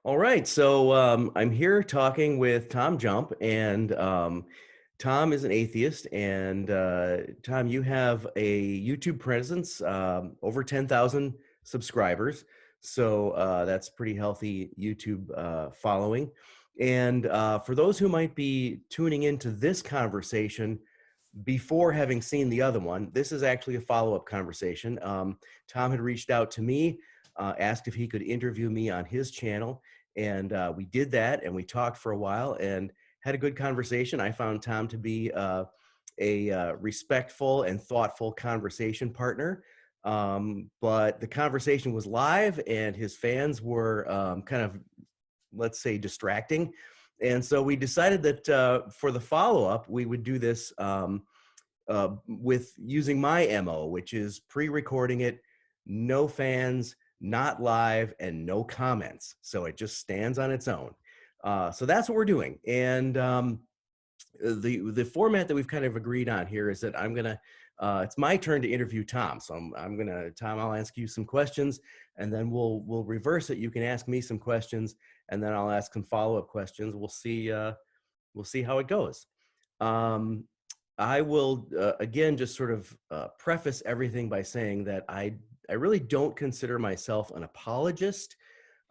All right, so I'm here talking with TJump, and Tom is an atheist. And Tom, you have a YouTube presence, over 10,000 subscribers, so that's pretty healthy YouTube following. And for those who might be tuning into this conversation before having seen the other one, this is actually a follow-up conversation. Tom had reached out to me, asked if he could interview me on his channel, and we did that, and we talked for a while and had a good conversation. I found Tom to be a respectful and thoughtful conversation partner. But the conversation was live, and his fans were kind of, let's say, distracting. And so we decided that for the follow-up, we would do this with using my MO, which is pre-recording it, no fans, not live, and no comments. So it just stands on its own. So that's what we're doing. And the format that we've kind of agreed on here is that I'm gonna, it's my turn to interview Tom. So I'm gonna, Tom, I'll ask you some questions, and then we'll reverse it. You can ask me some questions, and then I'll ask some follow-up questions. We'll see how it goes. I will, again, just sort of preface everything by saying that I really don't consider myself an apologist.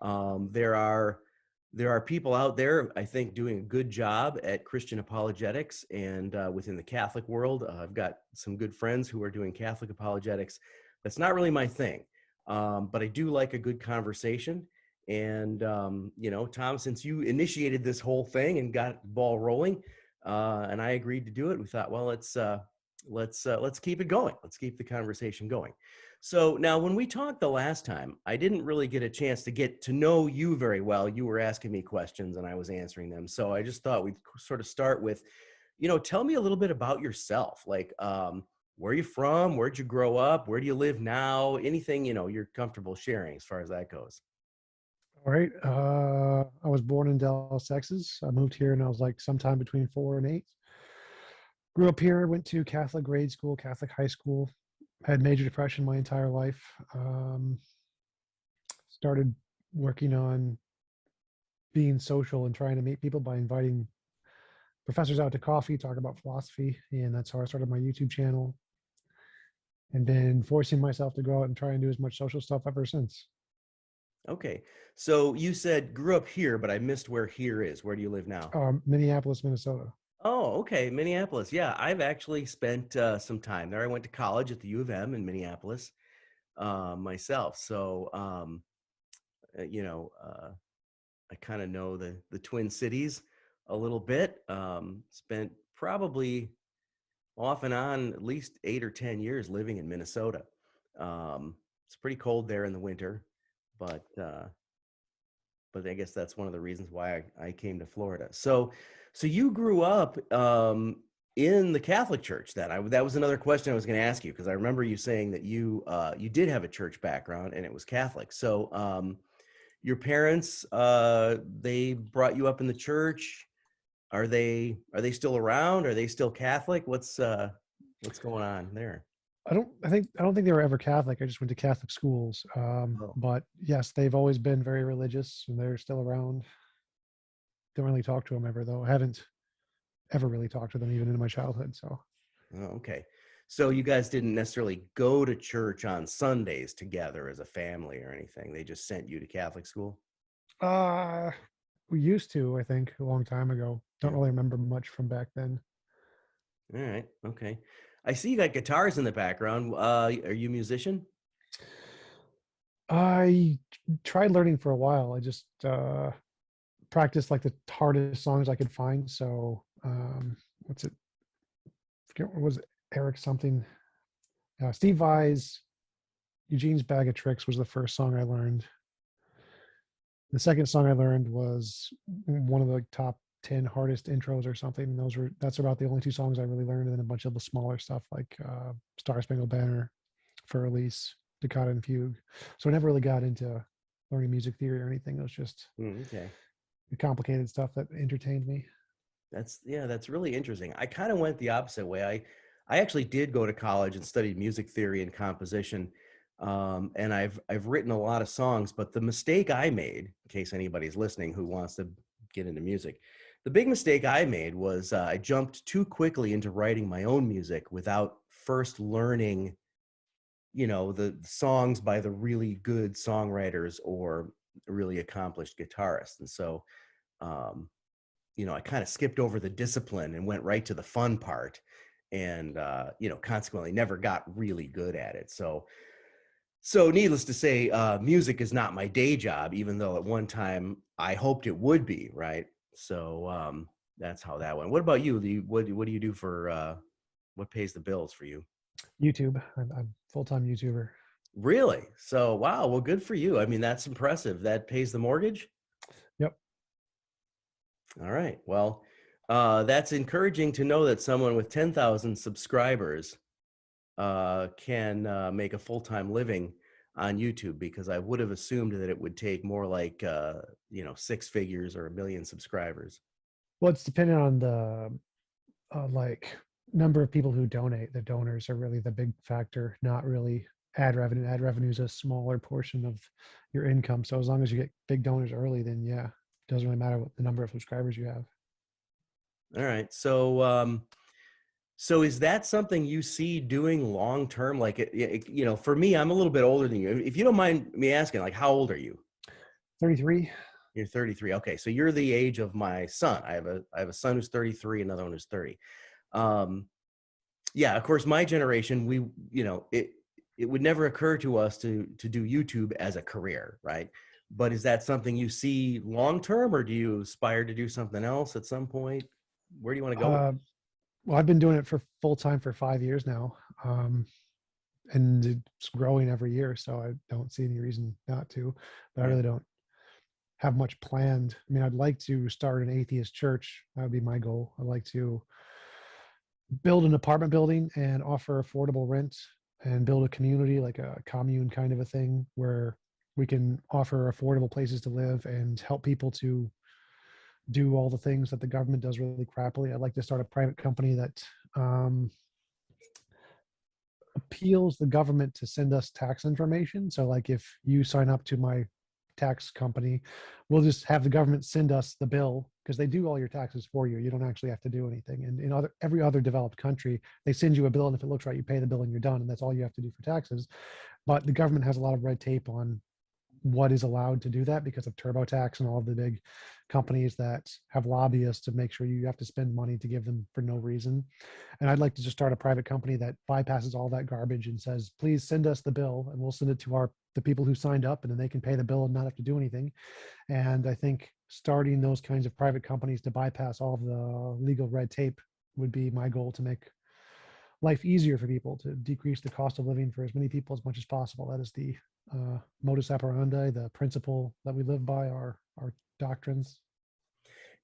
There are people out there, I think, doing a good job at Christian apologetics, and within the Catholic world, I've got some good friends who are doing Catholic apologetics. That's not really my thing, but I do like a good conversation. And you know, Tom, since you initiated this whole thing and got the ball rolling, and I agreed to do it, we thought, well, let's keep it going. Let's keep the conversation going. So now, when we talked the last time, I didn't really get a chance to get to know you very well. You were asking me questions and I was answering them. So I just thought we'd sort of start with, you know, tell me a little bit about yourself. Like, where are you from? Where'd you grow up? Where do you live now? Anything, you know, you're comfortable sharing as far as that goes. All right. I was born in Dallas, Texas. I moved here and I was like sometime between 4 and 8. Grew up here, went to Catholic grade school, Catholic high school, had major depression my entire life. Started working on being social and trying to meet people by inviting professors out to coffee, talk about philosophy. And that's how I started my YouTube channel. And been forcing myself to go out and try and do as much social stuff ever since. Okay. So you said grew up here, but I missed where here is. Where do you live now? Minneapolis, Minnesota. Oh, okay. Minneapolis. Yeah, I've actually spent some time there. I went to college at the U of M in Minneapolis myself. So, you know, I kind of know the Twin Cities a little bit. Spent probably off and on at least 8 or 10 years living in Minnesota. It's pretty cold there in the winter, but I guess that's one of the reasons why I came to Florida. So you grew up in the Catholic Church. That was another question I was going to ask you, because I remember you saying that you did have a church background and it was Catholic. So your parents, they brought you up in the church. Are they still around? Are they still Catholic? What's going on there? I don't think they were ever Catholic. I just went to Catholic schools. Oh, But yes, they've always been very religious and they're still around. Don't really talk to them ever though. I haven't ever really talked to them even in my childhood. So okay. So you guys didn't necessarily go to church on Sundays together as a family or anything. They just sent you to Catholic school? uh we used to, I think, a long time ago. Don't Yeah. really remember much from back then. All right. Okay. I see you got guitars in the background. Are you a musician? I tried learning for a while. I just practiced like the hardest songs I could find. So what's it? Forget what was it? Eric something. Steve Vai's Eugene's Bag of Tricks was the first song I learned. The second song I learned was one of the top 10 hardest intros or something. And that's about the only two songs I really learned. And then a bunch of the smaller stuff like Star Spangled Banner, For Elise, Toccata and Fugue. So I never really got into learning music theory or anything. It was just Okay. the complicated stuff that entertained me. That's really interesting. I kind of went the opposite way. I actually did go to college and studied music theory and composition, And I've written a lot of songs, but the mistake I made, in case anybody's listening who wants to get into music, the big mistake I made was I jumped too quickly into writing my own music without first learning, the songs by the really good songwriters or really accomplished guitarists. And so, um, I kind of skipped over the discipline and went right to the fun part, and consequently never got really good at it. So needless to say, music is not my day job, even though at one time I hoped it would be, right? So that's how that went. What about you? What do you do for what pays the bills for you? YouTube. I'm full-time YouTuber. Really? So wow, well, good for you. I mean, that's impressive. That pays the mortgage? Yep. All right. Well, that's encouraging to know that someone with 10,000 subscribers can make a full-time living on YouTube, because I would have assumed that it would take more like, six figures or 1 million subscribers. Well, it's dependent on the like number of people who donate. The donors are really the big factor, not really ad revenue. Ad revenue is a smaller portion of your income. So as long as you get big donors early, then yeah, it doesn't really matter what the number of subscribers you have. All right. So is that something you see doing long term? Like for me, I'm a little bit older than you. If you don't mind me asking, like, how old are you? 33. You're 33. Okay, so you're the age of my son. I have a son who's 33, another one who's 30. Um, yeah, of course, my generation, it would never occur to us to do YouTube as a career, right? But is that something you see long term, or do you aspire to do something else at some point? Where do you want to go with Uh, this? well, I've been doing it for full time for 5 years now. And it's growing every year. So I don't see any reason not to, but I Yeah. really don't have much planned. I mean, I'd like to start an atheist church. That would be my goal. I'd like to build an apartment building and offer affordable rent and build a community, like a commune kind of a thing, where we can offer affordable places to live and help people to do all the things that the government does really crappily. I'd like to start a private company that um, appeals the government to send us tax information. So like if you sign up to my tax company, we'll just have the government send us the bill, because they do all your taxes for you. You don't actually have to do anything. And in every other developed country, they send you a bill, and if it looks right, you pay the bill and you're done. And that's all you have to do for taxes. But the government has a lot of red tape on what is allowed to do that because of TurboTax and all of the big companies that have lobbyists to make sure you have to spend money to give them for no reason. And I'd like to just start a private company that bypasses all that garbage and says, please send us the bill and we'll send it to the people who signed up, and then they can pay the bill and not have to do anything. And I think starting those kinds of private companies to bypass all of the legal red tape would be my goal, to make life easier for people, to decrease the cost of living for as many people as much as possible. That is the modus operandi, the principle that we live by, our doctrines.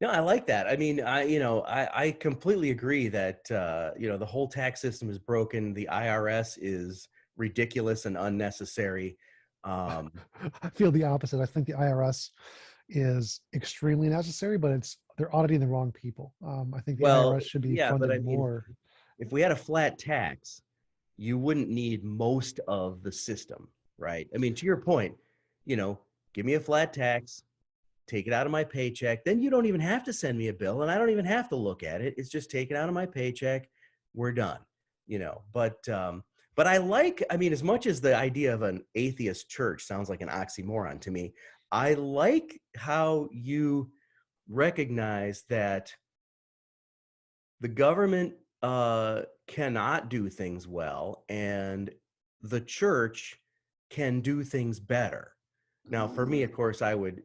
No, I like that. I mean, I completely agree that the whole tax system is broken. The IRS is ridiculous and unnecessary. Um, I feel the opposite. I think the IRS is extremely necessary, but they're auditing the wrong people. I think the well, IRS should be yeah, but I funded mean, more. if we had a flat tax, you wouldn't need most of the system, right? I mean, to your point, you know, give me a flat tax, take it out of my paycheck, then you don't even have to send me a bill and I don't even have to look at it. It's just taken out of my paycheck. We're done, but I mean, as much as the idea of an atheist church sounds like an oxymoron to me, I like how you recognize that the government cannot do things well, and the church can do things better. Now, for me, of course, I would.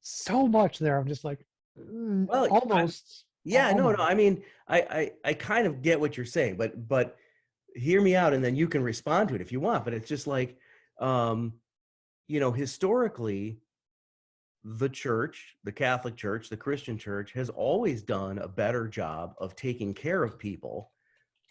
So much there. I'm just like, Well, almost, yeah, no. almost. I mean, I kind of get what you're saying, but hear me out, and then you can respond to it if you want. But it's just like, um, historically, the church, the Catholic Church, the Christian Church has always done a better job of taking care of people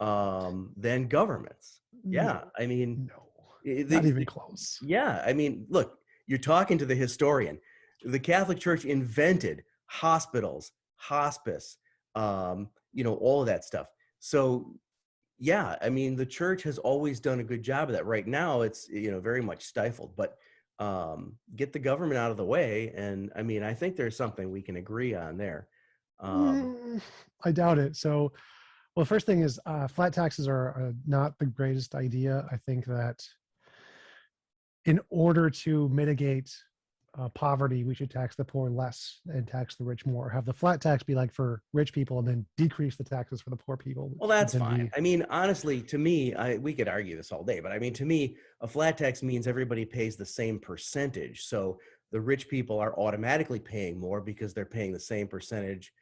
than governments. Yeah, No, I mean, no, i- not the, even the, close. yeah, I mean, look, you're talking to the historian. The Catholic Church invented hospitals, hospice, all of that stuff. So yeah, I mean, the church has always done a good job of that. Right now, it's, very much stifled, but get the government out of the way. And I mean, I think there's something we can agree on there. Um, Mm, I doubt it. So, well, the first thing is flat taxes are not the greatest idea. I think that in order to mitigate poverty, we should tax the poor less and tax the rich more. Have the flat tax be like for rich people and then decrease the taxes for the poor people, well, which would that's then fine. be. I mean, honestly, to me, we could argue this all day, but I mean, to me, a flat tax means everybody pays the same percentage. So the rich people are automatically paying more because they're paying the same percentage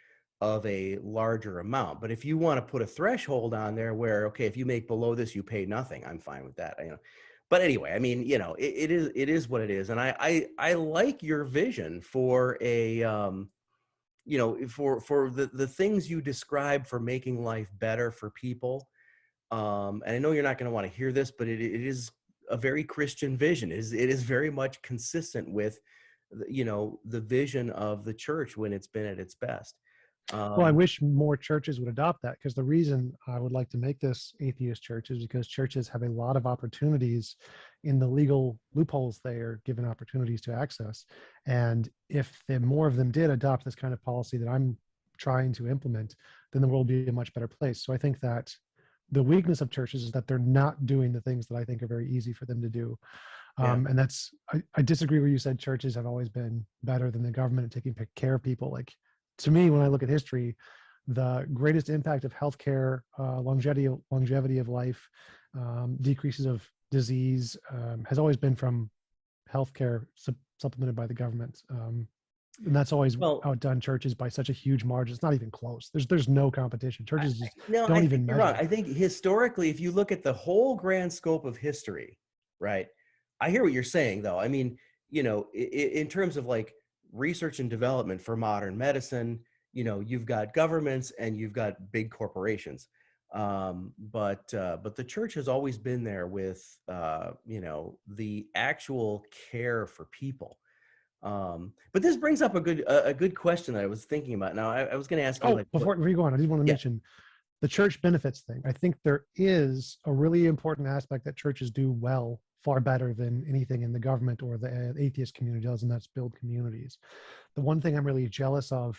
of a larger amount. But if you want to put a threshold on there where, okay, if you make below this, you pay nothing, I'm fine with that. But anyway, I mean, it is what it is. And I like your vision for for the things you describe for making life better for people. And I know you're not going to want to hear this, but it is a very Christian vision. It is very much consistent with the vision of the church when it's been at its best. Well, I Um, wish more churches would adopt that, because the reason I would like to make this atheist church is because churches have a lot of opportunities in the legal loopholes they are given opportunities to access. And if more of them did adopt this kind of policy that I'm trying to implement, then the world would be a much better place. So I think that the weakness of churches is that they're not doing the things that I think are very easy for them to do. yeah, And I disagree where you said churches have always been better than the government at taking care of people. Like, to me, when I look at history, the greatest impact of healthcare, longevity of life, decreases of disease, has always been from healthcare supplemented by the government. And that's always well, outdone churches by such a huge margin. It's not even close. There's no competition. Churches just no, I don't think even you're wrong. measure. I think historically, if you look at the whole grand scope of history, right? I hear what you're saying, though. I mean, in terms of like research and development for modern medicine, you've got governments and you've got big corporations. But the church has always been there with the actual care for people. But this brings up a good question that I was thinking about. Now, I was going to ask you, Oh, like, what? before you go on, I just want to Yeah, mention the church benefits thing. I think there is a really important aspect that churches do well, far better than anything in the government or the atheist community does, and that's build communities. The one thing I'm really jealous of,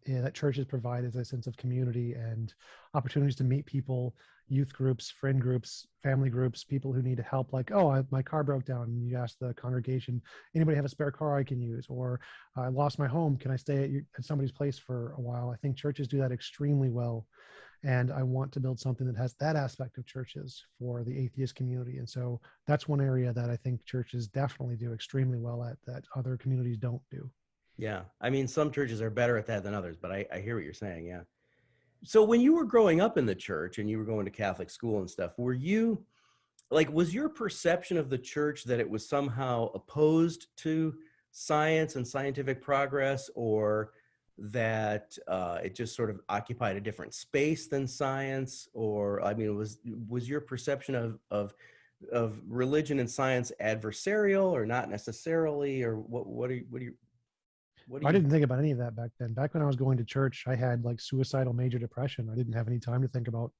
that churches provide, is a sense of community and opportunities to meet people, youth groups, friend groups, family groups, people who need help. Like, oh, my car broke down, and you ask the congregation, anybody have a spare car I can use? Or I lost my home, can I stay at somebody's place for a while? I think churches do that extremely well. And I want to build something that has that aspect of churches for the atheist community. And so that's one area that I think churches definitely do extremely well at, that other communities don't do. yeah. I mean, some churches are better at that than others, but I hear what you're saying. Yeah. So when you were growing up in the church and you were going to Catholic school and stuff, were you like, was your perception of the church that it was somehow opposed to science and scientific progress, or that it just sort of occupied a different space than science? Or, I mean, was your perception of religion and science adversarial or not necessarily? Or what do I you? didn't think about any of that back then. Back when I was going to church, I had like suicidal major depression. I didn't have any time to think about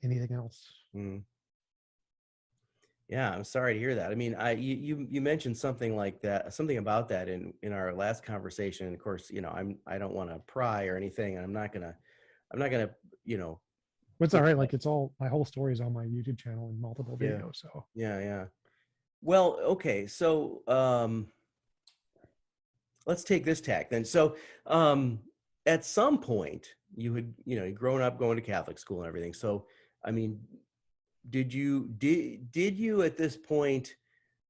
anything else. Hmm. Yeah, I'm sorry to hear that. I mean, you mentioned something like that, something about that in our last conversation. And of course, I don't want to pry or anything, and I'm not gonna, you know, But it's all put right. that. Like, it's all, my whole story is on my YouTube channel in multiple Yeah, videos. So yeah, yeah. Well, okay, so let's take this tack then. So, at some point, you'd grown up going to Catholic school and everything. So, I mean, did you at this point,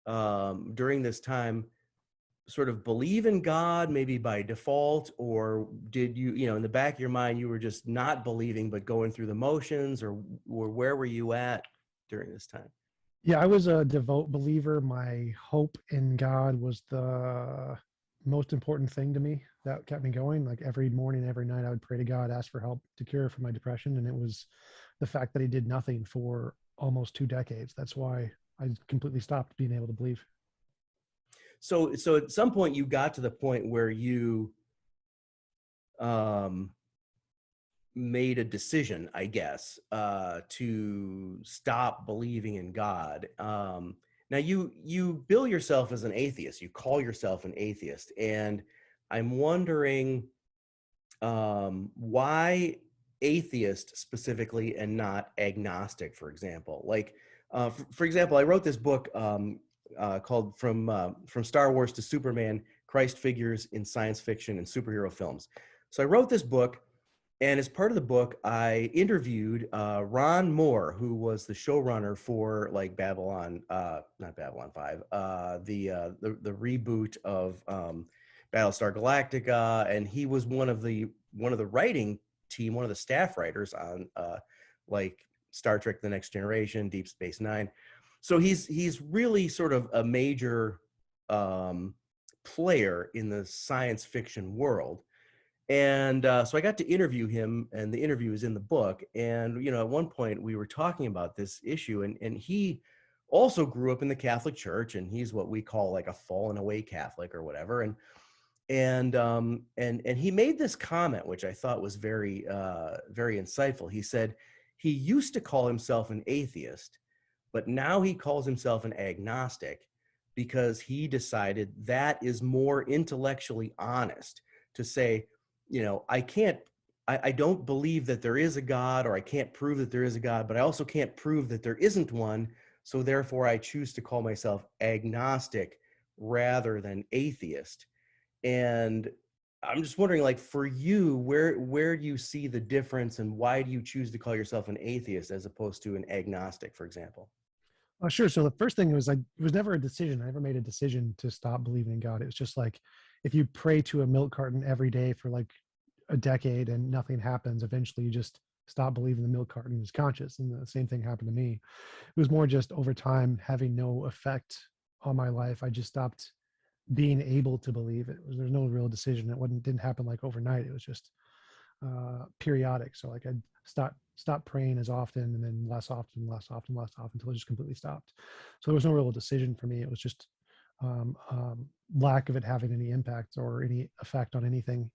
during this time, sort of believe in God, maybe by default, or did you, in the back of your mind, you were just not believing but going through the motions, or where were you at during this time? yeah, I was a devout believer. My hope in God was the most important thing to me that kept me going. Like, every morning, every night, I would pray to God, ask for help to cure for my depression. And it was the fact that he did nothing for almost 2 decades. That's why I completely stopped being able to believe. So at some point you got to the point where you, um made a decision, I guess, to stop believing in God. Now you bill yourself as an atheist. You call yourself an atheist, and I'm wondering why atheist specifically and not agnostic, for example. Like, for example, I wrote this book called "From Star Wars to Superman: Christ Figures in Science Fiction and Superhero Films." So I wrote this book, and as part of the book, I interviewed Ron Moore, who was the showrunner for like Babylon, not Babylon 5, the reboot of Battlestar Galactica, and he was one of the writing team, one of the staff writers on like Star Trek: The Next Generation, Deep Space Nine. So he's really sort of a major player in the science fiction world. And so I got to interview him, and the interview is in the book. And, at one point we were talking about this issue, and he also grew up in the Catholic Church, and he's what we call like a fallen away Catholic or whatever. And he made this comment, which I thought was very insightful. He said he used to call himself an atheist, but now he calls himself an agnostic because he decided that is more intellectually honest to say, I don't believe that there is a God, or I can't prove that there is a God, but I also can't prove that there isn't one. So therefore I choose to call myself agnostic rather than atheist. And I'm just wondering, like, for you, where do you see the difference, and why do you choose to call yourself an atheist as opposed to an agnostic, for example? Sure. So the first thing was, it was never a decision. I never made a decision to stop believing in God. It was just like, if you pray to a milk carton every day for like a decade and nothing happens, eventually you just stop believing the milk carton is conscious. And the same thing happened to me. It was more just over time having no effect on my life. I just stopped being able to believe it. There's no real decision. Didn't happen like overnight. It was just periodic. So like I'd stop praying as often, and then less often until it just completely stopped. So there was no real decision for me. It was just lack of it having any impact or any effect on anything.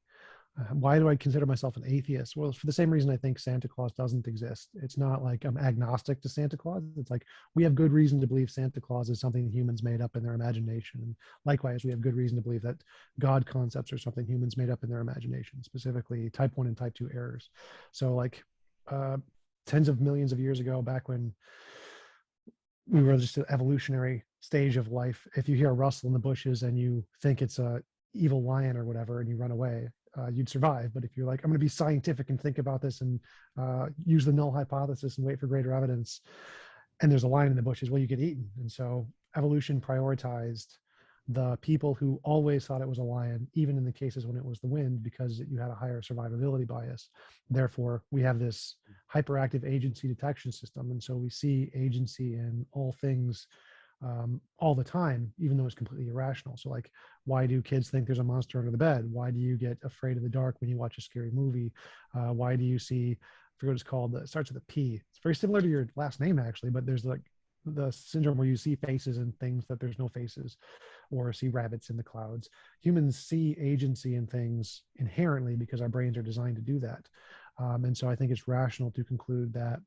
Why do I consider myself an atheist? Well, for the same reason I think Santa Claus doesn't exist. It's not like I'm agnostic to Santa Claus. It's like we have good reason to believe Santa Claus is something humans made up in their imagination. And likewise, we have good reason to believe that God concepts are something humans made up in their imagination, specifically type 1 and type 2 errors. So like tens of millions of years ago, back when we were just an evolutionary stage of life, if you hear a rustle in the bushes and you think it's a evil lion or whatever and you run away, you'd survive. But if you're like, I'm going to be scientific and think about this and use the null hypothesis and wait for greater evidence, and there's a lion in the bushes, well, you get eaten. And so evolution prioritized the people who always thought it was a lion, even in the cases when it was the wind, because you had a higher survivability bias. Therefore, we have this hyperactive agency detection system. And so we see agency in all things all the time, even though it's completely irrational. So like, why do kids think there's a monster under the bed? Why do you get afraid of the dark when you watch a scary movie? Why do you see, I forget what it's called, it starts with a P. It's very similar to your last name actually, but there's like the syndrome where you see faces and things that there's no faces, or see rabbits in the clouds. Humans see agency in things inherently because our brains are designed to do that. And so I think it's rational to conclude that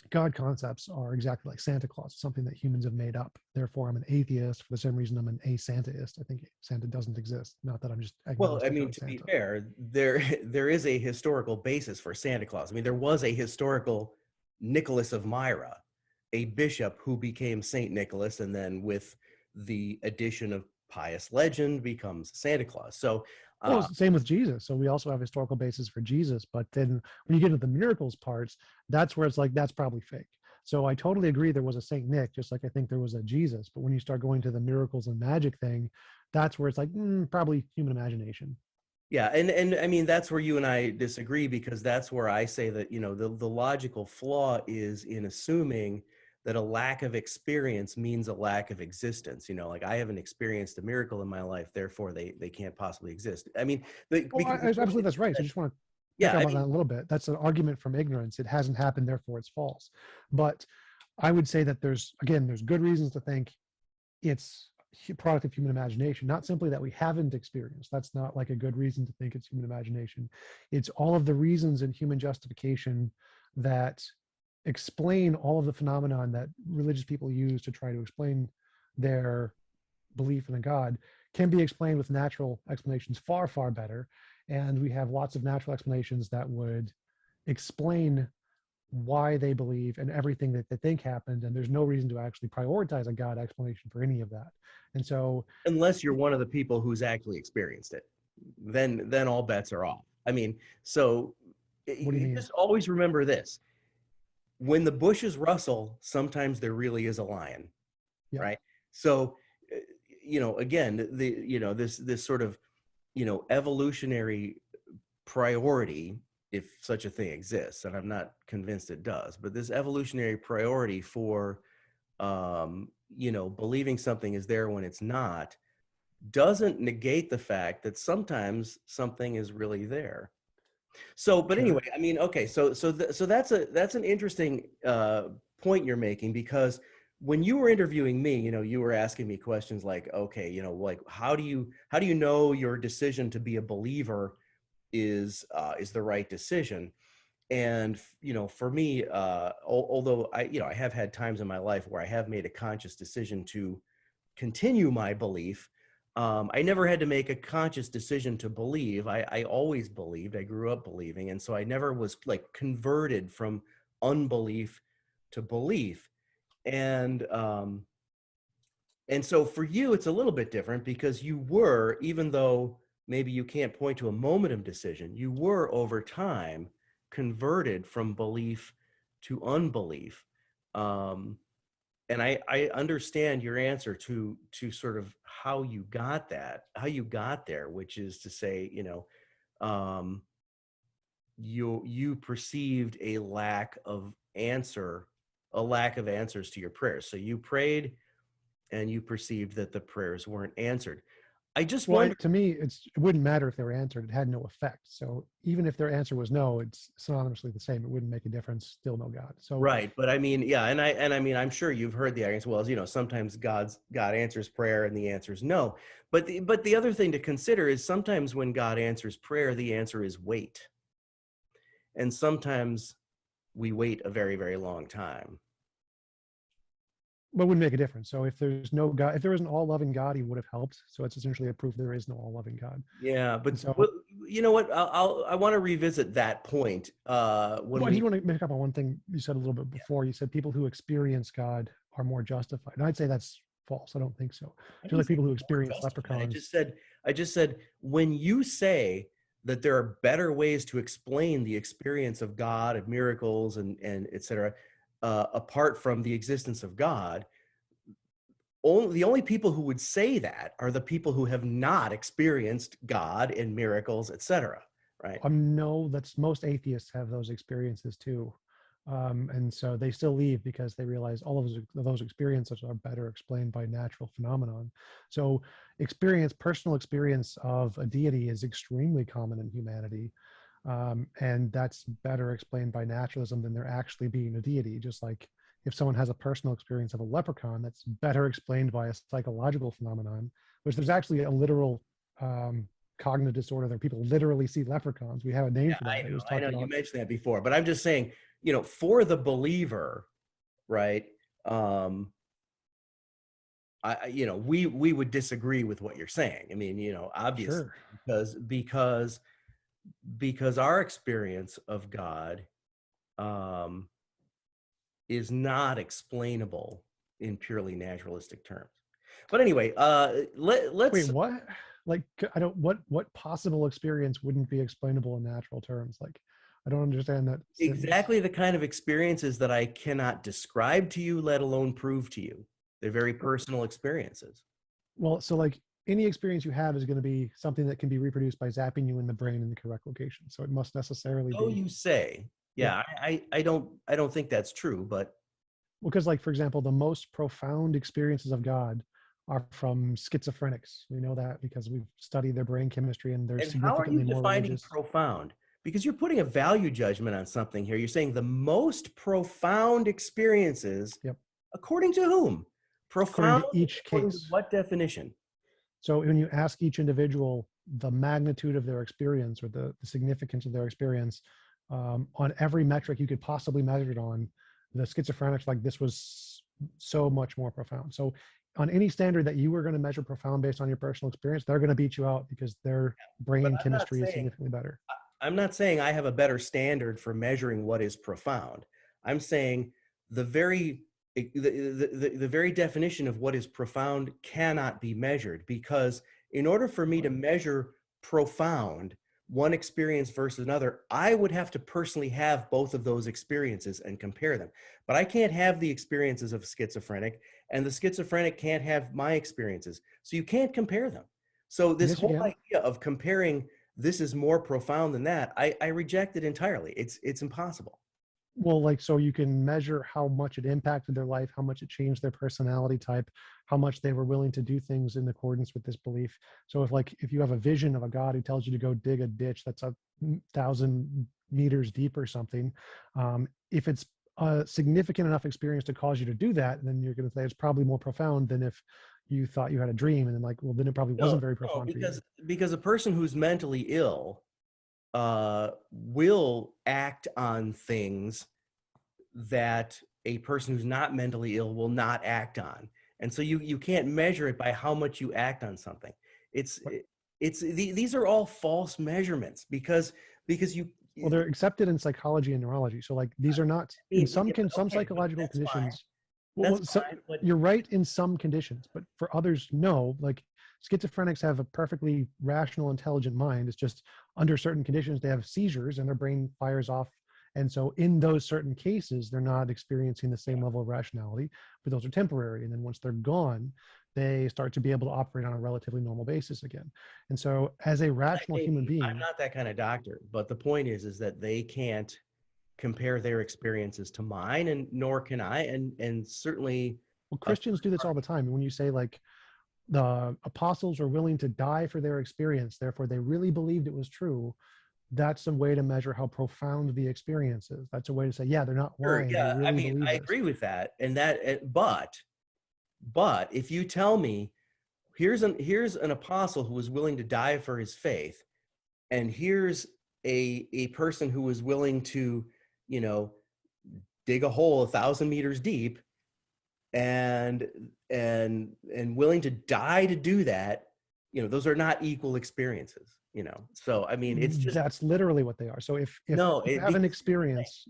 God concepts are exactly like Santa Claus, something that humans have made up. Therefore, I'm an atheist for the same reason I'm an asantaist. I think Santa doesn't exist. Not that I'm just Well, I agnostic mean, on to be Santa. fair, there is a historical basis for Santa Claus. I mean, there was a historical Nicholas of Myra, a bishop who became Saint Nicholas, and then with the addition of pious legend becomes Santa Claus. So, Well, uh, same with Jesus. So we also have historical basis for Jesus. But then when you get into the miracles parts, that's where it's like, that's probably fake. So I totally agree there was a Saint Nick, just like I think there was a Jesus. But when you start going to the miracles and magic thing, that's where it's like, probably human imagination. yeah, and I mean that's where you and I disagree, because that's where I say that the logical flaw is in assuming that a lack of experience means a lack of existence. Like, I haven't experienced a miracle in my life, therefore they can't possibly exist. I mean, Oh, because absolutely, that's right. So I just want to pick yeah, up I on that mean, a little bit. That's an argument from ignorance. It hasn't happened, therefore it's false. But I would say that there's good reasons to think it's product of human imagination, not simply that we haven't experienced. That's not like a good reason to think it's human imagination. It's all of the reasons in human justification that explain all of the phenomenon that religious people use to try to explain their belief in a God can be explained with natural explanations far, far better. And we have lots of natural explanations that would explain why they believe and everything that they think happened. And there's no reason to actually prioritize a God explanation for any of that. And so, Unless you're one of the people who's actually experienced it, then all bets are off. I mean, so what do you you mean? just always remember this. When the bushes rustle, sometimes there really is a lion, Yeah, right? So, again, this sort of, evolutionary priority, if such a thing exists, and I'm not convinced it does, but this evolutionary priority for, believing something is there when it's not, doesn't negate the fact that sometimes something is really there. So, but anyway, sure. I mean, okay, so that's an interesting point you're making, because when you were interviewing me, you were asking me questions like, okay, like how do you know your decision to be a believer is the right decision? And for me, although I have had times in my life where I have made a conscious decision to continue my belief. I never had to make a conscious decision to believe. I always believed. I grew up believing. And so I never was like converted from unbelief to belief. And so for you, it's a little bit different, because you were, even though maybe you can't point to a moment of decision, you were over time converted from belief to unbelief. Um, and I understand your answer to sort of how you got there, which is to say, um, you perceived a lack of answers to your prayers. So you prayed and you perceived that the prayers weren't answered. I just Well, wonder. to me, it wouldn't matter if they were answered. It had no effect. So even if their answer was no, it's synonymously the same. It wouldn't make a difference. Still no God. So, Right, but I mean, yeah, and I mean, I'm sure you've heard the arguments. Well, as sometimes God answers prayer and the answer is no. But the other thing to consider is sometimes when God answers prayer, the answer is wait, and sometimes we wait a very, very long time. but it wouldn't make a difference. So if there's no God, if there was an all-loving God, he would have helped. So it's essentially a proof there is no all-loving God. Yeah, but And so, well, you know what? I want to revisit that point when well, I we. just want to make up on one thing you said a little bit before. You said people who experience God are more justified. And I'd say that's false. I don't think so. I Just didn't like say people who more experience justified. leprechauns. I just said when you say that there are better ways to explain the experience of God, of miracles, and et cetera, apart from the existence of God, the only people who would say that are the people who have not experienced God and miracles, et cetera. Right? No, that's most atheists have those experiences too. And so they still leave because they realize all of those experiences are better explained by natural phenomenon. So personal experience of a deity is extremely common in humanity. And that's better explained by naturalism than there actually being a deity. Just like if someone has a personal experience of a leprechaun, that's better explained by a psychological phenomenon, which there's actually a literal cognitive disorder that people literally see leprechauns. We have a name Yeah, for that. It was I talked know. You about. mentioned that before, but I'm just saying, for the believer, right? Um, we would disagree with what you're saying. I mean, obviously, Sure. because our experience of God um, is not explainable in purely naturalistic terms. But anyway, Wait, let's. what? Like, I don't. What possible experience wouldn't be explainable in natural terms? Like, I don't understand that sentence. Exactly the kind of experiences that I cannot describe to you, let alone prove to you. They're very personal experiences. Well, so like any experience you have is going to be something that can be reproduced by zapping you in the brain in the correct location. So it must necessarily So be, you say. yeah. Yeah, I don't think that's true, but Because, like, for example, the most profound experiences of God are from schizophrenics. We know that because we've studied their brain chemistry and they're and how are you significantly more defining religious. profound? Because you're putting a value judgment on something here. You're saying the most profound experiences, Yep. according to whom? according Profound to each according to case. what definition? So when you ask each individual the magnitude of their experience or the significance of their experience on every metric you could possibly measure it on, the schizophrenics like this was so much more profound. So on any standard that you were going to measure profound based on your personal experience, they're going to beat you out because their But brain chemistry is significantly better. I'm not saying I have a better standard for measuring what is profound. I'm saying the very the very definition of what is profound cannot be measured, because in order for me to measure profound, one experience versus another, I would have to personally have both of those experiences and compare them. But I can't have the experiences of a schizophrenic, and the schizophrenic can't have my experiences. So you can't compare them. So this Yes, you whole can. idea of comparing this is more profound than that, I reject it entirely. It's impossible. Well, like, so you can measure how much it impacted their life, how much it changed their personality type, how much they were willing to do things in accordance with this belief. So if you have a vision of a God who tells you to go dig a ditch that's 1,000 meters deep or something, if it's a significant enough experience to cause you to do that, then you're going to say it's probably more profound than if you thought you had a dream, and then like, well, then it probably wasn't very No, profound for you. because a person who's mentally ill will act on things that a person who's not mentally ill will not act on. And so you can't measure it by how much you act on something. It's But, these are all false measurements, because you well, they're accepted in psychology and neurology. So like these are not in yeah, some okay, but psychological that's fine. conditions. That's So fine. But you're right in some conditions, but for others, no. Like schizophrenics have a perfectly rational, intelligent mind. It's just under certain conditions, they have seizures and their brain fires off. And so in those certain cases, they're not experiencing the same level of rationality, but those are temporary. And then once they're gone, they start to be able to operate on a relatively normal basis again. And so as a rational human I'm being, not that kind of doctor. But the point is that they can't compare their experiences to mine, and nor can I. And certainly, well, a Christians do this all the time. When you say like, the apostles are willing to die for their experience, therefore they really believed it was true, that's a way to measure how profound the experience is. That's a way to say, yeah, they're not sure, lying, they yeah, I really mean, believe I this. agree with that. And but if you tell me here's an apostle who was willing to die for his faith, and here's a person who was willing to, you know, dig a hole 1,000 meters deep, and willing to die to do that, those are not equal experiences. So I mean, it's just That's literally what they are. So if no, you have an because experience,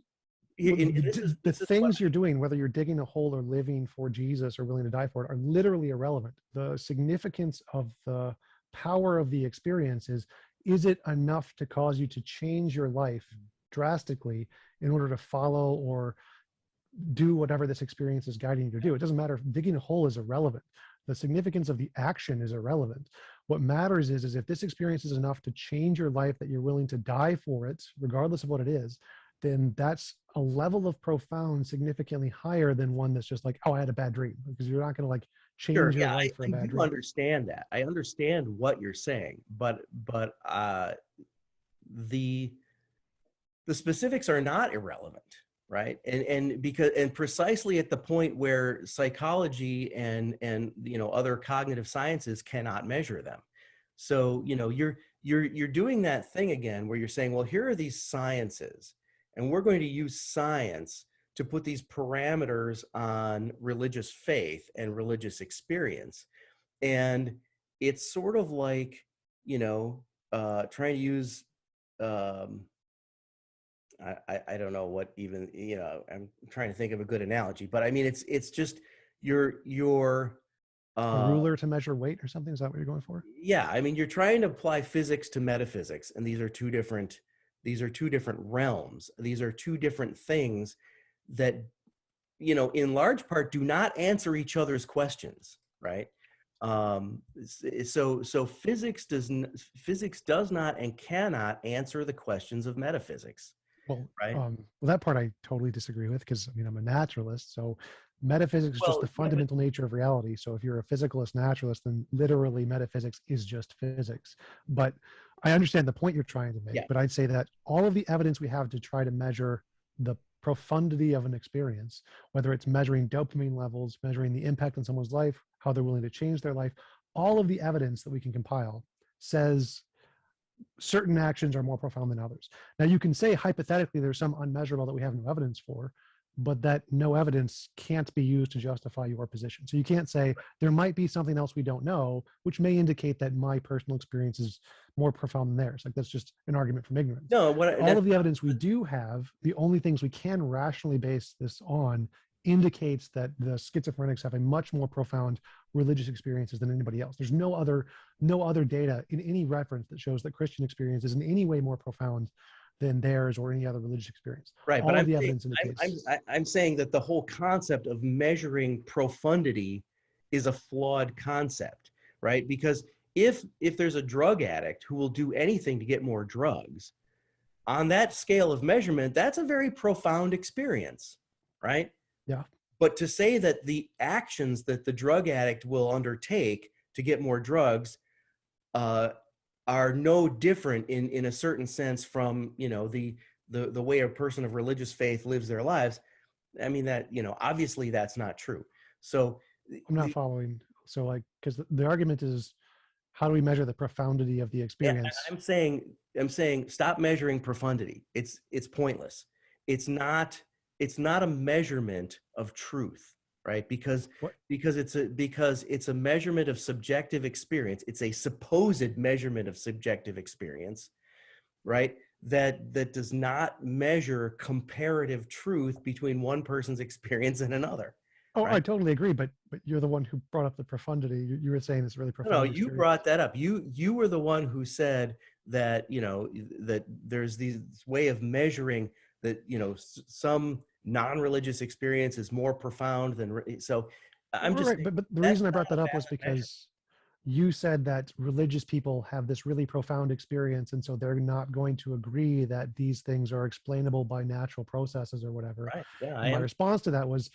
well, and the this is what things you're doing, whether you're digging a hole or living for Jesus or willing to die for it, are literally irrelevant. The significance of the power of the experience is it enough to cause you to change your life drastically in order to follow or do whatever this experience is guiding you to do? It doesn't matter if digging a hole is irrelevant. The significance of the action is irrelevant. What matters is if this experience is enough to change your life that you're willing to die for it, regardless of what it is, then that's a level of profound significantly higher than one that's just like, oh, I had a bad dream, because you're not going to like sure, change your yeah, life for a I bad do dream. understand that. I understand what you're saying, but the specifics are not irrelevant, right? And precisely at the point where psychology and other cognitive sciences cannot measure them. So you're doing that thing again where you're saying, well, here are these sciences, and we're going to use science to put these parameters on religious faith and religious experience. And it's sort of like, trying to use um, I don't know what even, I'm trying to think of a good analogy, but I mean, it's just your A uh, ruler to measure weight or something? Is that what you're going for? yeah, I mean, you're trying to apply physics to metaphysics, and these are two different realms. These are two different things that, in large part do not answer each other's questions, right? So physics does not and cannot answer the questions of metaphysics, right? Well, that part I totally disagree with, because I mean, I'm a naturalist. So metaphysics is just Well, the yeah, but fundamental nature of reality. So if you're a physicalist naturalist, then literally metaphysics is just physics. But I understand the point you're trying to make, yeah, but I'd say that all of the evidence we have to try to measure the profundity of an experience, whether it's measuring dopamine levels, measuring the impact on someone's life, how they're willing to change their life, all of the evidence that we can compile says certain actions are more profound than others. Now, you can say hypothetically there's some unmeasurable that we have no evidence for, but that no evidence can't be used to justify your position. So you can't say there might be something else we don't know, which may indicate that my personal experience is more profound than theirs. Like, that's just an argument from ignorance. No, But all of the evidence we do have, the only things we can rationally base this on, indicates that the schizophrenics have a much more profound religious experiences than anybody else. There's no other data in any reference that shows that Christian experience is in any way more profound than theirs or any other religious experience. right, All but of the evidence indicates. I'm saying that the whole concept of measuring profundity is a flawed concept, right? Because if there's a drug addict who will do anything to get more drugs, on that scale of measurement, that's a very profound experience, right? Yeah. But to say that the actions that the drug addict will undertake to get more drugs are no different in a certain sense from, you know, the way a person of religious faith lives their lives, I mean, that, you know, obviously that's not true. So I'm not following. So, like, because the argument is, how do we measure the profundity of the experience? I'm saying stop measuring profundity. It's pointless. It's not a measurement of truth, right? Because What? it's a measurement of subjective experience. It's a supposed measurement of subjective experience, right? That does not measure comparative truth between one person's experience and another. Oh, Right? I totally agree. But you're the one who brought up the profundity. You were saying it's really profound. No, you brought that up. You were the one who said that, you know, that there's this way of measuring that, you know, some non-religious experience is more profound than, so I'm just right. saying, But the that's reason I not brought that a up was valid measure. because you said that religious people have this really profound experience, and so they're not going to agree that these things are explainable by natural processes or whatever. Right. Yeah, I And my am. response to that was,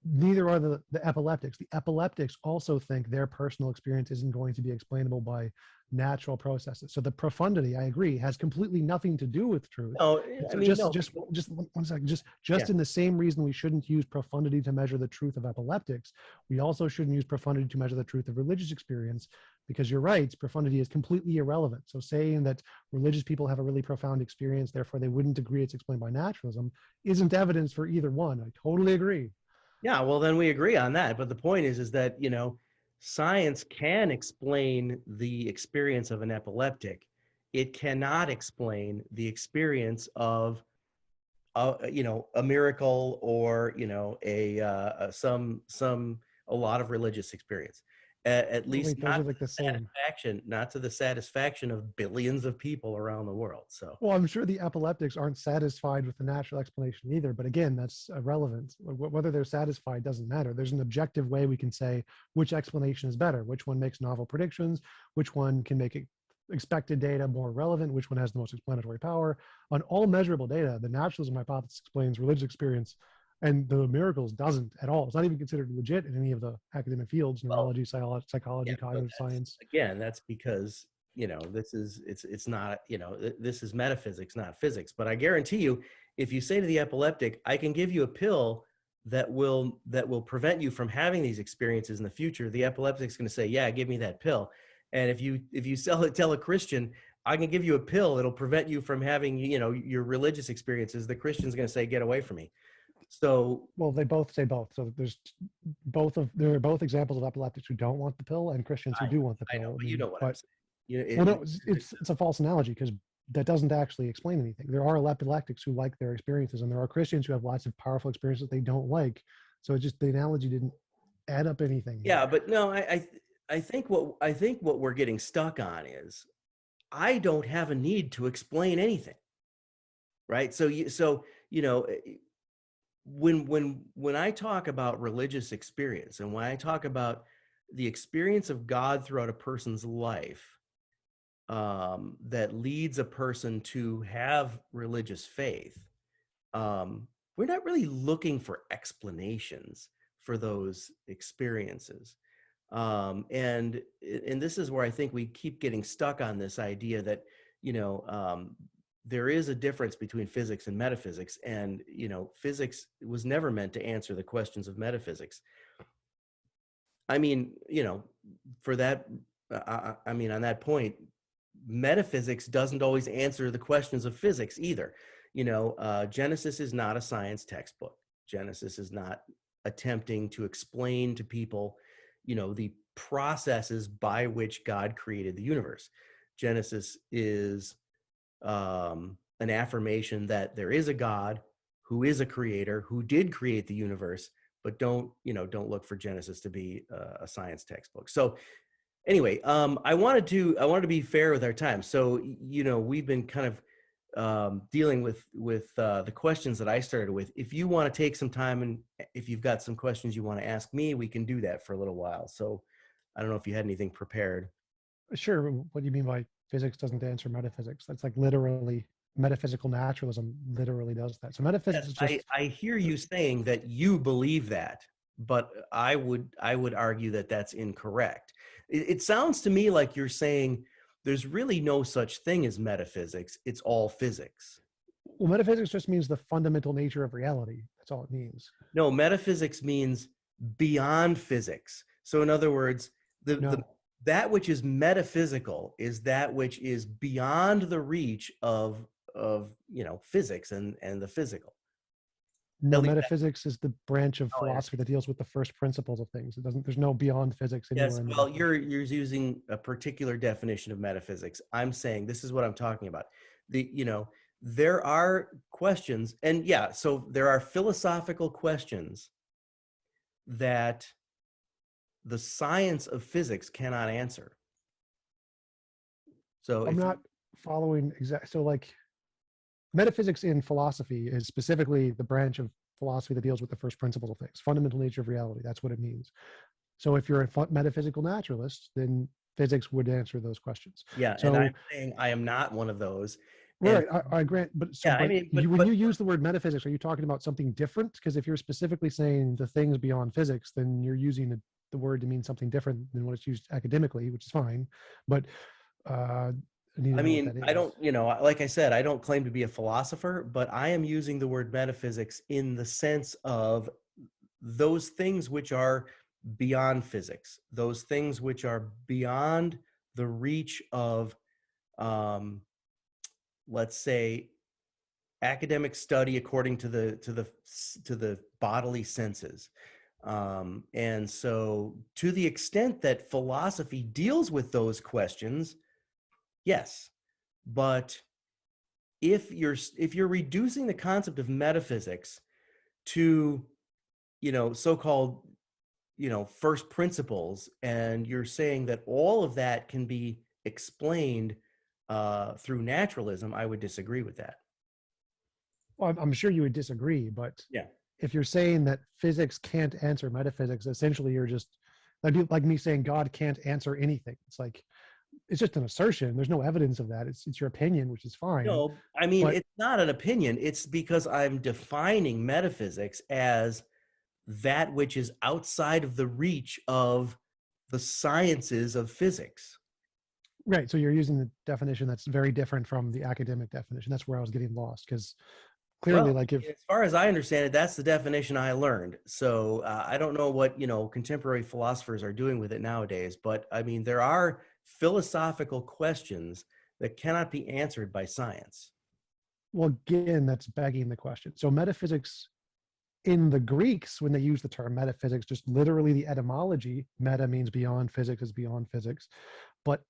neither are the epileptics. The epileptics also think their personal experience isn't going to be explainable by natural processes. So the profundity, I agree, has completely nothing to do with truth. No, I So mean, just no. just just one second. Just Yeah. in the same reason we shouldn't use profundity to measure the truth of epileptics, we also shouldn't use profundity to measure the truth of religious experience, because you're right, profundity is completely irrelevant. So saying that religious people have a really profound experience, therefore they wouldn't agree it's explained by naturalism, isn't evidence for either one. I totally agree. Yeah, well, then we agree on that. But the point is that, you know, science can explain the experience of an epileptic. It cannot explain the experience of, you know, a miracle or, you know, a lot of religious experience. At Oh, least wait, those not are to like the the same. satisfaction, not to the satisfaction of billions of people around the world. So, Well, I'm sure the epileptics aren't satisfied with the natural explanation either, but again, that's irrelevant. Whether they're satisfied doesn't matter. There's an objective way we can say which explanation is better, which one makes novel predictions, which one can make expected data more relevant, which one has the most explanatory power. On all measurable data, the naturalism hypothesis explains religious experience, and the miracles doesn't at all. It's not even considered legit in any of the academic fields: well, neurology, yeah, psychology, but cognitive science. that's because, you know, it's not, you know, this is metaphysics, not physics. But I guarantee you, if you say to the epileptic, I can give you a pill that will prevent you from having these experiences in the future, the epileptic's going to say, yeah, give me that pill. And if you tell a Christian, I can give you a pill that'll prevent you from having, you know, your religious experiences, the Christian's going to say, get away from me. So, Well, they both say both. So there are both examples of epileptics who don't want the pill and Christians who do want the I know, pill. I but you mean, know what I'm but saying. You know, well, no, it's a false analogy, because that doesn't actually explain anything. There are epileptics who like their experiences, and there are Christians who have lots of powerful experiences they don't like. So it just, the analogy didn't add up anything yeah, here. but no, I think what we're getting stuck on is I don't have a need to explain anything, right? So you know, when I talk about religious experience and when I talk about the experience of God throughout a person's life, that leads a person to have religious faith, we're not really looking for explanations for those experiences. And this is where I think we keep getting stuck on this idea that, you know, there is a difference between physics and metaphysics, and physics was never meant to answer the questions of metaphysics. I mean, for that, I mean, on that point, metaphysics doesn't always answer the questions of physics either. Genesis is not a science textbook. Genesis is not attempting to explain to people, the processes by which God created the universe. Genesis is an affirmation that there is a God who is a creator, who did create the universe, but don't look for Genesis to be a science textbook. So anyway, I wanted to be fair with our time. So we've been kind of dealing with the questions that I started with. If you want to take some time, and if you've got some questions you want to ask me, we can do that for a little while. So I don't know if you had anything prepared. Sure. What do you mean by physics doesn't answer metaphysics? That's like literally metaphysical naturalism literally does that. So metaphysics Yes, is just I hear you saying that you believe that, but I would argue that that's incorrect. It sounds to me like you're saying there's really no such thing as metaphysics. It's all physics. well, metaphysics just means the fundamental nature of reality. That's all it means. No, metaphysics means beyond physics. So in other words, the No, that which is metaphysical is that which is beyond the reach of physics and the physical. no, At least metaphysics is the branch of how I philosophy that deals with the first principles of things. It doesn't. There's no beyond physics Yes, anywhere in the well, definition. you're using a particular definition of metaphysics. I'm saying this is what I'm talking about. There are questions, and yeah, so there are philosophical questions that the science of physics cannot answer. So I'm if not following exact. So like metaphysics in philosophy is specifically the branch of philosophy that deals with the first principles of things, fundamental nature of reality. That's what it means. So if you're a metaphysical naturalist, then physics would answer those questions. yeah, and I'm So saying I am not one of those. And right, I grant, but so yeah, I but mean, you, but when you use the word metaphysics, are you talking about something different? Because if you're specifically saying the things beyond physics, then you're using the word to mean something different than what it's used academically, which is fine. But I need to I know what mean, that I is. don't, like I said, I don't claim to be a philosopher, but I am using the word metaphysics in the sense of those things which are beyond physics, those things which are beyond the reach of, um, let's say, academic study according to the bodily senses. And so, to the extent that philosophy deals with those questions, yes, but if you're reducing the concept of metaphysics to so-called first principles, and you're saying that all of that can be explained through naturalism, I would disagree with that. Well, I'm sure you would disagree, but Yeah. if you're saying that physics can't answer metaphysics, essentially you're just that'd be like me saying God can't answer anything. It's like it's just an assertion. There's no evidence of that. It's your opinion, which is fine. No, I mean, But it's not an opinion. It's because I'm defining metaphysics as that which is outside of the reach of the sciences of physics. right, so you're using the definition that's very different from the academic definition. That's where I was getting lost because clearly, Well, like if as far as I understand it, that's the definition I learned. So I don't know what contemporary philosophers are doing with it nowadays, but I mean, there are philosophical questions that cannot be answered by science. well, again, that's begging the question. So metaphysics in the Greeks, when they use the term metaphysics, just literally the etymology, meta means beyond, physics is beyond physics. But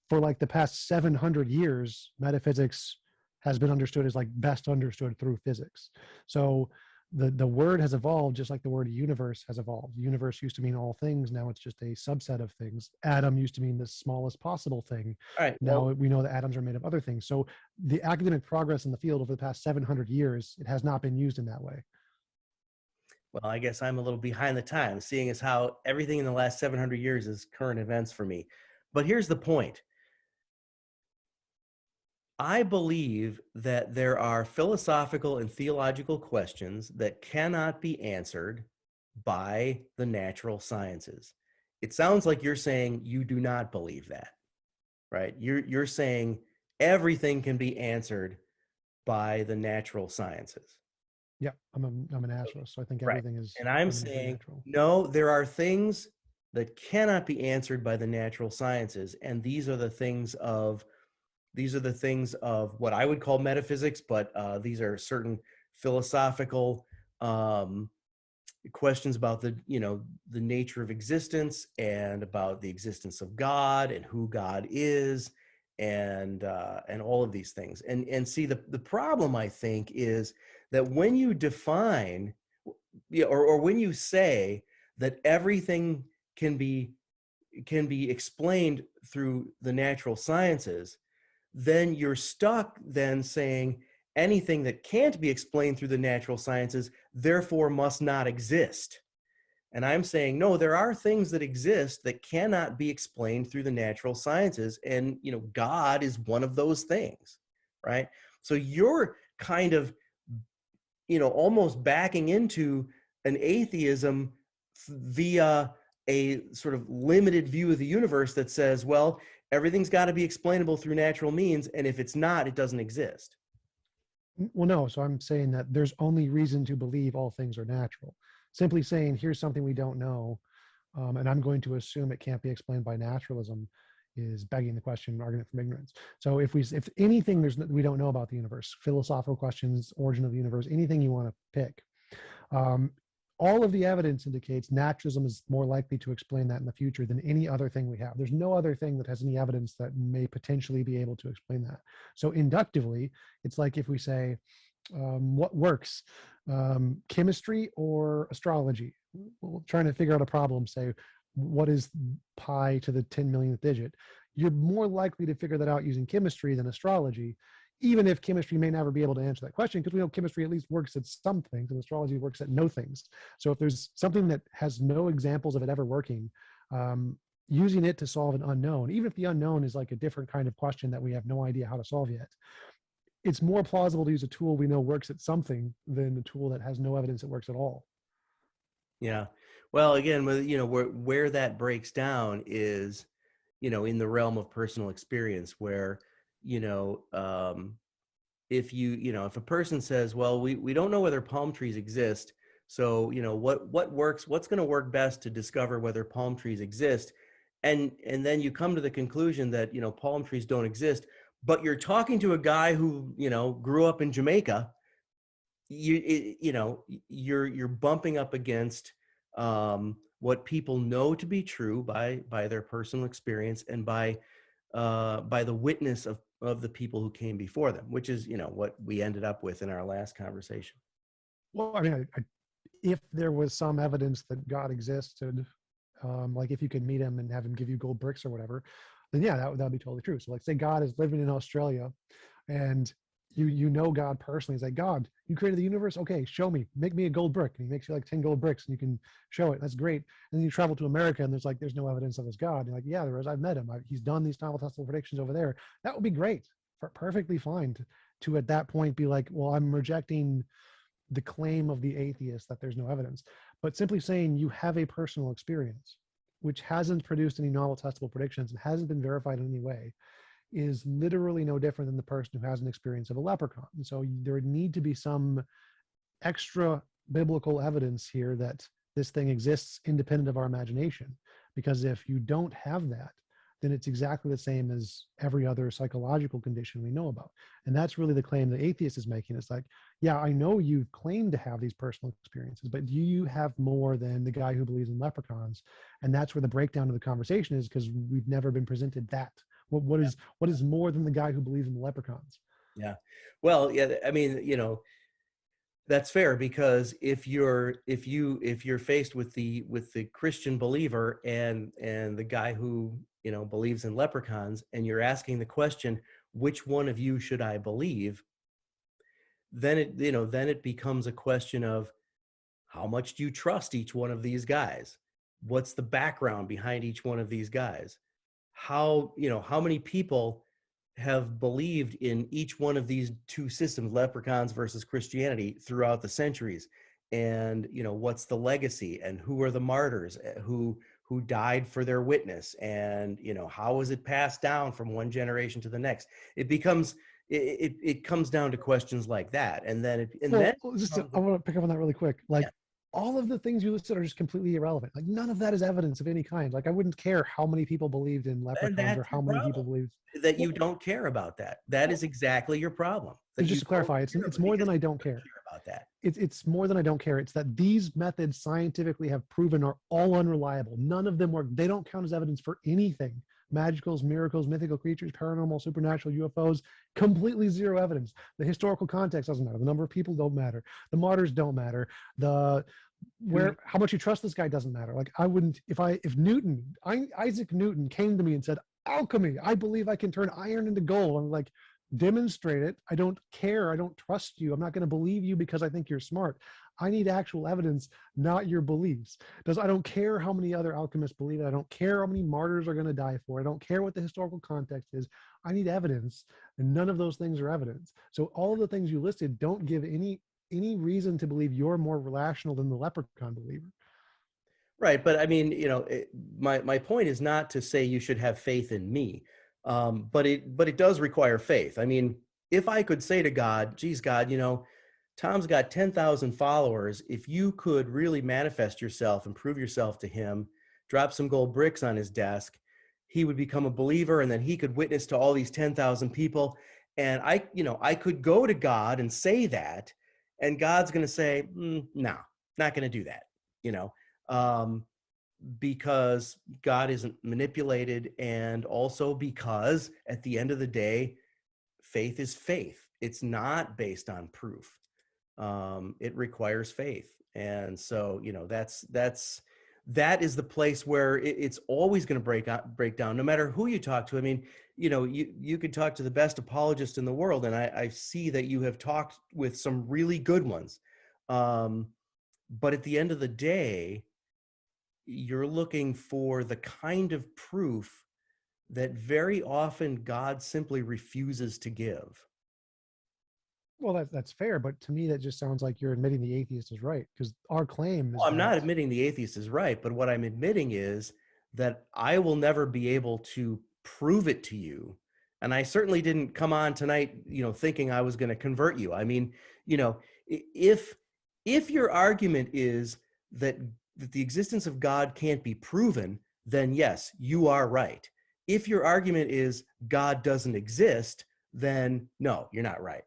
for like the past 700 years, metaphysics has been understood as like best understood through physics. So the word has evolved just like the word universe has evolved. Universe used to mean all things. Now it's just a subset of things. Atom used to mean the smallest possible thing. All right. Now Well, we know that atoms are made of other things. So the academic progress in the field over the past 700 years, it has not been used in that way. well, I guess I'm a little behind the times, seeing as how everything in the last 700 years is current events for me. But here's the point. I believe that there are philosophical and theological questions that cannot be answered by the natural sciences. It sounds like you're saying you do not believe that, right? You're saying everything can be answered by the natural sciences. Yeah, I'm a naturalist, so I think Right. everything is And I'm fundamentally saying, natural. no, there are things that cannot be answered by the natural sciences. And these are the things of what I would call metaphysics, but these are certain philosophical questions about the nature of existence and about the existence of God and who God is and all of these things. And see, the problem, I think, is that when you define, yeah, or when you say that everything can be explained through the natural sciences, then you're stuck then saying anything that can't be explained through the natural sciences therefore must not exist. And I'm saying, no, there are things that exist that cannot be explained through the natural sciences. And, God is one of those things, right? So you're kind of, almost backing into an atheism via a sort of limited view of the universe that says, well, everything's got to be explainable through natural means. And if it's not, it doesn't exist. Well, no. So I'm saying that there's only reason to believe all things are natural. Simply saying, here's something we don't know, and I'm going to assume it can't be explained by naturalism, is begging the question, argument from ignorance. So if anything we don't know about the universe, philosophical questions, origin of the universe, anything you want to pick, um, all of the evidence indicates naturalism is more likely to explain that in the future than any other thing we have. There's no other thing that has any evidence that may potentially be able to explain that. So inductively, it's like if we say, what works, chemistry or astrology? Well, trying to figure out a problem, say, what is pi to the 10 millionth digit? You're more likely to figure that out using chemistry than astrology, even if chemistry may never be able to answer that question, because we know chemistry at least works at some things and astrology works at no things. So if there's something that has no examples of it ever working, using it to solve an unknown, even if the unknown is like a different kind of question that we have no idea how to solve yet, it's more plausible to use a tool we know works at something than a tool that has no evidence it works at all. Yeah. Well, again, where that breaks down is, in the realm of personal experience, where, you know, if a person says, well, we don't know whether palm trees exist. So, what's going to work best to discover whether palm trees exist? And then you come to the conclusion that, palm trees don't exist, but you're talking to a guy who, grew up in Jamaica. You're bumping up against what people know to be true by their personal experience and by the witness of the people who came before them, which is what we ended up with in our last conversation. Well, I mean, if there was some evidence that God existed, like if you could meet him and have him give you gold bricks or whatever, then yeah, that would be totally true. So like say God is living in Australia and you know God personally. He's like, God, you created the universe. Okay, show me, make me a gold brick. And he makes you like 10 gold bricks and you can show it. That's great. And then you travel to America and there's no evidence of his God. And you're like, yeah, there is. I've met him. He's done these novel testable predictions over there. That would be great. Perfectly fine to at that point be like, well, I'm rejecting the claim of the atheist that there's no evidence, but simply saying you have a personal experience which hasn't produced any novel testable predictions and hasn't been verified in any way is literally no different than the person who has an experience of a leprechaun. And so there would need to be some extra biblical evidence here that this thing exists independent of our imagination, because if you don't have that, then it's exactly the same as every other psychological condition we know about. And that's really the claim the atheist is making. It's like, yeah, I know you claim to have these personal experiences, but do you have more than the guy who believes in leprechauns? And that's where the breakdown of the conversation is, because we've never been presented that. What is more than the guy who believes in the leprechauns? Yeah. Well, yeah, I mean, that's fair, because if you're faced with the Christian believer and the guy who believes in leprechauns, and you're asking the question, which one of you should I believe, then it becomes a question of how much do you trust each one of these guys? What's the background behind each one of these guys? How many people have believed in each one of these two systems, leprechauns versus Christianity, throughout the centuries? And what's the legacy, and who are the martyrs who died for their witness, and how was it passed down from one generation to the next? It becomes it comes down to questions like that, and then I want to pick up on that really quick. yeah. Like, all of the things you listed are just completely irrelevant. Like, none of that is evidence of any kind. Like, I wouldn't care how many people believed in And leprechauns or that's your how many people problem, believed. that Well, you don't care about that. That well, is exactly your problem, that you just to don't clarify, care it's about, more because than I you don't don't care. care about that. It's more than I don't care. It's that these methods scientifically have proven are all unreliable. None of them work. They don't count as evidence for anything. Magicals, miracles, mythical creatures, paranormal, supernatural, UFOs, completely zero evidence. The historical context doesn't matter. The number of people don't matter. The martyrs don't matter. The how much you trust this guy doesn't matter. Like, I wouldn't, if Isaac Newton came to me and said, alchemy, I believe I can turn iron into gold. I'm like, demonstrate it. I don't care. I don't trust you. I'm not going to believe you because I think you're smart. I need actual evidence, not your beliefs. I don't care how many other alchemists believe it. I don't care how many martyrs are going to die for. I don't care what the historical context is. I need evidence, and none of those things are evidence. So all of the things you listed don't give any reason to believe you're more rational than the leprechaun believer. Right, but I mean, my point is not to say you should have faith in me, but it does require faith. I mean, if I could say to God, geez, God, Tom's got 10,000 followers. If you could really manifest yourself and prove yourself to him, drop some gold bricks on his desk, he would become a believer, and then he could witness to all these 10,000 people. And I could go to God and say that, and God's going to say, no, not going to do that, um, because God isn't manipulated, and also because at the end of the day, faith is faith. It's not based on proof. It requires faith, and so that is the place where it's always going to break down, no matter who you talk to. I mean, you could talk to the best apologist in the world, and I see that you have talked with some really good ones, but at the end of the day, you're looking for the kind of proof that very often God simply refuses to give. Well, that's fair, but to me, that just sounds like you're admitting the atheist is right, because our claim is Well, I'm that. not admitting the atheist is right, but what I'm admitting is that I will never be able to prove it to you. And I certainly didn't come on tonight, thinking I was going to convert you. I mean, if your argument is that the existence of God can't be proven, then yes, you are right. If your argument is God doesn't exist, then no, you're not right.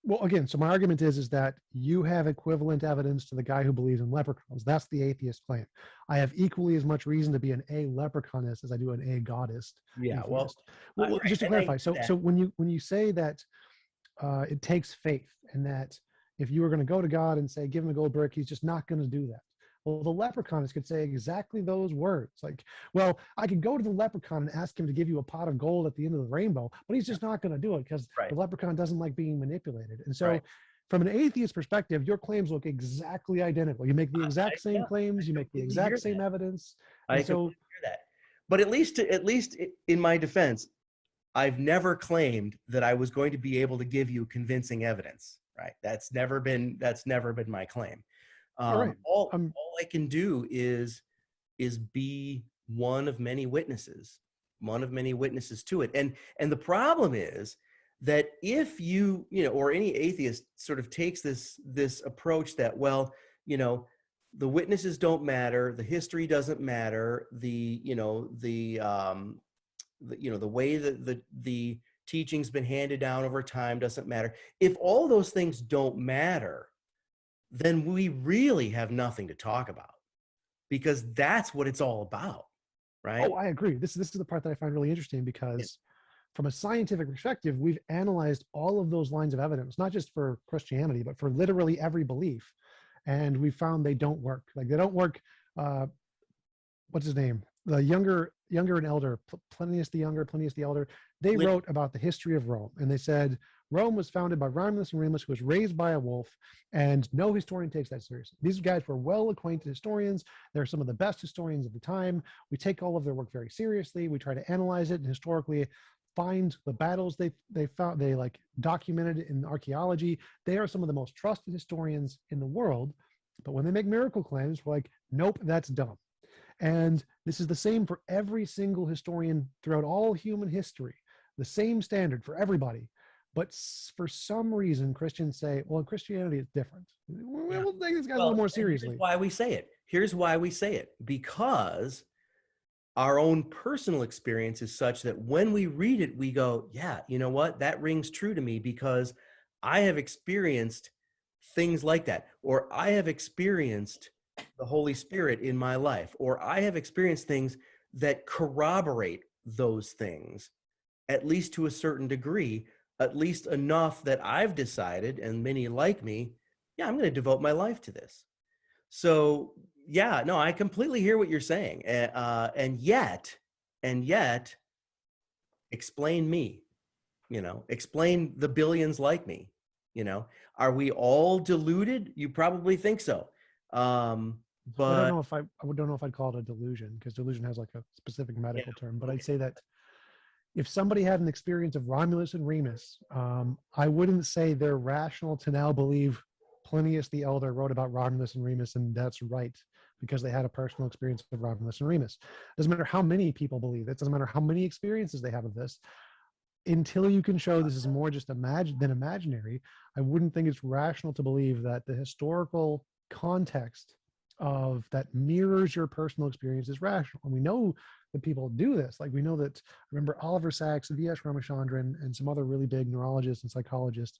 Well, again, so my argument is that you have equivalent evidence to the guy who believes in leprechauns. That's the atheist claim. I have equally as much reason to be an leprechaunist as I do an goddist Yeah, atheist. well, Well, right, just to and I clarify, do that. so when you say that it takes faith, and that if you were going to go to God and say, give him a gold brick, he's just not going to do that. Well, the leprechaunist could say exactly those words. Like, well, I could go to the leprechaun and ask him to give you a pot of gold at the end of the rainbow, but he's just not going to do it because Right, the leprechaun doesn't like being manipulated. And so, right. from an atheist perspective, your claims look exactly identical. You make the exact same Yeah, claims, you I make the completely hear exact same that. evidence. I And so, completely hear that. But at least in my defense, I've never claimed that I was going to be able to give you convincing evidence, right? That's never been my claim. all right, All I can do is be one of many witnesses to it. And the problem is that if or any atheist sort of takes this approach that, well, the witnesses don't matter, the history doesn't matter, the way that the teaching's been handed down over time doesn't matter. If all those things don't matter, then we really have nothing to talk about, because that's what it's all about, right? I agree. This is the part that I find really interesting, Yeah. because from a scientific perspective, we've analyzed all of those lines of evidence, not just for Christianity, but for literally every belief. And we found they don't work. Like, they don't work. What's his name? The younger and elder, Plinius the Younger, Plinius the Elder, they wrote about the history of Rome. And they said, Rome was founded by Romulus and Remus, who was raised by a wolf, and no historian takes that seriously. These guys were well-acquainted historians. They're some of the best historians of the time. We take all of their work very seriously. We try to analyze it and historically find the battles they found, they like documented in archaeology. They are some of the most trusted historians in the world. But when they make miracle claims, we're like, nope, that's dumb. And this is the same for every single historian throughout all human history, the same standard for everybody. But for some reason, Christians say, well, Christianity is different. Yeah. We'll take this guy a little Well, more and here's seriously. why we say it. Here's why we say it. Because our own personal experience is such that when we read it, we go, yeah, you know what? That rings true to me because I have experienced things like that, or I have experienced the Holy Spirit in my life, or I have experienced things that corroborate those things, at least to a certain degree, at least enough that I've decided, and many like me, yeah, I'm going to devote my life to this. So yeah, no, I completely hear what you're saying. And yet, explain me, explain the billions like me, are we all deluded? You probably think so. I don't But know if I don't know if I'd call it a delusion, because delusion has like a specific yeah, medical term. But okay. I'd say that if somebody had an experience of Romulus and Remus, I wouldn't say they're rational to now believe Plinius the Elder wrote about Romulus and Remus, and that's right, because they had a personal experience of Romulus and Remus. Doesn't matter how many people believe it. Doesn't matter how many experiences they have of this. Until you can show this is more just than imaginary, I wouldn't think it's rational to believe that the historical context of that mirrors your personal experience is rational. And we know that people do this. Like we know that, I remember Oliver Sacks, V.S. Ramachandran, and some other really big neurologists and psychologists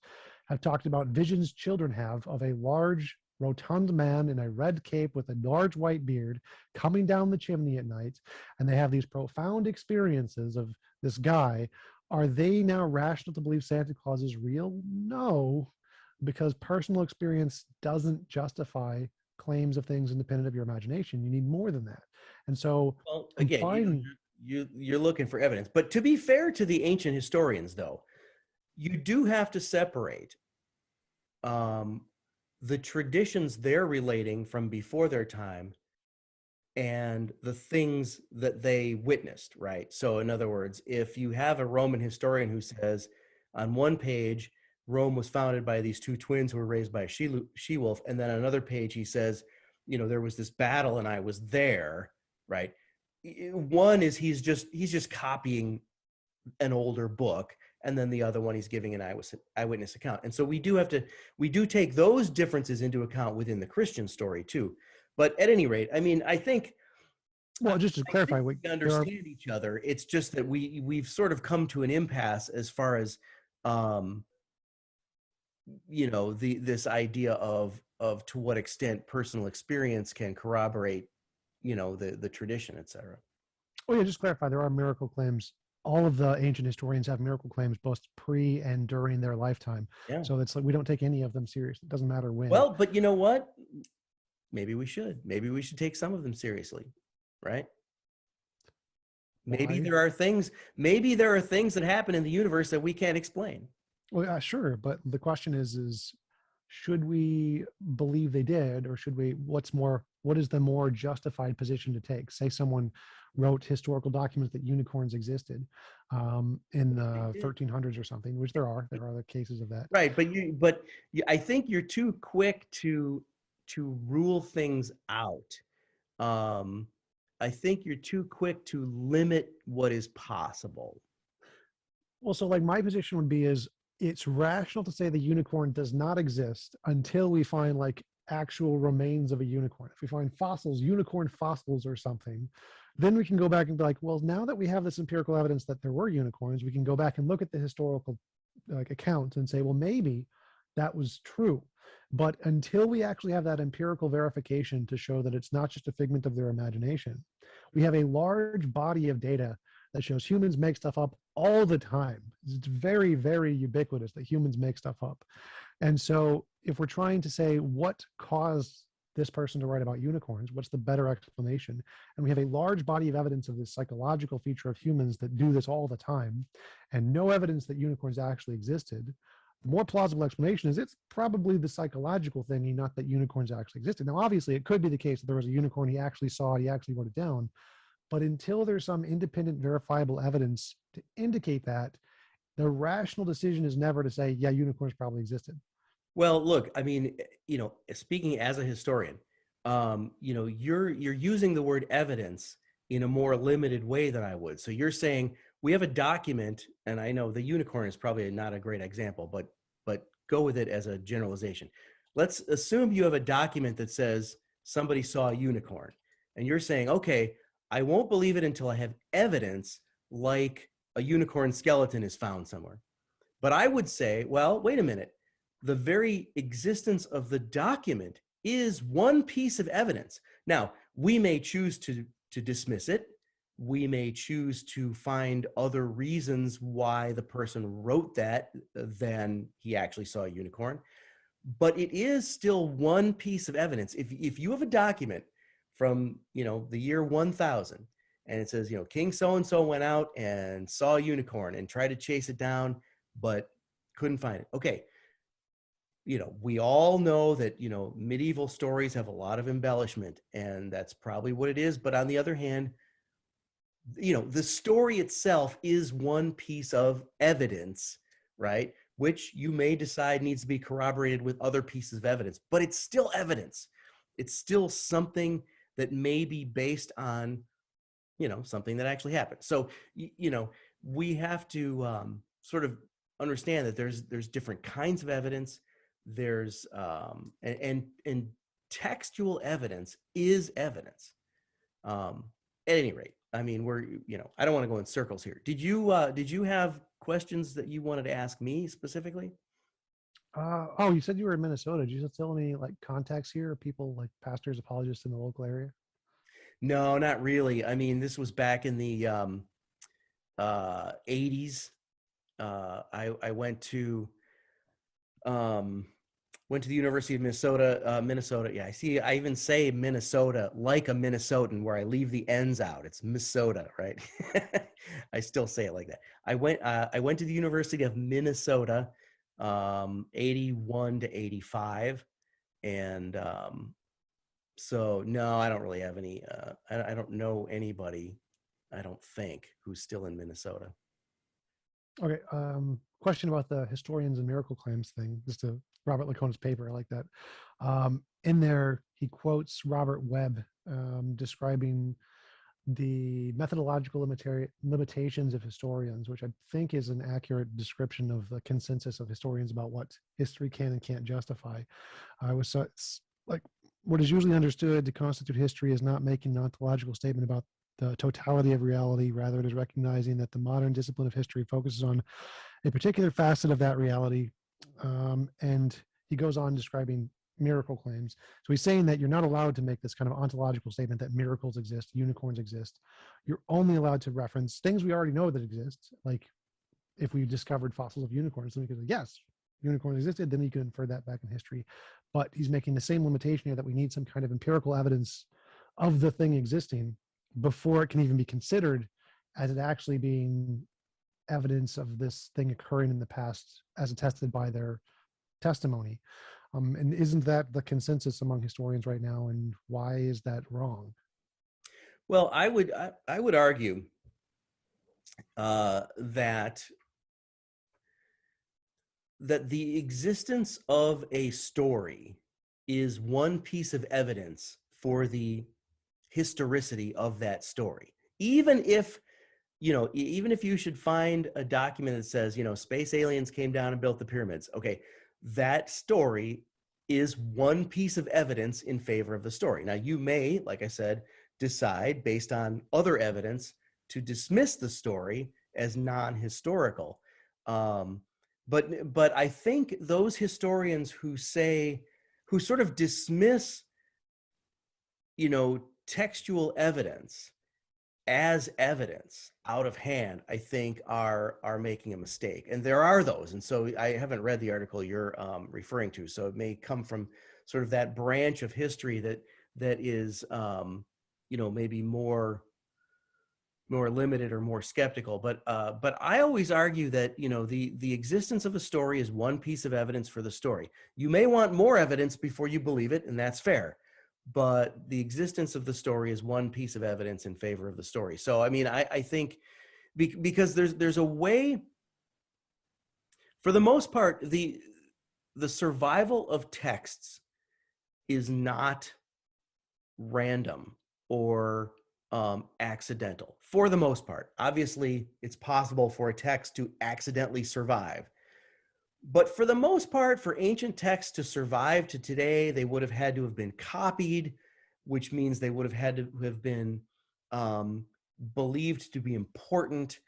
have talked about visions children have of a large, rotund man in a red cape with a large white beard coming down the chimney at night. And they have these profound experiences of this guy. Are they now rational to believe Santa Claus is real? No, because personal experience doesn't justify claims of things independent of your imagination. You need more than that. And so Well, I'm again, fine. you're looking for evidence. But to be fair to the ancient historians, though, you do have to separate um, the traditions they're relating from before their time and the things that they witnessed, right? So, in other words, if you have a Roman historian who says on one page, Rome was founded by these two twins who were raised by a she-wolf, and then on another page he says, there was this battle and I was there, right? One is he's just copying an older book, and then the other one he's giving an eyewitness account. And so we do take those differences into account within the Christian story too. But at any rate, I mean, Well, just to I think clarify, we there are, understand each other. It's just that we've sort of come to an impasse as far as um, this idea of to what extent personal experience can corroborate, the tradition, etc. oh yeah, just clarify, there are miracle claims. All of the ancient historians have miracle claims both pre and during their lifetime. Yeah. So it's like we don't take any of them seriously. It doesn't matter when. Well, but you know what? Maybe we should. Maybe we should take some of them seriously, right? Maybe Why? there are things. Maybe there are things that happen in the universe that we can't explain. Well, yeah, sure. But the question is should we believe they did, or should we, what is the more justified position to take? Say someone wrote historical documents that unicorns existed in the 1300s or something, which there are other cases of that. Right, I think you're too quick to rule things out. Um, I think you're too quick to limit what is possible. Well, so like my position would be is it's rational to say the unicorn does not exist until we find like actual remains of a unicorn. If we find fossils, unicorn fossils or something, then we can go back and be like, well, now that we have this empirical evidence that there were unicorns, we can go back and look at the historical like accounts and say, well, maybe that was true. But until we actually have that empirical verification to show that it's not just a figment of their imagination, we have a large body of data that shows humans make stuff up all the time. It's very, very ubiquitous that humans make stuff up. And so if we're trying to say what caused this person to write about unicorns, what's the better explanation? And we have a large body of evidence of this psychological feature of humans that do this all the time, and no evidence that unicorns actually existed. The more plausible explanation is it's probably the psychological thing, not that unicorns actually existed. Now, obviously, it could be the case that there was a unicorn, he actually saw it, he actually wrote it down. But until there's some independent verifiable evidence to indicate that, the rational decision is never to say, yeah, unicorns probably existed. Well, look, I mean, speaking as a historian, you're using the word evidence in a more limited way than I would. So you're saying, we have a document, and I know the unicorn is probably not a great example, but go with it as a generalization. Let's assume you have a document that says somebody saw a unicorn, and you're saying, okay, I won't believe it until I have evidence like a unicorn skeleton is found somewhere. But I would say, well, wait a minute. The very existence of the document is one piece of evidence. Now, we may choose to dismiss it. We may choose to find other reasons why the person wrote that than he actually saw a unicorn. But it is still one piece of evidence. If you have a document from, the year 1000, and it says, King so-and-so went out and saw a unicorn and tried to chase it down, but couldn't find it. Okay. We all know that, medieval stories have a lot of embellishment, and that's probably what it is. But on the other hand, the story itself is one piece of evidence, right? Which you may decide needs to be corroborated with other pieces of evidence, but it's still evidence. It's still something that may be based on, something that actually happened. So, we have to sort of understand that there's different kinds of evidence. There's and textual evidence is evidence. At any rate, I mean, I don't want to go in circles here. Did you have questions that you wanted to ask me specifically? Oh, you said you were in Minnesota. Did you still any like contacts here? People like pastors, apologists in the local area? No, not really. I mean, this was back in the 80s. I went to the University of Minnesota, Minnesota. Yeah, I see. I even say Minnesota like a Minnesotan, where I leave the N's out. It's Minnesota, right? I still say it like that. I went to the University of Minnesota, 81 to 85, and so no, I don't really have any. I don't know anybody. I don't think who's still in Minnesota. Okay. Question about the historians and miracle claims thing. Just a Robert Lacona's paper. I like that. In there, he quotes Robert Webb describing the methodological limitations of historians, which I think is an accurate description of the consensus of historians about what history can and can't justify. It's like what is usually understood to constitute history is not making an ontological statement about the totality of reality. Rather, it is recognizing that the modern discipline of history focuses on a particular facet of that reality. And he goes on describing miracle claims. So he's saying that you're not allowed to make this kind of ontological statement that miracles exist, unicorns exist. You're only allowed to reference things we already know that exist. Like if we discovered fossils of unicorns, then we could say, yes, unicorns existed, then you can infer that back in history. But he's making the same limitation here that we need some kind of empirical evidence of the thing existing before it can even be considered as it actually being evidence of this thing occurring in the past as attested by their testimony. And isn't that the consensus among historians right now? And why is that wrong? Well, I would argue that the existence of a story is one piece of evidence for the historicity of that story. Even if you should find a document that says, space aliens came down and built the pyramids. Okay, that story is one piece of evidence in favor of the story. Now, you may, like I said, decide based on other evidence to dismiss the story as non-historical. But I think those historians who sort of dismiss, textual evidence as evidence out of hand, I think are making a mistake. And there are those. And so I haven't read the article you're referring to, so it may come from sort of that branch of history that is maybe more limited or more skeptical. But I always argue that the existence of a story is one piece of evidence for the story. You may want more evidence before you believe it, and that's fair. But the existence of the story is one piece of evidence in favor of the story. So, I mean, I think because there's a way, for the most part, the survival of texts is not random or accidental for the most part. Obviously, it's possible for a text to accidentally survive. But for the most part, for ancient texts to survive to today, they would have had to have been copied, which means they would have had to have been um, believed to be important.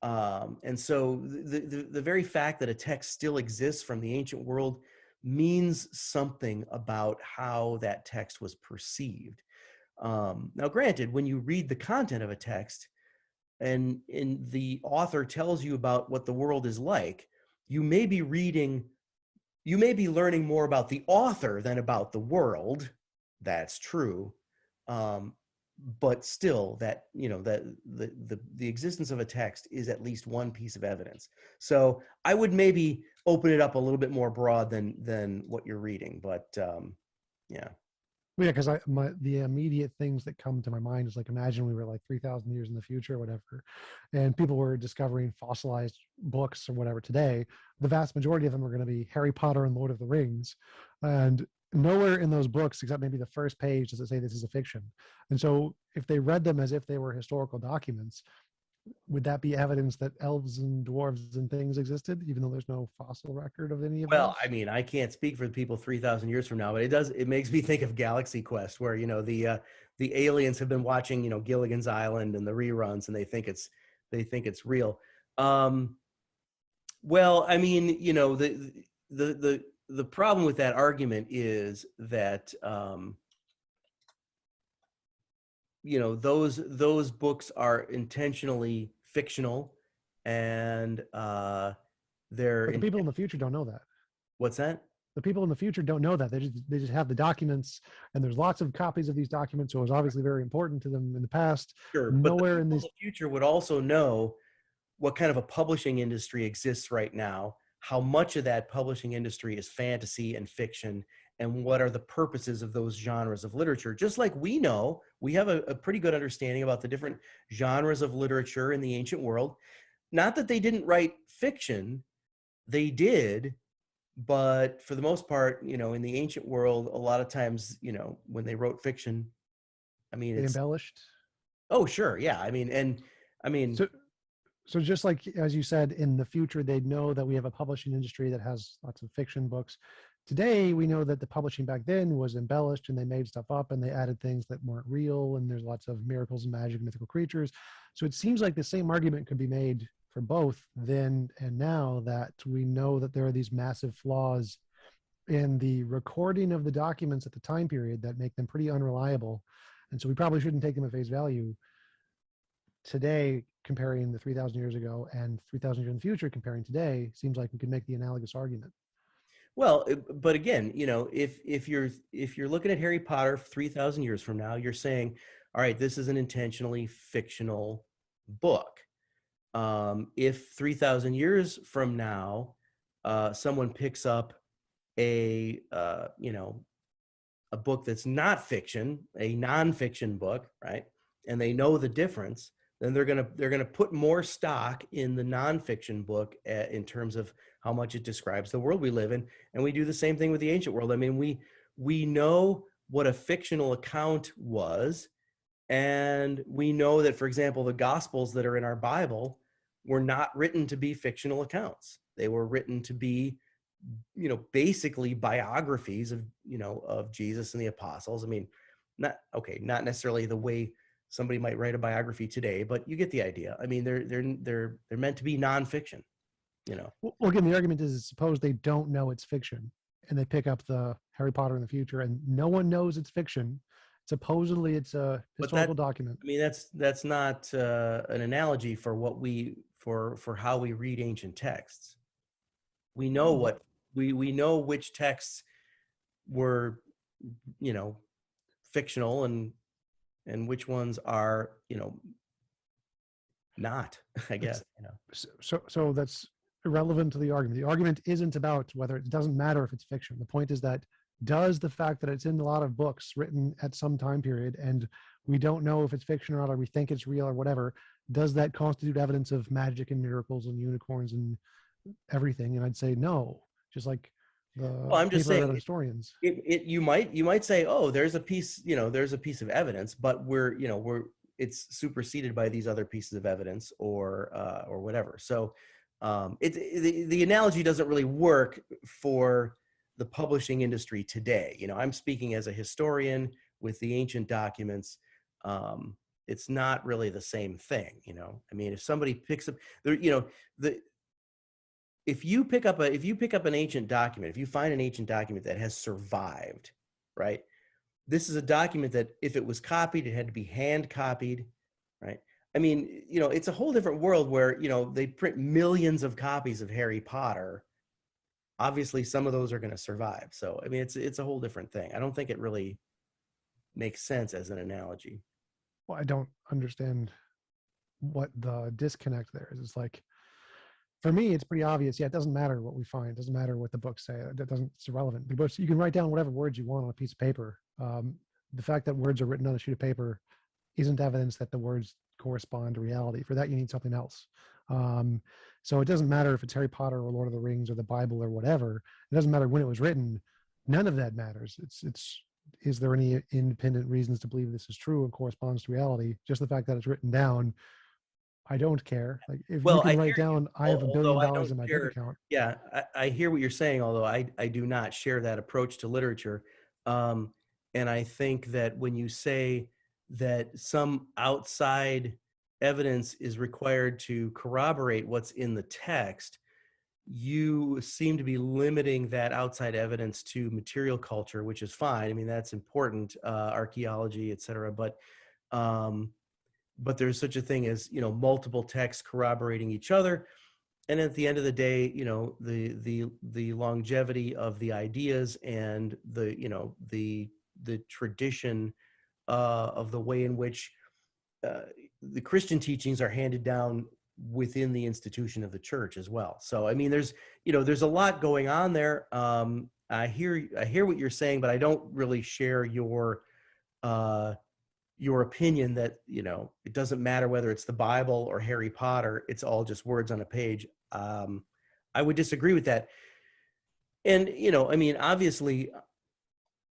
And so the very fact that a text still exists from the ancient world means something about how that text was perceived. Now, granted, when you read the content of a text and the author tells you about what the world is like, you may be learning more about the author than about the world. That's true. But still, that, that the existence of a text is at least one piece of evidence. So I would maybe open it up a little bit more broad than what you're reading, but yeah. Yeah, because the immediate things that come to my mind is like, imagine we were like 3,000 years in the future or whatever, and people were discovering fossilized books or whatever today. The vast majority of them are going to be Harry Potter and Lord of the Rings, and nowhere in those books, except maybe the first page, does it say this is a fiction. And so if they read them as if they were historical documents, would that be evidence that elves and dwarves and things existed, even though there's no fossil record of any of those? Well, I mean, I can't speak for the people 3,000 years from now, but it makes me think of Galaxy Quest, where, the aliens have been watching, Gilligan's Island and the reruns, and they think it's real. Well, I mean, the problem with that argument is that, those books are intentionally fictional, and they're But the people in the future don't know that. What's that? The people in the future don't know that. They just have the documents, and there's lots of copies of these documents, so it was obviously very important to them in the past. Sure, but Nowhere in the this future would also know what kind of a publishing industry exists right now, how much of that publishing industry is fantasy and fiction, and what are the purposes of those genres of literature. Just like we know, we have a pretty good understanding about the different genres of literature in the ancient world. Not that they didn't write fiction, they did, but for the most part, in the ancient world, a lot of times, when they wrote fiction, I mean, they it's, embellished. oh, sure, yeah. I mean, So just like as you said, in the future they'd know that we have a publishing industry that has lots of fiction books. Today we know that the publishing back then was embellished, and they made stuff up and they added things that weren't real, and there's lots of miracles and magic, mythical creatures. So it seems like the same argument could be made for both then and now, that we know that there are these massive flaws in the recording of the documents at the time period that make them pretty unreliable. And so we probably shouldn't take them at face value today, comparing the 3,000 years ago, and 3,000 years in the future comparing today. Seems like we could make the analogous argument. well, but again, if you're looking at Harry Potter 3,000 years from now, you're saying, all right, this is an intentionally fictional book. If 3,000 years from now, someone picks up a book that's not fiction, a nonfiction book, right, and they know the difference, then they're gonna put more stock in the nonfiction book in terms of how much it describes the world we live in. And we do the same thing with the ancient world. I mean, we know what a fictional account was, and we know that, for example, the Gospels that are in our Bible were not written to be fictional accounts. They were written to be, basically biographies of Jesus and the apostles. I mean, not necessarily the way somebody might write a biography today, but you get the idea. I mean, they're meant to be nonfiction. Well, again, the argument is, suppose they don't know it's fiction and they pick up the Harry Potter in the future and no one knows it's fiction. Supposedly it's a historical document. I mean, that's not an analogy for for how we read ancient texts. We know what we know which texts were, fictional, and which ones are, not, I guess. So that's irrelevant to the argument. The argument isn't about whether, it doesn't matter if it's fiction. The point is that, does the fact that it's in a lot of books written at some time period, and we don't know if it's fiction or not, or we think it's real or whatever, does that constitute evidence of magic and miracles and unicorns and everything? And I'd say no, just like the Well, I'm just saying, historians. you might say, oh, there's a piece of evidence, but we're it's superseded by these other pieces of evidence or whatever. So the analogy doesn't really work for the publishing industry today. You know, I'm speaking as a historian with the ancient documents. It's not really the same thing. You know, I mean, if somebody picks up there, you know, the if you pick up an ancient document, if you find an ancient document that has survived, right? This is a document that if it was copied, it had to be hand copied, right? I mean, you know, it's a whole different world where, you know, they print millions of copies of Harry Potter. Obviously, some of those are going to survive. So, I mean, it's a whole different thing. I don't think it really makes sense as an analogy. Well, I don't understand what the disconnect there is. It's like, for me, it's pretty obvious. Yeah, it doesn't matter what we find. It doesn't matter what the books say. That doesn't. It's irrelevant. The books, you can write down whatever words you want on a piece of paper. The fact that words are written on a sheet of paper isn't evidence that the words correspond to reality. For that, you need something else. So it doesn't matter if it's Harry Potter or Lord of the Rings or the Bible or whatever. It doesn't matter when it was written. None of that matters. It's is there any independent reasons to believe this is true and corresponds to reality? Just the fact that it's written down, I don't care. Like if you Well, can I write hear you, down, I have $1 although billion I don't in my bank share. account. Yeah, I hear what you're saying, although I do not share that approach to literature. Um, and I think that when you say that some outside evidence is required to corroborate what's in the text, you seem to be limiting that outside evidence to material culture, which is fine. I mean, that's important, archaeology, et cetera. Um, but there's such a thing as, you know, multiple texts corroborating each other. And at the end of the day, you know, the longevity of the ideas and the, you know, the tradition of the way in which uh, the Christian teachings are handed down within the institution of the church as well. So I mean, there's, you know, there's a lot going on there. I hear what you're saying, but I don't really share uh, your opinion that, you know, it doesn't matter whether it's the Bible or Harry Potter, it's all just words on a page. I would disagree with that. And, you know, I mean, obviously,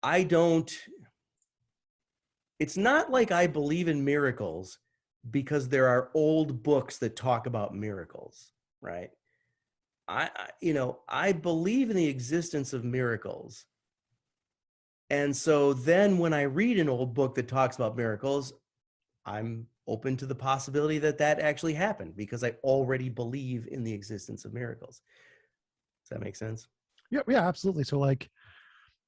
I don't, it's not like I believe in miracles because there are old books that talk about miracles, right? You know, I believe in the existence of miracles. And so then when I read an old book that talks about miracles, I'm open to the possibility that that actually happened because I already believe in the existence of miracles. Does that make sense? Yeah, absolutely. So like,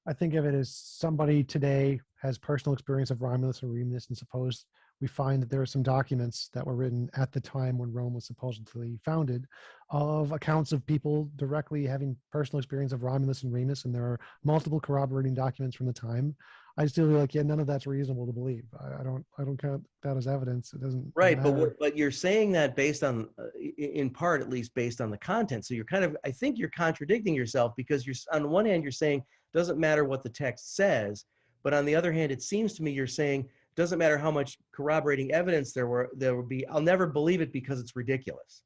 I think of it as somebody today has personal experience of Romulus and Remus, and suppose we find that there are some documents that were written at the time when Rome was supposedly founded of accounts of people directly having personal experience of Romulus and Remus, and there are multiple corroborating documents from the time. I still feel like, yeah, none of that's reasonable to believe. I don't count that as evidence. It doesn't Right, matter. but you're saying that based on, in part at least, based on the content. So you're kind of, I think you're contradicting yourself because you're, on one hand, you're saying doesn't matter what the text says, but on the other hand, it seems to me you're saying doesn't matter how much corroborating evidence there would be. I'll never believe it because it's ridiculous,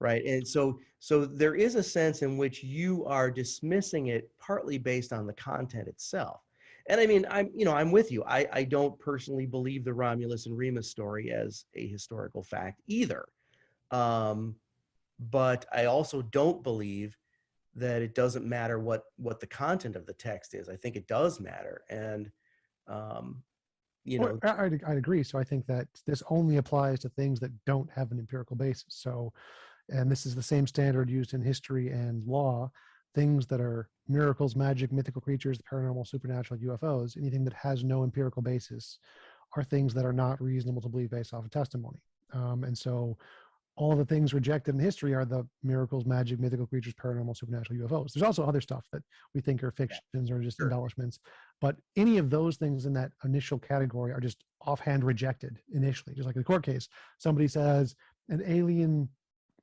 right? And so there is a sense in which you are dismissing it partly based on the content itself. And I mean, I'm with you. I don't personally believe the Romulus and Remus story as a historical fact either. Um, but I also don't believe that it doesn't matter what the content of the text is. I think it does matter. And, um, you Well, know, I'd agree. So I think that this only applies to things that don't have an empirical basis. So, and this is the same standard used in history and law. Things that are miracles, magic, mythical creatures, paranormal, supernatural, UFOs, anything that has no empirical basis are things that are not reasonable to believe based off of testimony. And so all the things rejected in history are the miracles, magic, mythical creatures, paranormal, supernatural, UFOs. There's also other stuff that we think are yeah, fictions or just sure. embellishments, but any of those things in that initial category are just offhand rejected initially. Just like in a court case, somebody says an alien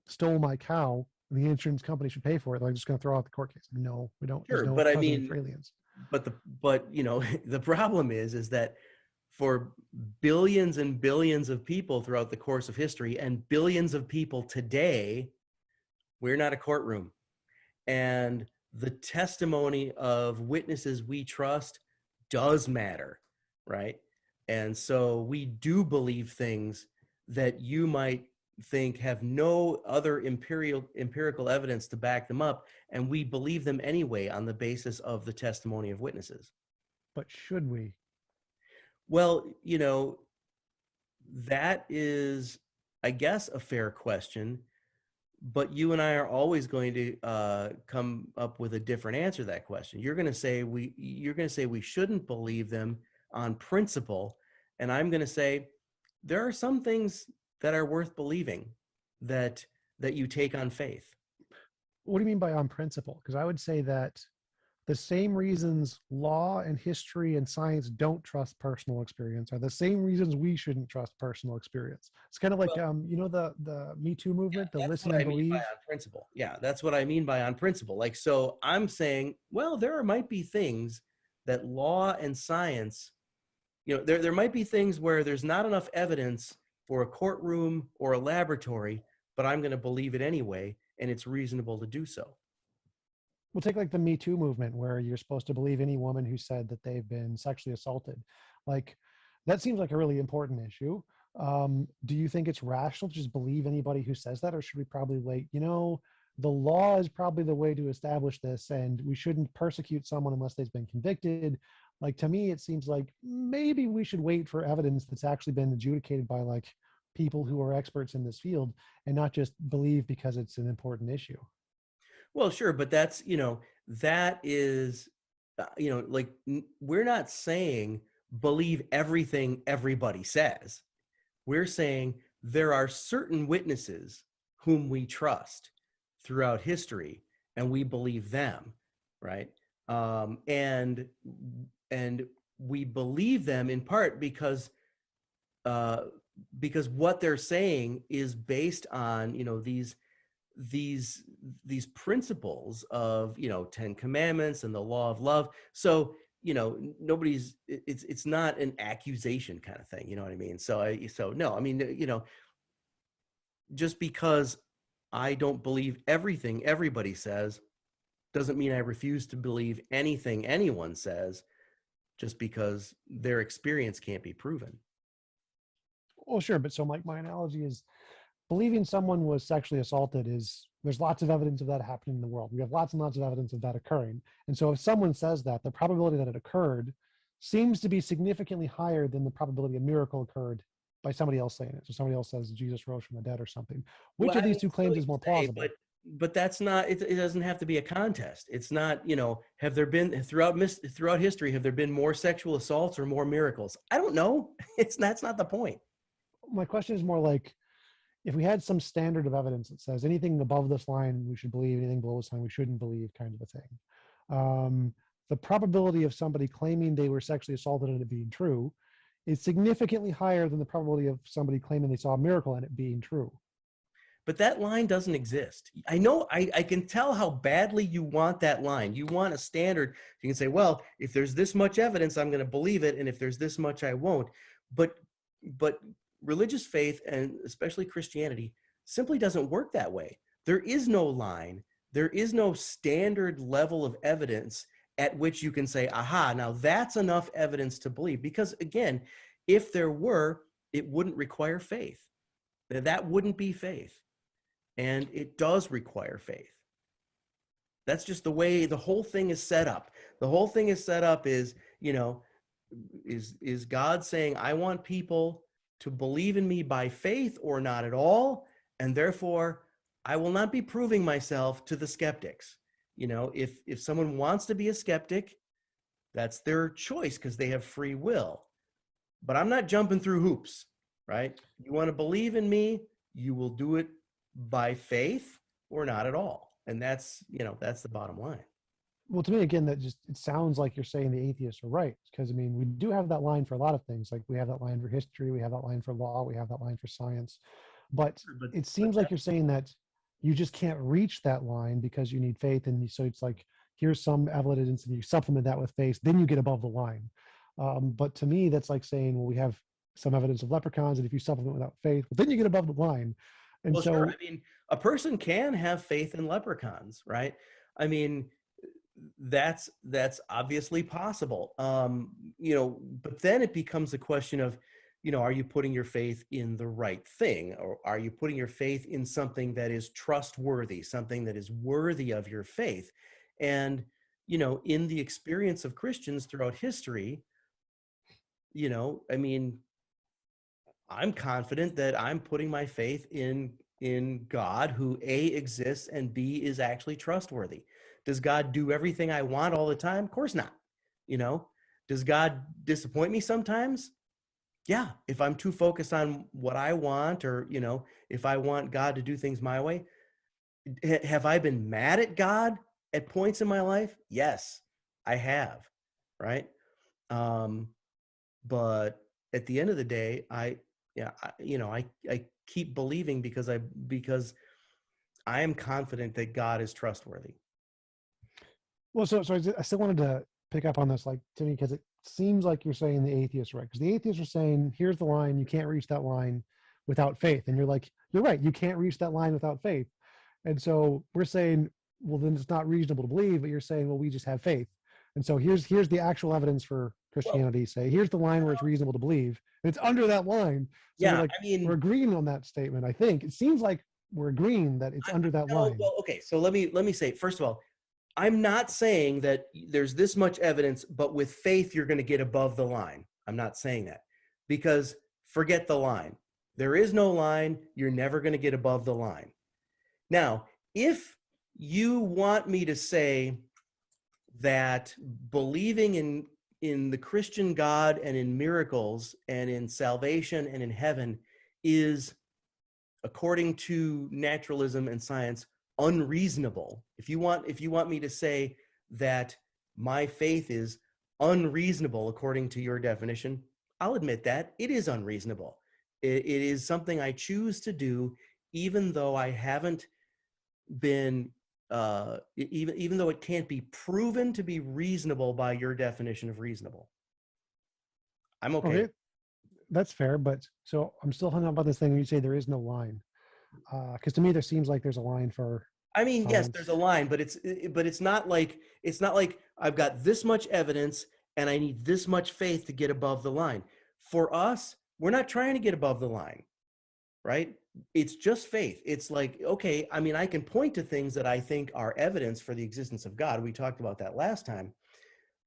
stole my cow, and the insurance company should pay for it. They're just going to throw out the court case. No, we don't. There's Sure. no But I precedent mean, for aliens. but you know, the problem is that for billions and billions of people throughout the course of history and billions of people today, we're not a courtroom. And the testimony of witnesses we trust does matter, right? And so we do believe things that you might think have no other empirical evidence to back them up, and we believe them anyway on the basis of the testimony of witnesses. But should we? Well, that is, I guess, a fair question, but you and I are always going to come up with a different answer to that question. You're going to say we shouldn't believe them on principle, and I'm going to say there are some things that are worth believing that you take on faith. What do you mean by on principle? Because I would say that the same reasons law and history and science don't trust personal experience are the same reasons we shouldn't trust personal experience. It's kind of like, Well, the Me Too movement, the that's listen what and I mean by believe. on principle. Yeah, that's what I mean by on principle. Like, so I'm saying, well, there might be things that law and science, there might be things where there's not enough evidence for a courtroom or a laboratory, but I'm going to believe it anyway, and it's reasonable to do so. We'll take like the Me Too movement where you're supposed to believe any woman who said that they've been sexually assaulted. Like, that seems like a really important issue. Do you think it's rational to just believe anybody who says that, or should we probably wait? The law is probably the way to establish this, and we shouldn't persecute someone unless they've been convicted. Like, to me, it seems like maybe we should wait for evidence that's actually been adjudicated by like people who are experts in this field, and not just believe because it's an important issue. Well, sure, but that's, that is, like, we're not saying believe everything everybody says. We're saying there are certain witnesses whom we trust throughout history, and we believe them, right? And we believe them in part because what they're saying is based on these principles of 10 commandments and the law of love. So it's not an accusation kind of thing, you know what I mean? So no, I mean, just because I don't believe everything everybody says doesn't mean I refuse to believe anything anyone says just because their experience can't be proven. Well, sure, but so my analogy is believing someone was sexually assaulted there's lots of evidence of that happening in the world. We have lots and lots of evidence of that occurring. And so if someone says that, the probability that it occurred seems to be significantly higher than the probability a miracle occurred by somebody else saying it. So somebody else says Jesus rose from the dead or something. Which Well, of I these mean, two so claims you is more say, plausible? but that's not, it doesn't have to be a contest. It's not, have there been throughout history, have there been more sexual assaults or more miracles? I don't know. That's not the point. My question is more like, if we had some standard of evidence that says anything above this line we should believe, anything below this line we shouldn't believe, kind of a thing. The probability of somebody claiming they were sexually assaulted and it being true is significantly higher than the probability of somebody claiming they saw a miracle and it being true. But that line doesn't exist. I know, I can tell how badly you want that line. You want a standard. You can say, well, if there's this much evidence, I'm going to believe it. And if there's this much, I won't. But religious faith, and especially Christianity, simply doesn't work that way. There is no line. There is no standard level of evidence at which you can say, aha, now that's enough evidence to believe. Because again, if there were, it wouldn't require faith. That wouldn't be faith. And it does require faith. That's just the way the whole thing is set up. The whole thing is set up is God saying, I want people to believe in me by faith or not at all, and therefore I will not be proving myself to the skeptics. If someone wants to be a skeptic, that's their choice because they have free will. But I'm not jumping through hoops, right? You want to believe in me, you will do it by faith or not at all. And that's the bottom line. Well, to me, again, it sounds like you're saying the atheists are right. Because, I mean, we do have that line for a lot of things. Like we have that line for history, we have that line for law, we have that line for science. But it seems like you're saying that you just can't reach that line because you need faith. And so it's like, here's some evidence and you supplement that with faith, then you get above the line. But to me, that's like saying, well, we have some evidence of leprechauns, and if you supplement without faith, well, then you get above the line. And Well, so, sure. I mean, a person can have faith in leprechauns, right? I mean, that's obviously possible. But then it becomes a question of, are you putting your faith in the right thing, or are you putting your faith in something that is trustworthy, something that is worthy of your faith? And in the experience of Christians throughout history, I mean, I'm confident that I'm putting my faith in God, who A, exists, and B, is actually trustworthy. Does God do everything I want all the time? Of course not. Does God disappoint me sometimes? Yeah, if I'm too focused on what I want, or if I want God to do things my way. Have I been mad at God at points in my life? Yes, I have. Right. But at the end of the day, I keep believing because I am confident that God is trustworthy. Well, so I still wanted to pick up on this, like, to me, because it seems like you're saying the atheists, right? Because the atheists are saying, here's the line, you can't reach that line without faith. And you're like, you're right, you can't reach that line without faith. And so we're saying, well, then it's not reasonable to believe, but you're saying, well, we just have faith. And so here's the actual evidence for Christianity. Say, here's the line where it's reasonable to believe. And it's under that line. So we're Yeah, like, I mean, we're agreeing on that statement. I think it seems like we're agreeing that it's under that line. well, okay. So let me say, first of all, I'm not saying that there's this much evidence, but with faith, you're going to get above the line. I'm not saying that, because forget the line. There is no line. You're never going to get above the line. Now, if you want me to say that believing in the Christian God and in miracles and in salvation and in heaven is, according to naturalism and science, unreasonable. If you want me to say that my faith is unreasonable according to your definition, I'll admit that it is unreasonable. It is something I choose to do, even though I haven't been even though it can't be proven to be reasonable by your definition of reasonable. I'm okay. Okay, that's fair. But so I'm still hung up on this thing when you say there is no line. Because to me, there seems like there's a line for I mean, yes, science. there's a line, but it's not like I've got this much evidence and I need this much faith to get above the line. For us, we're not trying to get above the line, right? It's just faith. It's like, okay, I mean, I can point to things that I think are evidence for the existence of God. We talked about that last time.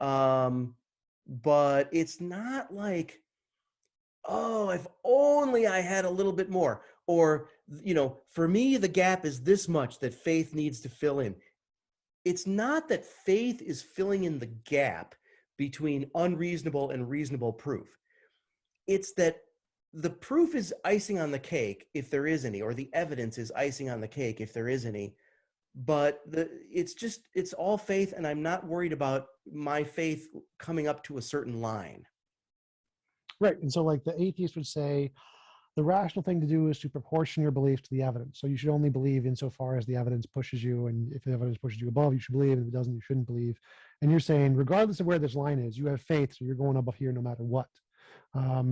But it's not like, oh, if only I had a little bit more. Or, for me, the gap is this much that faith needs to fill in. It's not that faith is filling in the gap between unreasonable and reasonable proof. It's that the proof is icing on the cake, if there is any, or the evidence is icing on the cake, if there is any. But it's all faith, and I'm not worried about my faith coming up to a certain line. Right. And so, like, the atheist would say, the rational thing to do is to proportion your belief to the evidence. So you should only believe insofar as the evidence pushes you. And if the evidence pushes you above, you should believe. And if it doesn't, you shouldn't believe. And you're saying, regardless of where this line is, you have faith. So you're going above here no matter what. Yeah,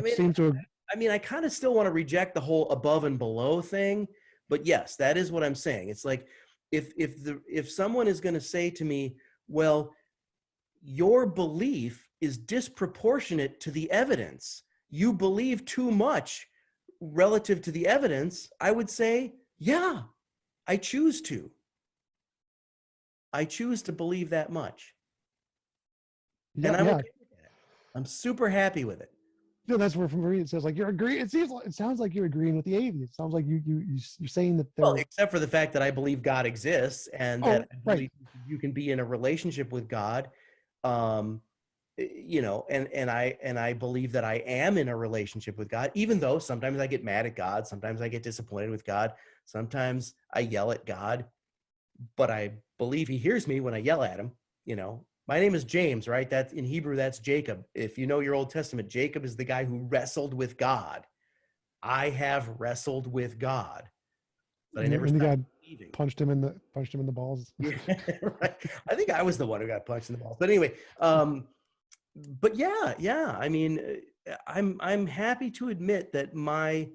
Which seems to. I kind of still want to reject the whole above and below thing. But yes, that is what I'm saying. It's like, if someone is going to say to me, well, your belief is disproportionate to the evidence, you believe too much relative to the evidence, I would say, yeah, I choose to believe that much. Yeah, And I'm yeah. okay with that. I'm super happy with it. No, that's where from it says, like, you're agreeing. It sounds like you're agreeing with the atheist. It sounds like you're saying that Well, they're. except for the fact that I believe God exists, and that Oh, I right. believe you can be in a relationship with God. And I believe that I am in a relationship with God, even though sometimes I get mad at God, sometimes I get disappointed with God, sometimes I yell at God, but I believe he hears me when I yell at him. My name is James, right? That's in Hebrew, that's Jacob. If you know your Old Testament, Jacob is the guy who wrestled with God. I have wrestled with God, but I never And the stopped guy believing. punched him in the balls. Yeah, right. I think I was the one who got punched in the balls. But anyway, but yeah. I mean, I'm happy to admit that my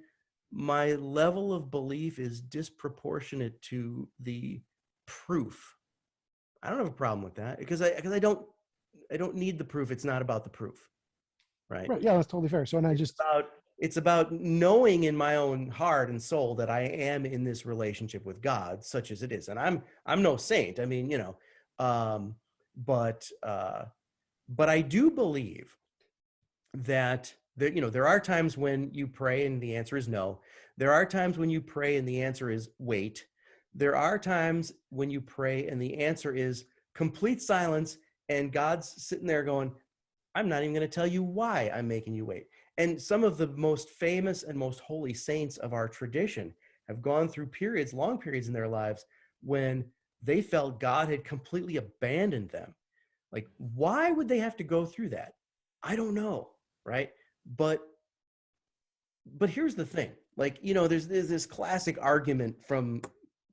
level of belief is disproportionate to the proof. I don't have a problem with that because I don't need the proof. It's not about the proof, right? Right. Yeah, that's totally fair. So, and I It's just, about it's about knowing in my own heart and soul that I am in this relationship with God, such as it is. And I'm no saint. I mean, um, but I do believe that there are times when you pray and the answer is no. There are times when you pray and the answer is wait. There are times when you pray and the answer is complete silence, and God's sitting there going, I'm not even going to tell you why I'm making you wait. And some of the most famous and most holy saints of our tradition have gone through periods, long periods in their lives when they felt God had completely abandoned them. Like, why would they have to go through that? I don't know, right? But here's the thing. Like, there's this classic argument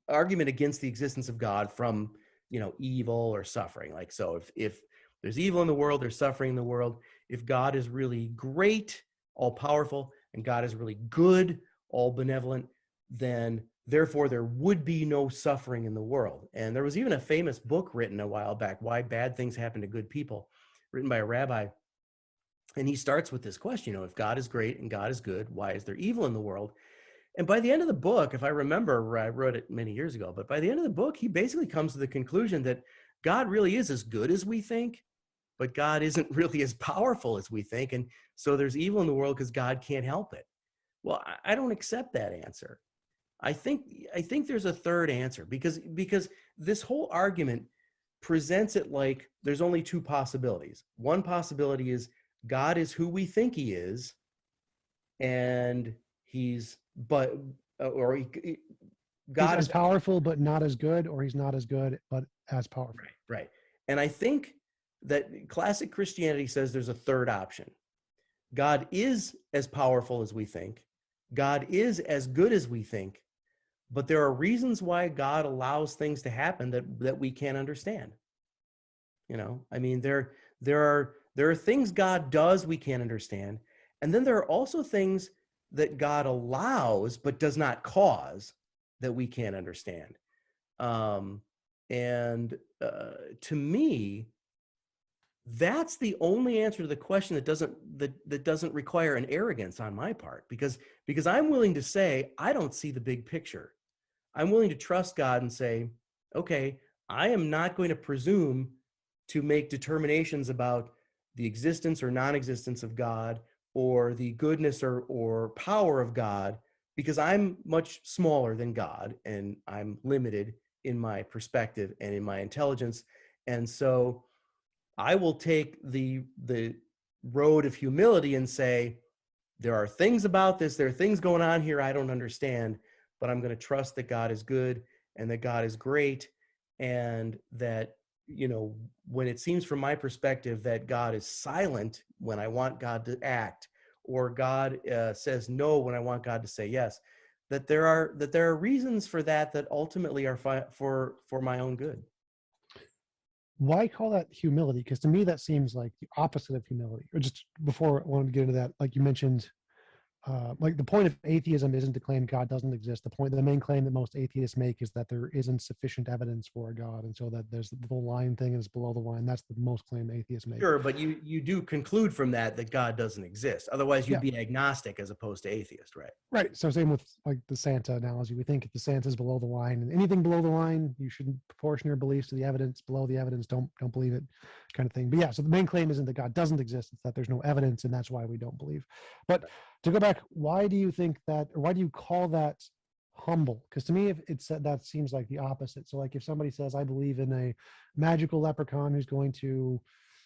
against the existence of God from, evil or suffering. Like, so if there's evil in the world, there's suffering in the world. If God is really great, all powerful, and God is really good, all benevolent, then therefore there would be no suffering in the world. And there was even a famous book written a while back, Why Bad Things Happen to Good People, written by a rabbi. And he starts with this question, if God is great and God is good, why is there evil in the world? And by the end of the book, if I remember, I wrote it many years ago, but by the end of the book, he basically comes to the conclusion that God really is as good as we think, but God isn't really as powerful as we think. And so there's evil in the world because God can't help it. Well, I don't accept that answer. I think there's a third answer because this whole argument presents it like there's only two possibilities. One possibility is God is who we think he is, and he's but or he, he's God as is powerful, but not as good, or he's not as good, but as powerful. right. And I think that classic Christianity says there's a third option. God is as powerful as we think. God is as good as we think, but there are reasons why God allows things to happen that we can't understand. I mean, there are things God does we can't understand, and then there are also things that God allows but does not cause that we can't understand. And to me, that's the only answer to the question that doesn't require an arrogance on my part, because I'm willing to say I don't see the big picture. I'm willing to trust God and say, okay, I am not going to presume to make determinations about the existence or non-existence of God or the goodness or power of God, because I'm much smaller than God and I'm limited in my perspective and in my intelligence. And so I will take the road of humility and say, there are things about this, there are things going on here I don't understand, but I'm going to trust that God is good and that God is great, and that, when it seems from my perspective that God is silent when I want God to act, or God says no when I want God to say yes, that there are reasons for that ultimately are for my own good. Why call that humility? Because to me, that seems like the opposite of humility. Or just before I wanted to get into that, like you mentioned, like the point of atheism isn't to claim God doesn't exist. The main claim that most atheists make is that there isn't sufficient evidence for a God, and so that there's the line thing is below the line. That's the most claim atheists make. Sure, but you do conclude from that God doesn't exist. Otherwise, you'd Yeah, be agnostic as opposed to atheist, right? right. So same with like the Santa analogy. We think if the Santa's below the line, and anything below the line, you shouldn't proportion your beliefs to the evidence. Below the evidence, don't believe it, kind of thing. But yeah, so the main claim isn't that God doesn't exist; it's that there's no evidence, and that's why we don't believe. But to go back, why do you think that, or why do you call that humble? Because to me, if it's that seems like the opposite. So like if somebody says, I believe in a magical leprechaun who's going to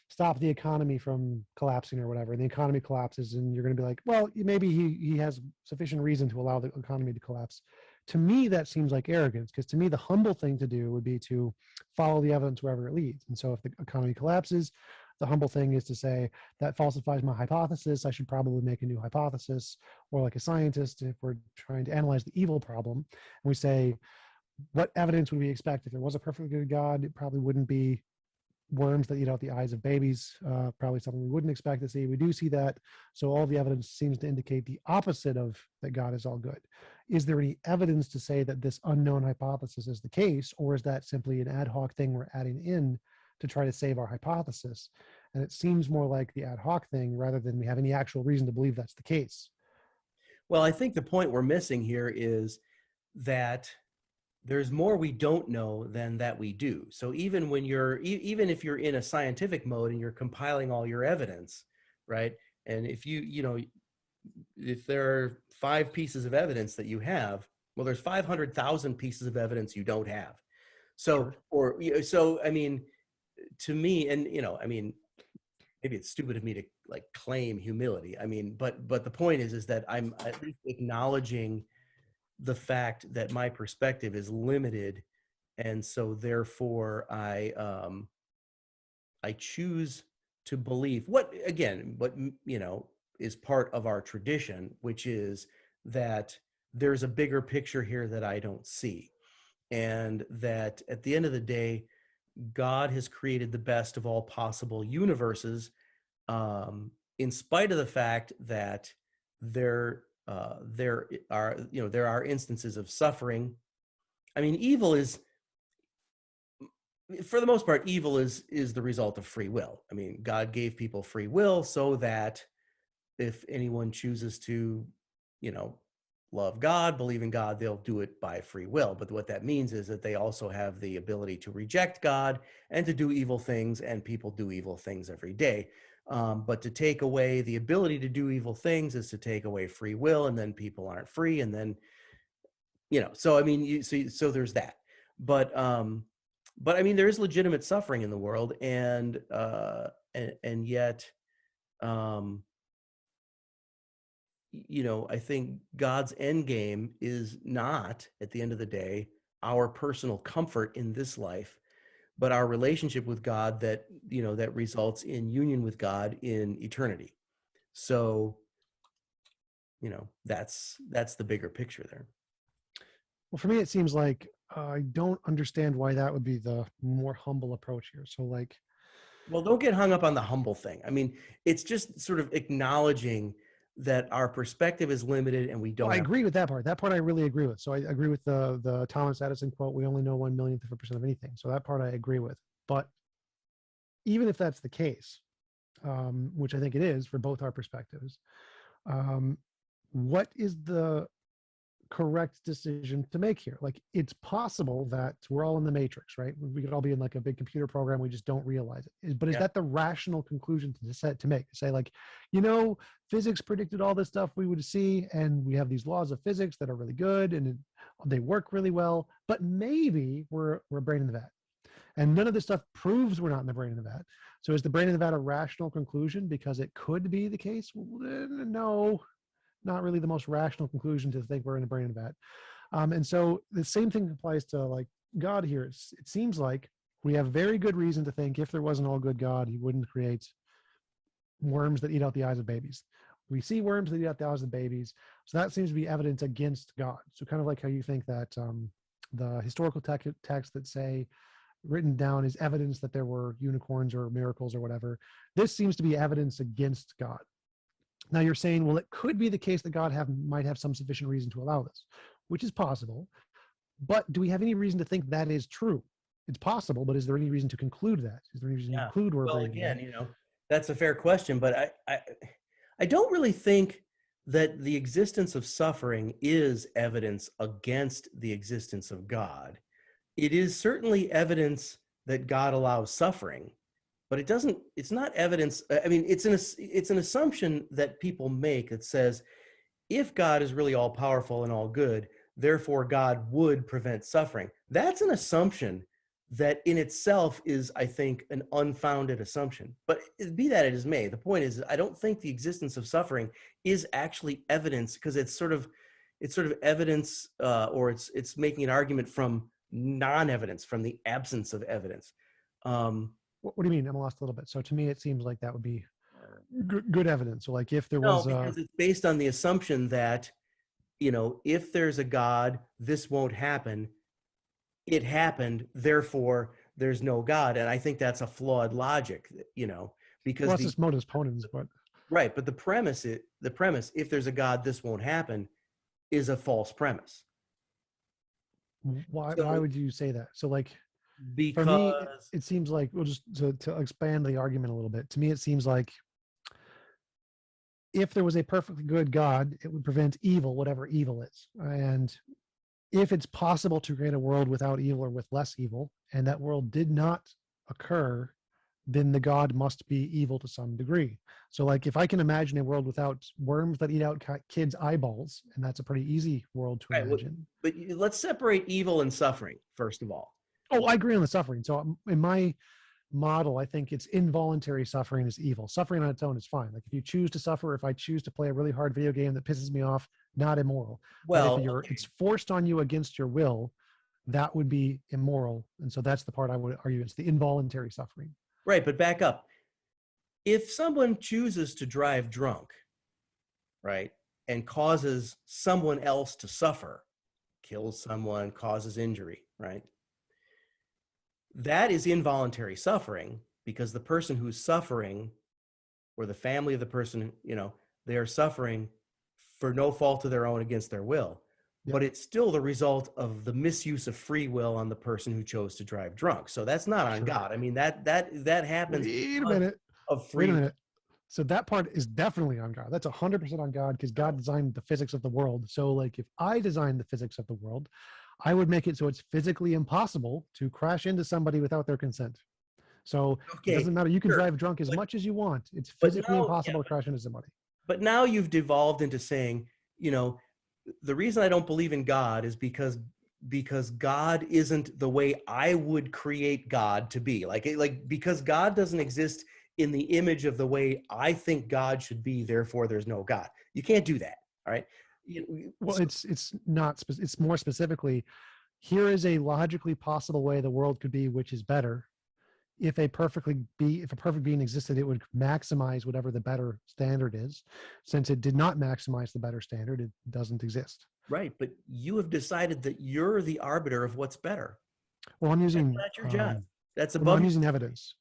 stop the economy from collapsing or whatever, and the economy collapses, and you're going to be like, well, maybe he has sufficient reason to allow the economy to collapse. To me, that seems like arrogance, because to me, the humble thing to do would be to follow the evidence wherever it leads. And so if the economy collapses, the humble thing is to say that falsifies my hypothesis. I should probably make a new hypothesis. Or like a scientist, if we're trying to analyze the evil problem, and we say, what evidence would we expect? If there was a perfectly good God, it probably wouldn't be worms that eat out the eyes of babies, probably something we wouldn't expect to see. We do see that. So all the evidence seems to indicate the opposite of that God is all good. is there any evidence to say that this unknown hypothesis is the case, or is that simply an ad hoc thing we're adding in to try to save our hypothesis? And it seems more like the ad hoc thing rather than we have any actual reason to believe that's the case. Well, I think the point we're missing here is that there's more we don't know than that we do. So even when even if you're in a scientific mode and you're compiling all your evidence, right? And if if there are 5 pieces of evidence that you have, well, there's 500,000 pieces of evidence you don't have. So, Sure. so, I mean, to me, and, I mean, maybe it's stupid of me to like claim humility. I mean, but the point is that I'm at least acknowledging the fact that my perspective is limited, and so therefore I choose to believe what is part of our tradition, which is that there's a bigger picture here that I don't see, and that at the end of the day, God has created the best of all possible universes, in spite of the fact that there are instances of suffering. I mean, evil is, for the most part, evil is the result of free will. I mean, God gave people free will so that if anyone chooses to, love God, believe in God, they'll do it by free will. But what that means is that they also have the ability to reject God and to do evil things, and people do evil things every day. But to take away the ability to do evil things is to take away free will, and then people aren't free, and then, so I mean, you see, so there's that. But I mean, there is legitimate suffering in the world, and yet, I think God's end game is not, at the end of the day, our personal comfort in this life, but our relationship with God that results in union with God in eternity. So, that's the bigger picture there. Well, for me, it seems like I don't understand why that would be the more humble approach here. So, like, Well, don't get hung up on the humble thing. I mean, it's just sort of acknowledging that our perspective is limited and we don't I have. agree with that part. That part I really agree with. So I agree with the Thomas Edison quote: "We only know 1/millionth of a percent of anything." So that part I agree with. But even if that's the case, which I think it is for both our perspectives, what is the correct decision to make here? Like, it's possible that we're all in the matrix, right? We could all be in like a big computer program, we just don't realize it. But is Yeah. that the rational conclusion to make, to say, like, physics predicted all this stuff we would see, and we have these laws of physics that are really good and they work really well, but maybe we're a brain in the vat, and none of this stuff proves we're not in the brain in the vat. So is the brain in the vat a rational conclusion because it could be the case? No, not really the most rational conclusion to think we're in a brain in a vat. And so the same thing applies to like God here. It seems like we have very good reason to think if there was an all good God, he wouldn't create worms that eat out the eyes of babies. We see worms that eat out the eyes of babies. So that seems to be evidence against God. So kind of like how you think that the historical texts that say written down is evidence that there were unicorns or miracles or whatever. This seems to be evidence against God. Now you're saying, well, it could be the case that God might have some sufficient reason to allow this, which is possible. But do we have any reason to think that is true? It's possible, but is there any reason to conclude that? Is there any reason to conclude we're Well, brain again, that's a fair question, but I don't really think that the existence of suffering is evidence against the existence of God. It is certainly evidence that God allows suffering, but it's not evidence. I mean, it's an assumption that people make that says, if God is really all powerful and all good, therefore God would prevent suffering. That's an assumption that in itself is, I think, an unfounded assumption. But be that as it may, the point is, I don't think the existence of suffering is actually evidence, because it's sort of evidence, or it's making an argument from non-evidence, from the absence of evidence. What do you mean? I'm lost a little bit. So to me, it seems like that would be good evidence. So like if there No, was because it's based on the assumption that, if there's a God, this won't happen. It happened, therefore there's no God. And I think that's a flawed logic, because well, it's just modus ponens, but right. But the premise, if there's a God, this won't happen, is a false premise. Why So would you say that? So like, for me, because it seems like, well, just to expand the argument a little bit, to me, it seems like if there was a perfectly good God, it would prevent evil, whatever evil is. And if it's possible to create a world without evil or with less evil, and that world did not occur, then the God must be evil to some degree. So like, if I can imagine a world without worms that eat out kids' eyeballs, and that's a pretty easy world to right, imagine. but let's separate evil and suffering first of all. Oh, I agree on the suffering. So in my model, I think it's involuntary suffering is evil. Suffering on its own is fine. Like if you choose to suffer, if I choose to play a really hard video game that pisses me off, not immoral. But if Well, it's forced on you against your will, that would be immoral. And so that's the part I would argue. It's the involuntary suffering. right, but back up. If someone chooses to drive drunk, right, and causes someone else to suffer, kills someone, causes injury, right? That is involuntary suffering because the person who's suffering or the family of the person, they are suffering for no fault of their own against their will. Yep. But it's still the result of the misuse of free will on the person who chose to drive drunk. So that's not on Sure. God. I mean, that happens Wait a minute. of free. Wait a minute. So that part is definitely on God. That's 100% on God because God designed the physics of the world. So like if I designed the physics of the world, I would make it so it's physically impossible to crash into somebody without their consent. So it doesn't matter. You can drive drunk as much as you want. It's physically impossible to crash into somebody. But now you've devolved into saying, the reason I don't believe in God is because God isn't the way I would create God to be. Like because God doesn't exist in the image of the way I think God should be, therefore there's no God. You can't do that. All right. Well, it's not. It's more specifically, here is a logically possible way the world could be, which is better. If a perfect being existed, it would maximize whatever the better standard is. Since it did not maximize the better standard, it doesn't exist. Right, but you have decided that you're the arbiter of what's better. Well, I'm using that's not your job. That's well, above. I'm using evidence.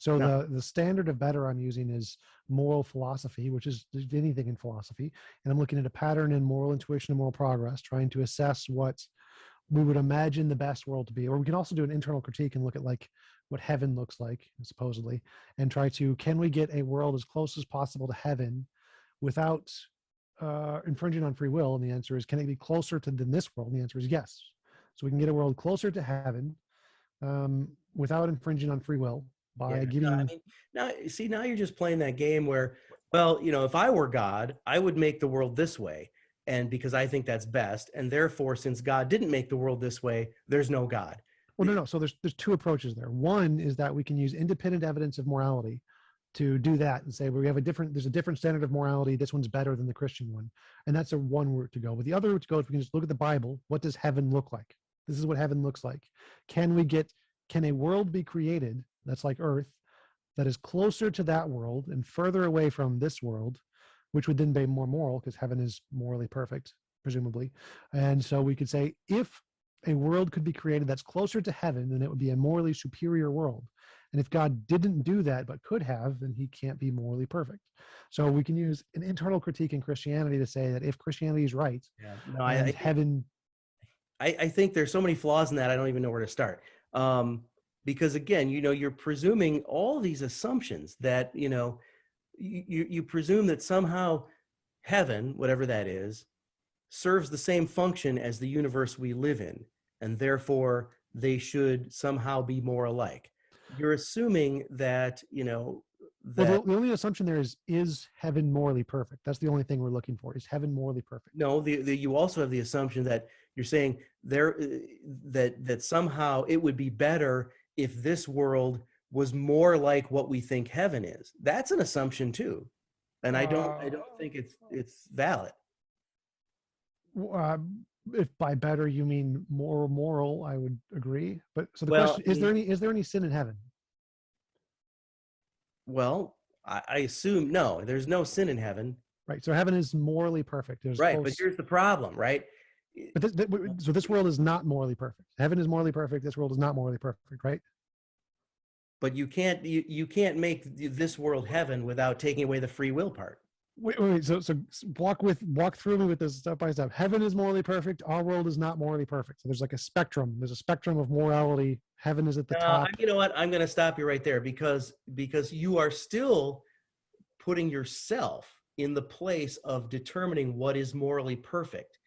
So No. the standard of better I'm using is moral philosophy, which is anything in philosophy, and I'm looking at a pattern in moral intuition and moral progress, trying to assess what we would imagine the best world to be. Or we can also do an internal critique and look at like what heaven looks like, supposedly, and try to, can we get a world as close as possible to heaven without infringing on free will? And the answer is, can it be closer than this world? And the answer is yes. So we can get a world closer to heaven without infringing on free will by giving. Now you're just playing that game where, well, if I were God, I would make the world this way. And because I think that's best. And therefore, since God didn't make the world this way, there's no God. Well, no. So there's two approaches there. One is that we can use independent evidence of morality to do that and say, well, there's a different standard of morality. This one's better than the Christian one. And that's a one route to go. But the other route to go is we can just look at the Bible. What does heaven look like? This is what heaven looks like. Can a world be created that's like Earth, that is closer to that world and further away from this world, which would then be more moral because heaven is morally perfect, presumably. And so we could say, if a world could be created that's closer to heaven, then it would be a morally superior world. And if God didn't do that, but could have, then he can't be morally perfect. So we can use an internal critique in Christianity to say that if Christianity is right, heaven. I think there's so many flaws in that, I don't even know where to start. Because again, you're presuming all these assumptions that, you presume that somehow heaven, whatever that is, serves the same function as the universe we live in, and therefore they should somehow be more alike. You're assuming that, Well, the only assumption there is heaven morally perfect? That's the only thing we're looking for. Is heaven morally perfect? No, you also have the assumption that you're saying that somehow it would be better if this world was more like what we think heaven is. That's an assumption too, and I don't think it's valid. If by better you mean more moral, I would agree. But so the question is there any sin in heaven? Well, I assume no. There's no sin in heaven. Right. So heaven is morally perfect. Right, but here's the problem, right? But so this world is not morally perfect. Heaven is morally perfect. This world is not morally perfect, right? But you can't make this world heaven without taking away the free will part. Wait. So walk through me with this step by step. Heaven is morally perfect. Our world is not morally perfect. So there's like a spectrum. There's a spectrum of morality. Heaven is at the top. You know what? I'm going to stop you right there because you are still putting yourself in the place of determining what is morally perfect,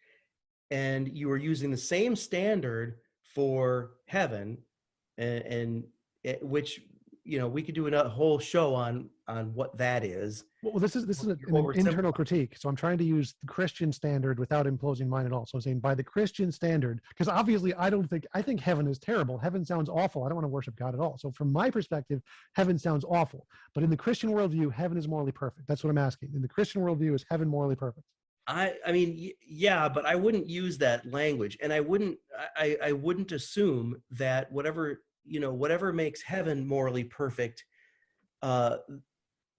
and you are using the same standard for heaven, and which we could do a whole show on what that is. Well, this is an internal critique. So I'm trying to use the Christian standard without imposing mine at all. So I'm saying by the Christian standard, because obviously I think heaven is terrible. Heaven sounds awful. I don't want to worship God at all. So from my perspective, heaven sounds awful. But in the Christian worldview, heaven is morally perfect. That's what I'm asking. In the Christian worldview, is heaven morally perfect? I mean, yeah, but I wouldn't use that language, and I wouldn't assume that whatever makes heaven morally perfect,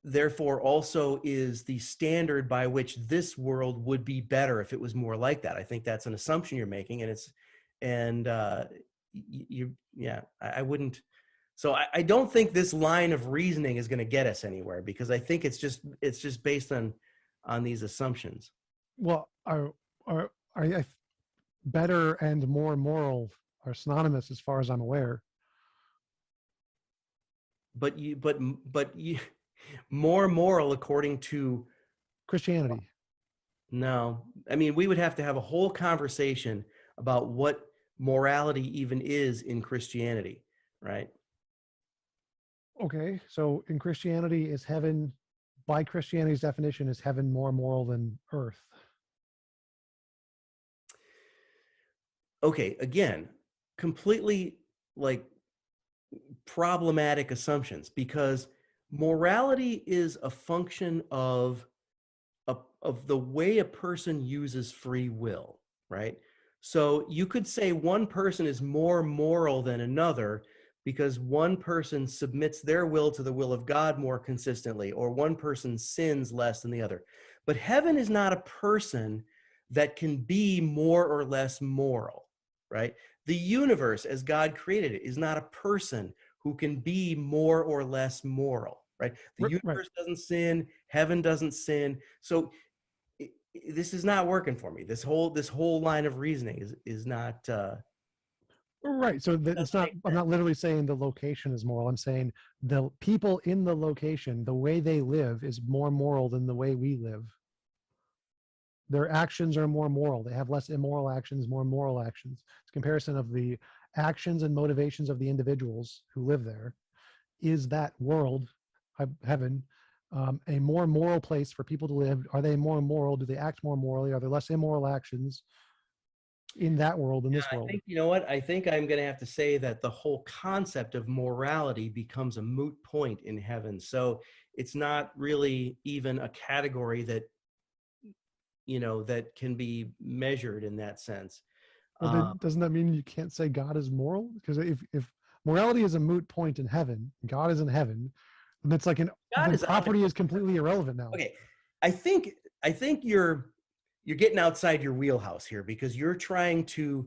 therefore also is the standard by which this world would be better if it was more like that. I think that's an assumption you're making, I wouldn't. So I don't think this line of reasoning is going to get us anywhere, because I think it's just based on these assumptions. Well, I better and more moral are synonymous as far as I'm aware. But more moral according to Christianity. No, I mean, we would have to have a whole conversation about what morality even is in Christianity, right? Okay, so in Christianity, is heaven, by Christianity's definition, is heaven more moral than earth? Okay, again, completely like problematic assumptions, because morality is a function of the way a person uses free will, right? So you could say one person is more moral than another because one person submits their will to the will of God more consistently, or one person sins less than the other. But heaven is not a person that can be more or less moral, right? The universe, as God created it, is not a person who can be more or less moral, right? The universe doesn't sin, heaven doesn't sin. So this is not working for me. This whole line of reasoning is not right. So it's not. I'm not literally saying the location is moral. I'm saying the people in the location, the way they live, is more moral than the way we live. Their actions are more moral. They have less immoral actions, more moral actions. It's a comparison of the actions and motivations of the individuals who live there. Is that world, heaven, a more moral place for people to live? Are they more moral? Do they act more morally? Are there less immoral actions in that world than this world? I think, you know what? I think I'm going to have to say that the whole concept of morality becomes a moot point in heaven. So it's not really even a category that, that can be measured in that sense. Well, then doesn't that mean you can't say God is moral? Because if morality is a moot point in heaven, God is in heaven, then it's like the property is completely irrelevant now. Okay, I think you're getting outside your wheelhouse here, because you're trying to,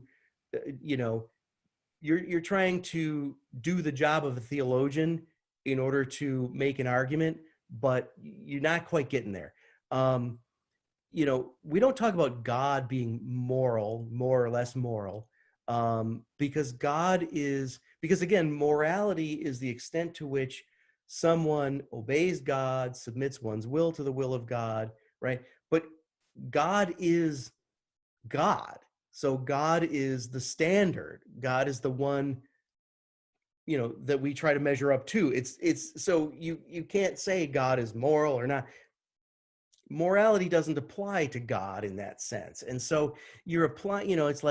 you're trying to do the job of a theologian in order to make an argument, but you're not quite getting there. We don't talk about God being moral, more or less moral, because again, morality is the extent to which someone obeys God, submits one's will to the will of God, right? But God is God. So God is the standard. God is the one, that we try to measure up to. It's so you can't say God is moral or not. Morality doesn't apply to God in that sense. And so you're applying, it's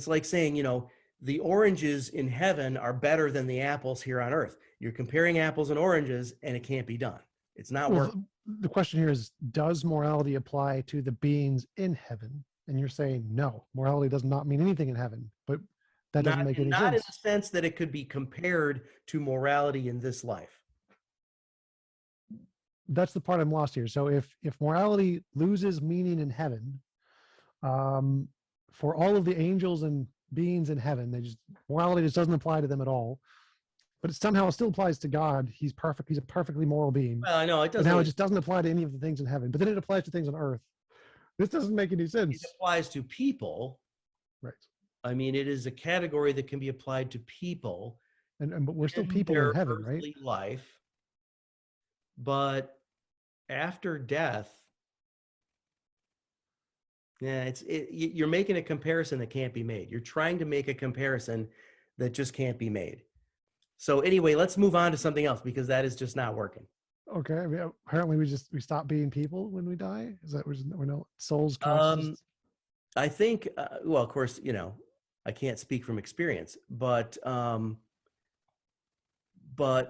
like saying, the oranges in heaven are better than the apples here on earth. You're comparing apples and oranges, and it can't be done. It's not working. The question here is, does morality apply to the beings in heaven? And you're saying no, morality does not mean anything in heaven, but that doesn't make any sense. Not in the sense that it could be compared to morality in this life. That's the part I'm lost here. So if morality loses meaning in heaven, for all of the angels and beings in heaven, morality just doesn't apply to them at all. but it somehow still applies to God. He's perfect. He's a perfectly moral being. Well, I know it But doesn't. now it just doesn't apply to any of the things in heaven. But then it applies to things on earth. This doesn't make any It sense. applies to people. Right. I mean, it is a category that can be applied to people And but we're still in people in their heaven, right? earthly life, but after death, yeah, you're making a comparison that can't be made. You're trying to make a comparison that just can't be made. So anyway, let's move on to something else because that is just not working. Okay. I mean, apparently we stop being people when we die. Is that we're no souls Um, conscious? I think, well, of course, I can't speak from experience, but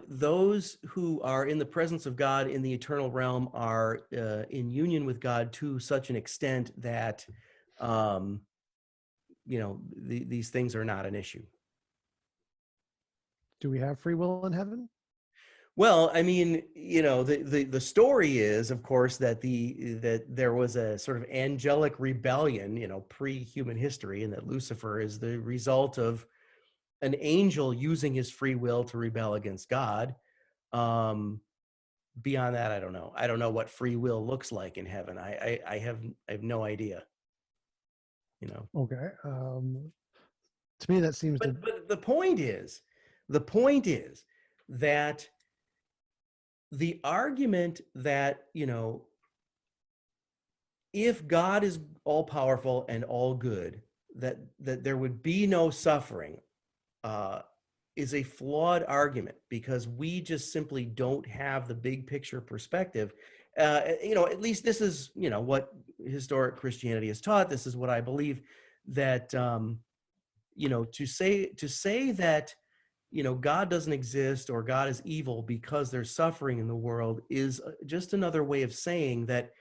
those who are in the presence of God in the eternal realm are in union with God to such an extent that, these things are not an issue. Do we have free will in heaven? Well, I mean, the story is, of course, that there was a sort of angelic rebellion, pre-human history, and that Lucifer is the result of an angel using his free will to rebel against God. Beyond that, I don't know. I don't know what free will looks like in heaven. I have no idea. Okay. To me, that seems But the point is that the argument that, if God is all powerful and all good, that there would be no suffering, is a flawed argument because we just simply don't have the big picture perspective. At least this is, what historic Christianity has taught. This is what I believe, that, to say that, God doesn't exist or God is evil because there's suffering in the world is just another way of saying that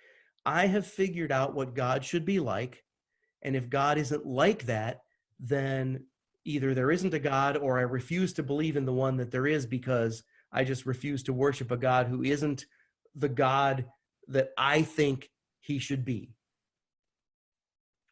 I have figured out what God should be like. And if God isn't like that, then either there isn't a God or I refuse to believe in the one that there is because I just refuse to worship a God who isn't the God that I think he should be.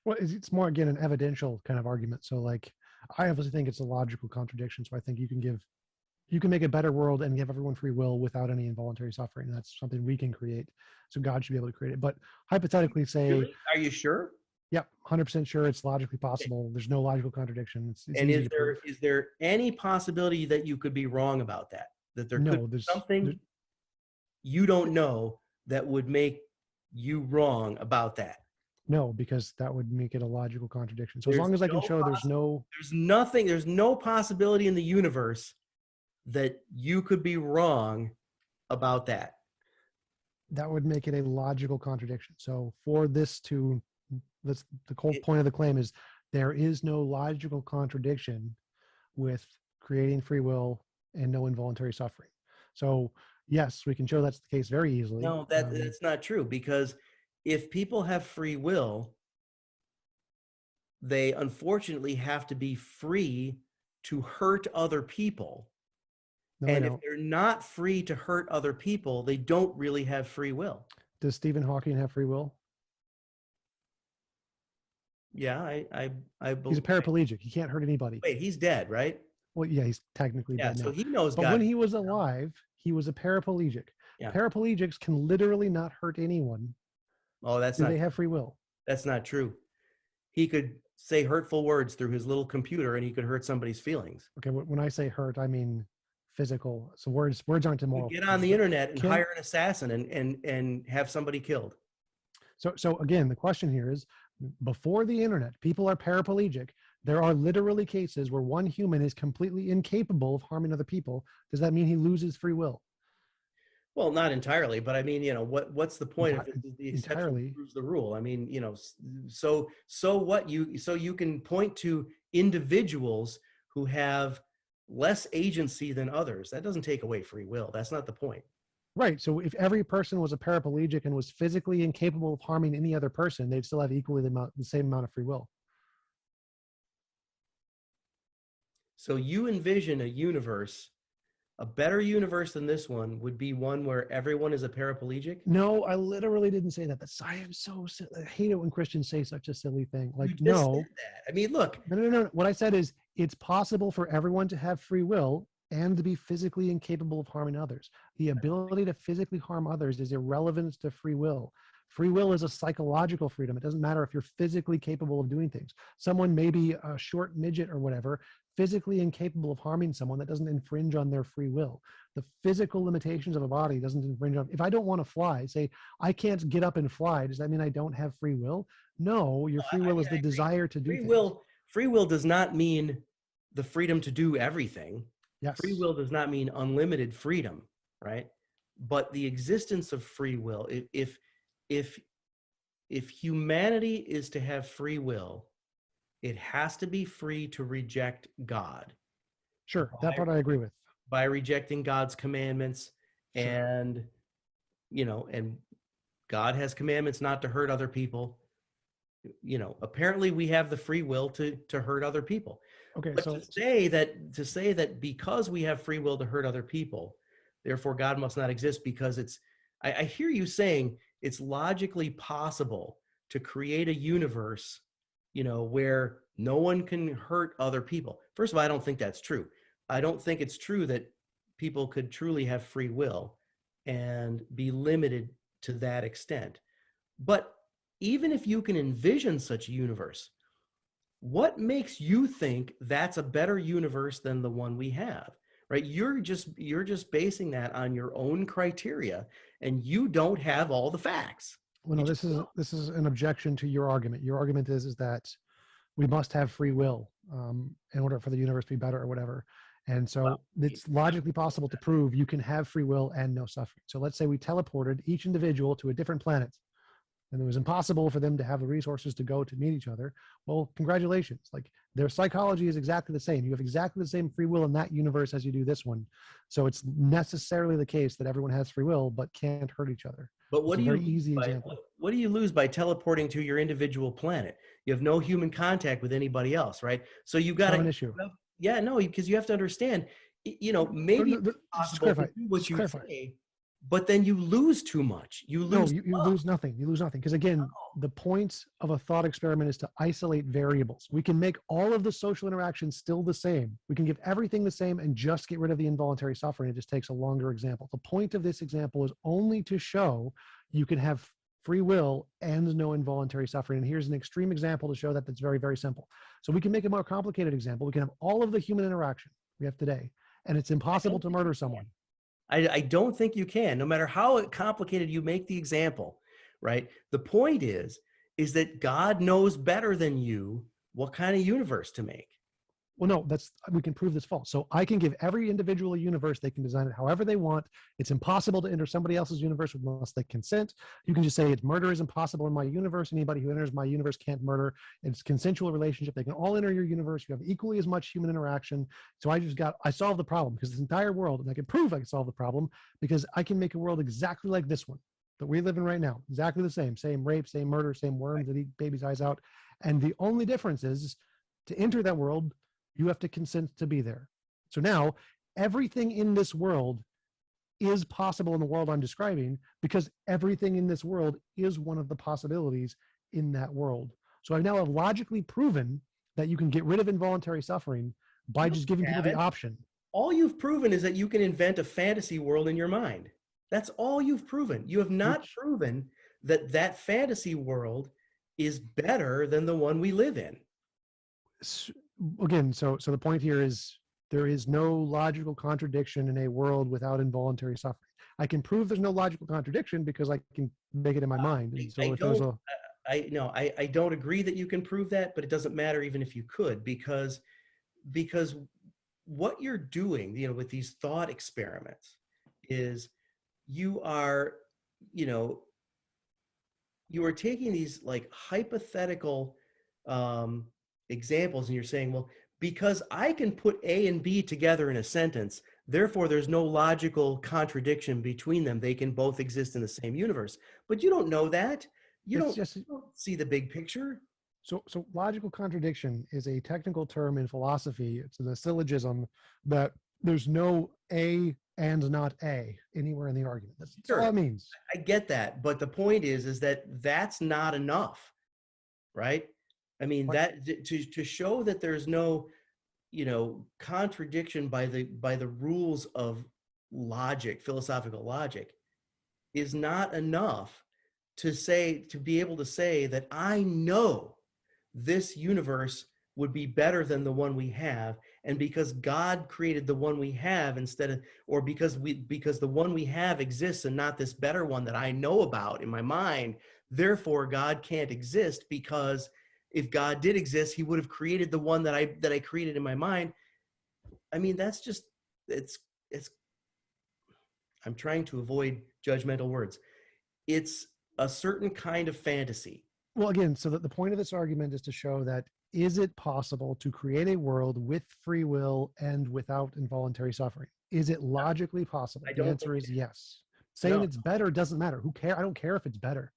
well, it's more again an evidential kind of argument. So like, I obviously think it's a logical contradiction. So I think you can make a better world and give everyone free will without any involuntary suffering. That's something we can create. So God should be able to create it. But hypothetically, say, Really? Are you sure? Yep, 100% sure it's logically possible. There's no logical contradiction. It's And easy to prove. is there any possibility that you could be wrong about that? That there could be something you don't know that would make you wrong about that? No, because that would make it a logical contradiction. So as long as I can show there's no possibility in the universe that you could be wrong about that. That would make it a logical contradiction. So for this to, the whole point of the claim is there is no logical contradiction with creating free will and no involuntary suffering. So yes, we can show that's the case very easily. No, that's not true, because if people have free will, they unfortunately have to be free to hurt other people. No, and if they're not free to hurt other people, they don't really have free will. Does Stephen Hawking have free will? Yeah, I believe he's a paraplegic. He can't hurt anybody. Wait, he's dead, right? Well, yeah, he's technically dead now. So he knows but God. When he was alive, he was a paraplegic. Yeah. Paraplegics can literally not hurt anyone. Oh, that's not. Do they have free will? That's not true. He could say hurtful words through his little computer, and he could hurt somebody's feelings. Okay, when I say hurt, I mean physical. So words aren't immoral. You get on the internet and hire an assassin and have somebody killed. So again, the question here is, before the internet, people are paraplegic. There are literally cases where one human is completely incapable of harming other people. Does that mean he loses free will? Well, not entirely, but I mean, what's the point if the exception proves the rule? I mean, so what you can point to individuals who have less agency than others. That doesn't take away free will. That's not the point. Right. So if every person was a paraplegic and was physically incapable of harming any other person, they'd still have equally the same amount of free will. So you envision a universe, a better universe than this one would be one where everyone is a paraplegic? No, I literally didn't say that. I am so silly. I hate it when Christians say such a silly thing. Like, you just said that. I mean, look. No. What I said is it's possible for everyone to have free will and to be physically incapable of harming others. The ability to physically harm others is irrelevant to free will. Free will is a psychological freedom. It doesn't matter if you're physically capable of doing things. Someone may be a short midget or whatever, physically incapable of harming someone. That doesn't infringe on their free will. The physical limitations of a body doesn't infringe on. If I don't want to fly, say I can't get up and fly, does that mean I don't have free will? No, your free will is the desire to do things. Free will does not mean the freedom to do everything. Yes. Free will does not mean unlimited freedom, right? But the existence of free will, if humanity is to have free will, it has to be free to reject God. Sure, that part I agree with. By rejecting God's commandments, Sure. and and God has commandments not to hurt other people. Apparently we have the free will to hurt other people. Okay, but so to say that because we have free will to hurt other people, therefore God must not exist, because I hear you saying it's logically possible to create a universe, where no one can hurt other people. First of all, I don't think that's true. I don't think it's true that people could truly have free will and be limited to that extent. But even if you can envision such a universe, what makes you think that's a better universe than the one we have? Right? You're just basing that on your own criteria, and you don't have all the facts. Well, no, this is an objection to your argument. Your argument is that we must have free will in order for the universe to be better or whatever. And so it's logically possible to prove you can have free will and no suffering. So let's say we teleported each individual to a different planet, and it was impossible for them to have the resources to go to meet each other. Well, congratulations. Like, their psychology is exactly the same. You have exactly the same free will in that universe as you do this one. So it's necessarily the case that everyone has free will but can't hurt each other. But what do you lose by teleporting to your individual planet? You have no human contact with anybody else, right? So you've got an issue. Yeah, no, because you have to understand, maybe it's possible to do what you say, but then you lose too much. You lose nothing. You lose nothing. Because again, the point of a thought experiment is to isolate variables. We can make all of the social interactions still the same. We can give everything the same and just get rid of the involuntary suffering. It just takes a longer example. The point of this example is only to show you can have free will and no involuntary suffering. And here's an extreme example to show that that's very, very simple. So we can make a more complicated example. We can have all of the human interaction we have today, and it's impossible to murder someone. I don't think you can, no matter how complicated you make the example, right? The point is that God knows better than you what kind of universe to make. Well, no, we can prove this false. So I can give every individual a universe. They can design it however they want. It's impossible to enter somebody else's universe unless they consent. You can just say murder is impossible in my universe. Anybody who enters my universe can't murder. It's a consensual relationship. They can all enter your universe. You have equally as much human interaction. So I solved the problem, because this entire world, and I can prove I can solve the problem, because I can make a world exactly like this one that we live in right now. Exactly the same rape, same murder, same worms that eat babies' eyes out. And the only difference is, to enter that world, you have to consent to be there. So now everything in this world is possible in the world I'm describing, because everything in this world is one of the possibilities in that world. So I now have logically proven that you can get rid of involuntary suffering by just giving people the option. All you've proven is that you can invent a fantasy world in your mind. That's all you've proven. You have not proven that fantasy world is better than the one we live in. Again, so the point here is there is no logical contradiction in a world without involuntary suffering. I can prove there's no logical contradiction because I can make it in my mind. And so I don't agree that you can prove that, but it doesn't matter even if you could, because what you're doing, with these thought experiments is you are taking these like hypothetical examples, and you're saying, well, because I can put A and B together in a sentence, therefore there's no logical contradiction between them. They can both exist in the same universe. But you don't know that. You don't see the big picture. So logical contradiction is a technical term in philosophy. It's a syllogism that there's no A and not A anywhere in the argument. That's all it means. I get that. But the point is that that's not enough, right? I mean, that to show that there's no contradiction by the rules of logic, philosophical logic, is not enough to be able to say that I know this universe would be better than the one we have, and because God created the one we have because the one we have exists and not this better one that I know about in my mind, therefore God can't exist, because if God did exist, he would have created the one that I created in my mind. I mean, that's just, it's I'm trying to avoid judgmental words. It's a certain kind of fantasy. Well, again, so that the point of this argument is to show that, is it possible to create a world with free will and without involuntary suffering? Is it logically possible? I The don't answer think is yes. Saying no, it's better doesn't matter. Who care? I don't care if it's better.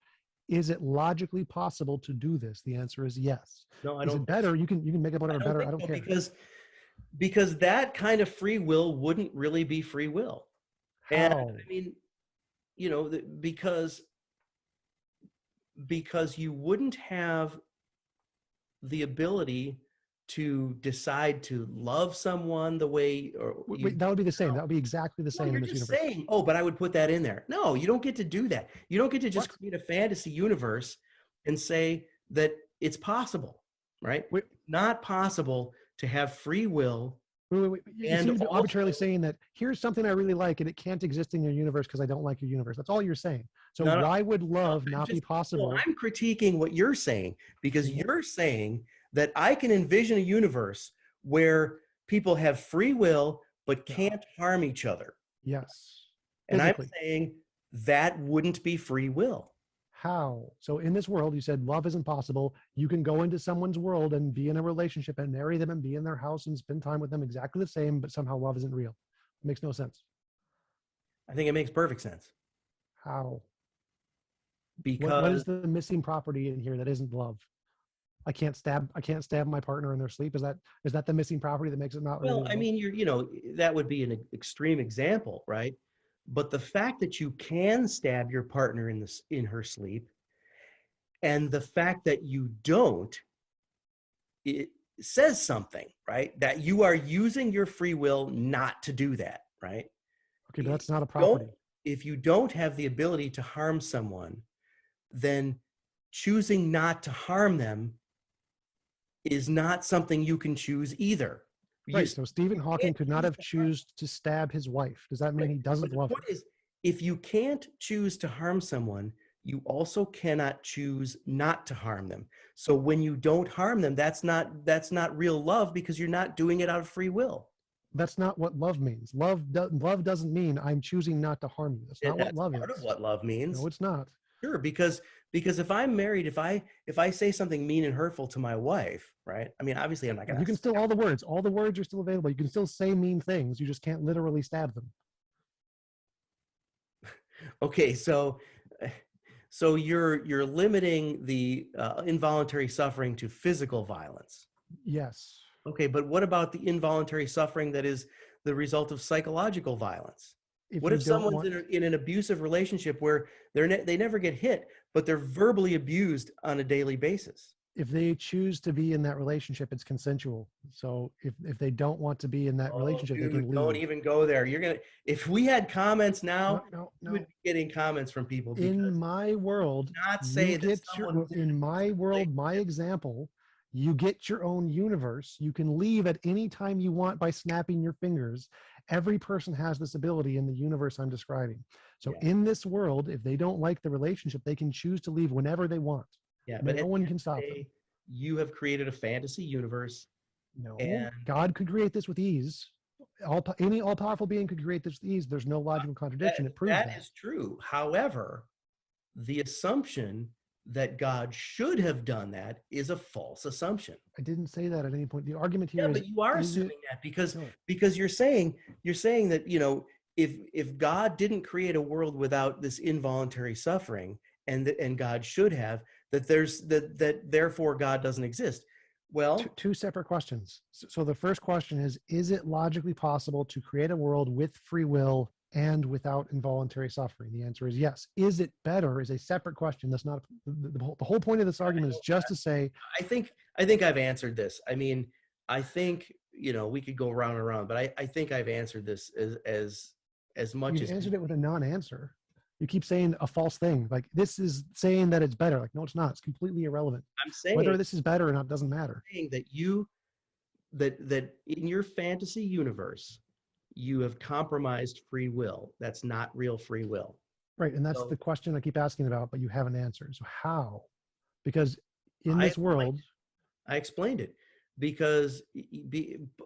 Is it logically possible to do this? The answer is yes. no, I Is don't it think so. better? You can make it I whatever don't better. think I don't so, care. because that kind of free will wouldn't really be free will. And How? I mean, because you wouldn't have the ability to decide to love someone the way or you Wait, that would be the same. That would be exactly the no, same you're in this just universe. saying, oh, but I would put that in there. No, you don't get to do that. You don't get to just What? create a fantasy universe and say that it's possible, right? Wait, It's not possible to have free will You and seem to be also arbitrarily saying that here's something I really like and it can't exist in your universe because I don't like your universe. That's all you're saying. So no, no, why would no, love not be possible? I'm critiquing what you're saying, because you're saying that I can envision a universe where people have free will but Yeah. can't harm each other. Yes. And I'm Physically. saying that wouldn't be free will. How? So in this world, you said love isn't possible. You can go into someone's world and be in a relationship and marry them and be in their house and spend time with them exactly the same, but somehow love isn't real. It makes no sense. I think it makes perfect sense, How? What because is the missing property in here that isn't love? I can't stab my partner in their sleep. Is that the missing property that makes it not really well, I love? mean, that would be an extreme example, right? But the fact that you can stab your partner in her sleep, and the fact that you don't, it says something, right? That you are using your free will not to do that, right? Okay, but that's not a Don't property. If you don't have the ability to harm someone, then choosing not to harm them is not something you can choose either. You, Right. So Stephen you Hawking can't could not choose have to harm. choose to stab his wife. Does that mean Right. he But doesn't the love point her? is, if you can't choose to harm someone, you also cannot choose not to harm them. So when you don't harm them, that's not real love, because you're not doing it out of free will. That's not what love means. Love doesn't mean I'm choosing not to harm you. That's not what That's love part of is. what love No, means. it's not. Sure, because if I'm married, if I say something mean and hurtful to my wife, right? I mean, obviously I'm not And gonna. you can still all the words are still available. You can still say mean things. You just can't literally stab them. Okay, so you're limiting the involuntary suffering to physical violence. Yes. Okay, but what about the involuntary suffering that is the result of psychological violence? If What you if don't someone's want, in an abusive relationship where they never get hit, but they're verbally abused on a daily basis? if they choose to be in that relationship, it's consensual. So if they don't want to be in that Oh, relationship, they dude, can don't leave. even go there. If we had comments No, now, no, we would no. be getting comments from people, In because my world, not you say that get your, someone who's in an in my abusive world, my relationship. example, you get your own universe. You can leave at any time you want by snapping your fingers. Every person has this ability in the universe I'm describing. So Yeah, in this world, if they don't like the relationship, they can choose to leave whenever they want. yeah. But No at the one end can of the stop them. day, you have created a fantasy universe, No, and God could create this with ease. Any all-powerful being could create this with ease. There's no logical that contradiction. It proves that that. is true. However, the assumption that God should have done that is a false assumption. I didn't say that at any point. The argument Yeah, here but you are is it, assuming that, because no, you're saying that, if God didn't create a world without this involuntary suffering, and God should have, that therefore God doesn't exist. Well, two separate questions. So the first question is it logically possible to create a world with free will and without involuntary suffering? The answer is yes. Is it better is a separate question. That's not the whole point of this argument is just to say, I think I've answered this. I mean, I think we could go round and around, but I think I've answered this as much You've as answered it with a non-answer. You keep saying a false thing. Like, this is saying that it's better. Like, no, it's not. It's completely irrelevant. I'm saying. Whether this is better or not doesn't matter. Saying that that in your fantasy universe, you have compromised free will. That's not real free will. Right. And that's So the question I keep asking about, but you haven't answered. So how? Because in I this world, explained it because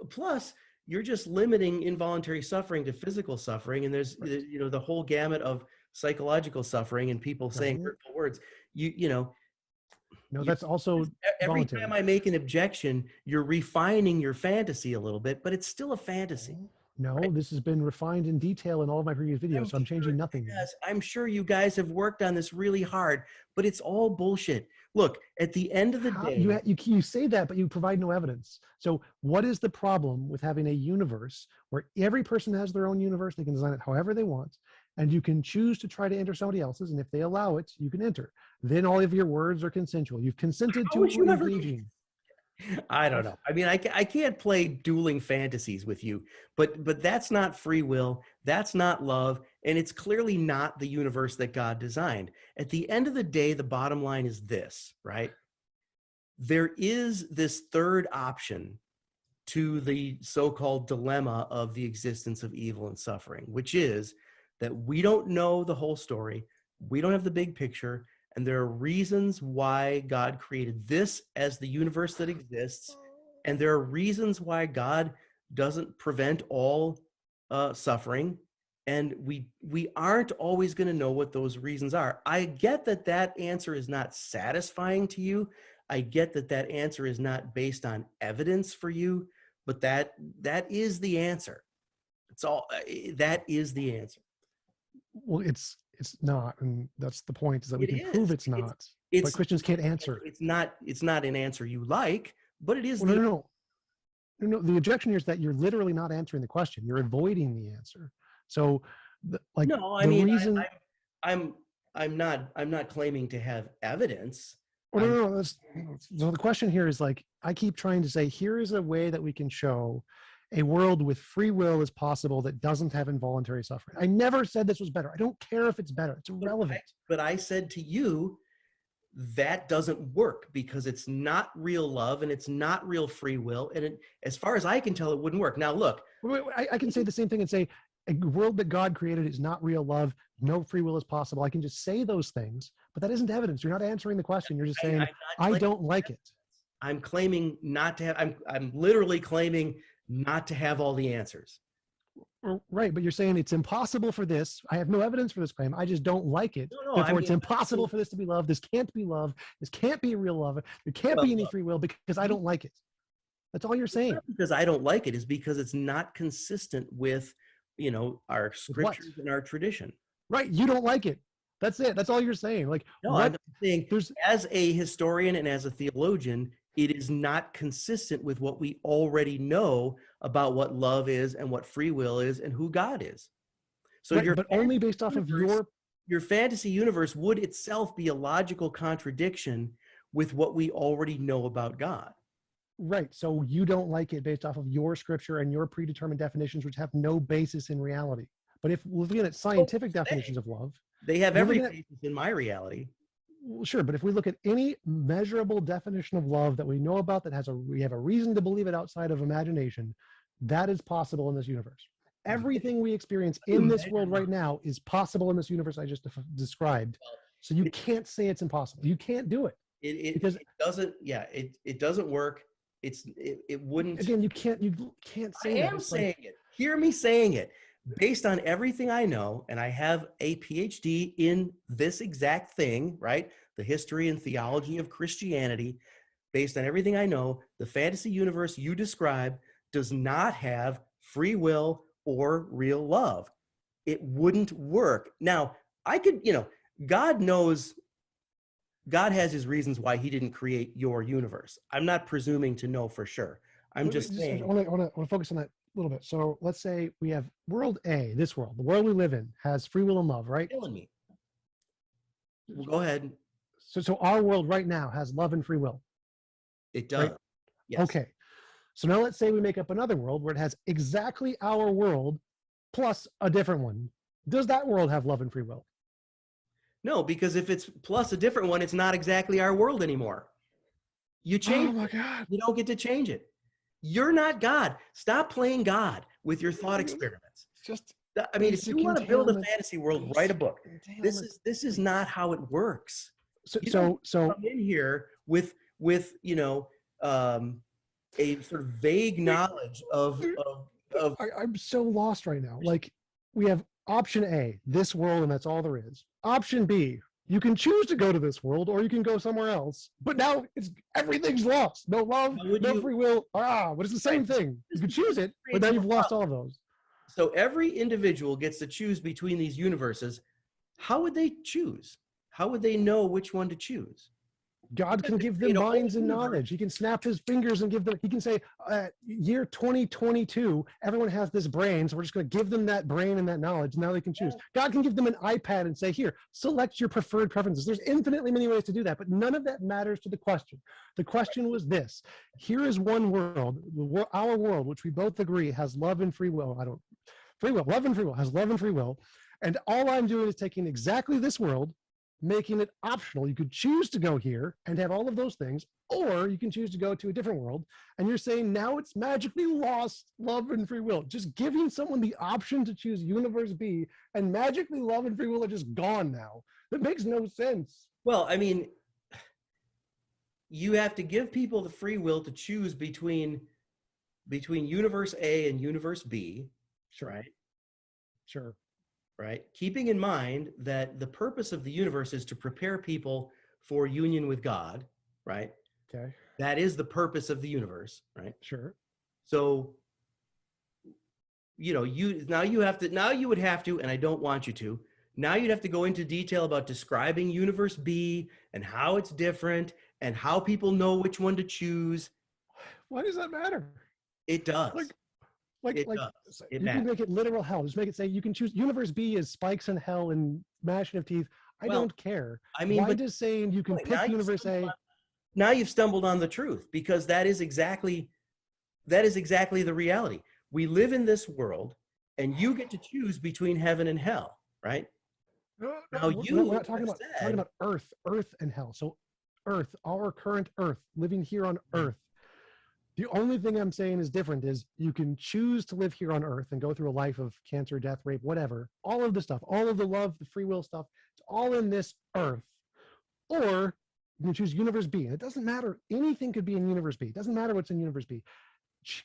plus you're just limiting involuntary suffering to physical suffering, and there's right. the whole gamut of psychological suffering and people saying No. hurtful words. No, that's also every voluntary. time I make an objection, you're refining your fantasy a little bit, but it's still a fantasy. No, right? this has been refined in detail in all of my previous videos, so I'm changing nothing. Yes, I'm sure you guys have worked on this really hard, but it's all bullshit. Look, at the end of the day, you say that, but you provide no evidence. So what is the problem with having a universe where every person has their own universe? They can design it however they want, and you can choose to try to enter somebody else's, and if they allow it, you can enter. Then all of your words are consensual. You've consented to engaging. I don't know. I mean, I can't play dueling fantasies with you, but that's not free will. That's not love. And it's clearly not the universe that God designed. At the end of the day, the bottom line is this, right? There is this third option to the so-called dilemma of the existence of evil and suffering, which is that we don't know the whole story. We don't have the big picture. And there are reasons why God created this as the universe that exists. And there are reasons why God doesn't prevent all suffering. And we aren't always going to know what those reasons are. I get that answer is not satisfying to you. I get that answer is not based on evidence for you, but that is the answer. It's all, that is the answer. Well, it's not, and that's the point, is that we can prove it's not. But Christians can't answer. It's not an answer you like, but it is. Well, no. The objection here is that you're literally not answering the question. You're avoiding the answer. So, I'm not claiming to have evidence. Well, no. The question here is, like, I keep trying to say, here is a way that we can show a world with free will is possible that doesn't have involuntary suffering. I never said this was better. I don't care if it's better. It's irrelevant. But I said to you, that doesn't work because it's not real love and it's not real free will. And as far as I can tell, it wouldn't work. Now, look. I can say the same thing and say, a world that God created is not real love. No free will is possible. I can just say those things, but that isn't evidence. You're not answering the question. You're just saying, I don't like it. I'm claiming not to have, I'm literally claiming not to have all the answers. Right, but you're saying it's impossible for this. I have no evidence for this claim. I just don't like it. Therefore, it's impossible for this to be love. This can't be love. This can't be real love. There can't be any free will because I don't like it. That's all you're saying. Not because I don't like it, is because it's not consistent with, our scriptures and our tradition. Right, you don't like it. That's it. That's all you're saying. Like, no, I'm saying, as a historian and as a theologian, it is not consistent with what we already know about what love is and what free will is and who God is. So right, but only based off of your fantasy universe would itself be a logical contradiction with what we already know about God. Right. So you don't like it based off of your scripture and your predetermined definitions, which have no basis in reality. But if we're looking at scientific definitions of love, they have every basis in my reality. Well, sure, but if we look at any measurable definition of love that we know about, that we have a reason to believe it outside of imagination, that is possible in this universe. Everything we experience in this world right now is possible in this universe I just described. So you can't say it's impossible. You can't do it. It doesn't. Yeah, it doesn't work. It wouldn't. Again, you can't say I am saying it. Hear me saying it. Based on everything I know, and I have a PhD in this exact thing, right? The history and theology of Christianity. Based on everything I know, the fantasy universe you describe does not have free will or real love. It wouldn't work. Now, I could, God knows, God has his reasons why he didn't create your universe. I'm not presuming to know for sure. I'm just saying. I want to focus on that a little bit. So let's say we have world A, this world, the world we live in, has free will and love, right? Killing me. Well, go ahead. So our world right now has love and free will. It does. Right? Yes. Okay. So now let's say we make up another world where it has exactly our world plus a different one. Does that world have love and free will? No, because if it's plus a different one, it's not exactly our world anymore. You change Oh my it. God. You don't get to change it. You're not God. Stop playing God with your thought experiments. Just I mean, if you want to build a entailment. fantasy world, write a book. This Entailment. is not how it works. So You don't so come in here with you know a sort of vague knowledge of I'm so lost right now. Like, we have option A, this world, and that's all there is. Option B, you can choose to go to this world or you can go somewhere else. But now everything's lost. No love, no free will. But it's the same thing. You can choose it, but now you've lost all of those. So every individual gets to choose between these universes. How would they choose? How would they know which one to choose? God can give them minds and knowledge. He can snap his fingers and give them, he can say, year 2022, everyone has this brain, so we're just going to give them that brain and that knowledge. Now they can choose. God can give them an iPad and say, here, select your preferred preferences. There's infinitely many ways to do that, but none of that matters to the question. The question was this: here is one world, our world, which we both agree has love and free will. Love and free will, has love and free will. And all I'm doing is taking exactly this world, making it optional. You could choose to go here and have all of those things, or you can choose to go to a different world. And you're saying now it's magically lost love and free will. Just giving someone the option to choose universe B, and magically love and free will are just gone now. That makes no sense. Well, I mean, you have to give people the free will to choose between universe A and universe B. Sure. Right? Sure. Right? Keeping in mind that the purpose of the universe is to prepare people for union with God, right? Okay. That is the purpose of the universe, right? Sure. So, you would have to, and I don't want you to, now you'd have to go into detail about describing universe B and how it's different and how people know which one to choose. Why does that matter? It does. You can make it literal hell. Just make it say you can choose universe B is spikes in hell and gnashing of teeth. I don't care. I mean, why does saying you can pick universe A? Now you've stumbled on the truth, because that is exactly the reality. We live in this world, and you get to choose between heaven and hell, right? We're not talking about earth and hell. So earth, our current earth, living here on earth. The only thing I'm saying is different is you can choose to live here on earth and go through a life of cancer, death, rape, whatever, all of the stuff, all of the love, the free will stuff, it's all in this earth. Or you can choose universe B. It doesn't matter. Anything could be in universe B. It doesn't matter what's in universe B.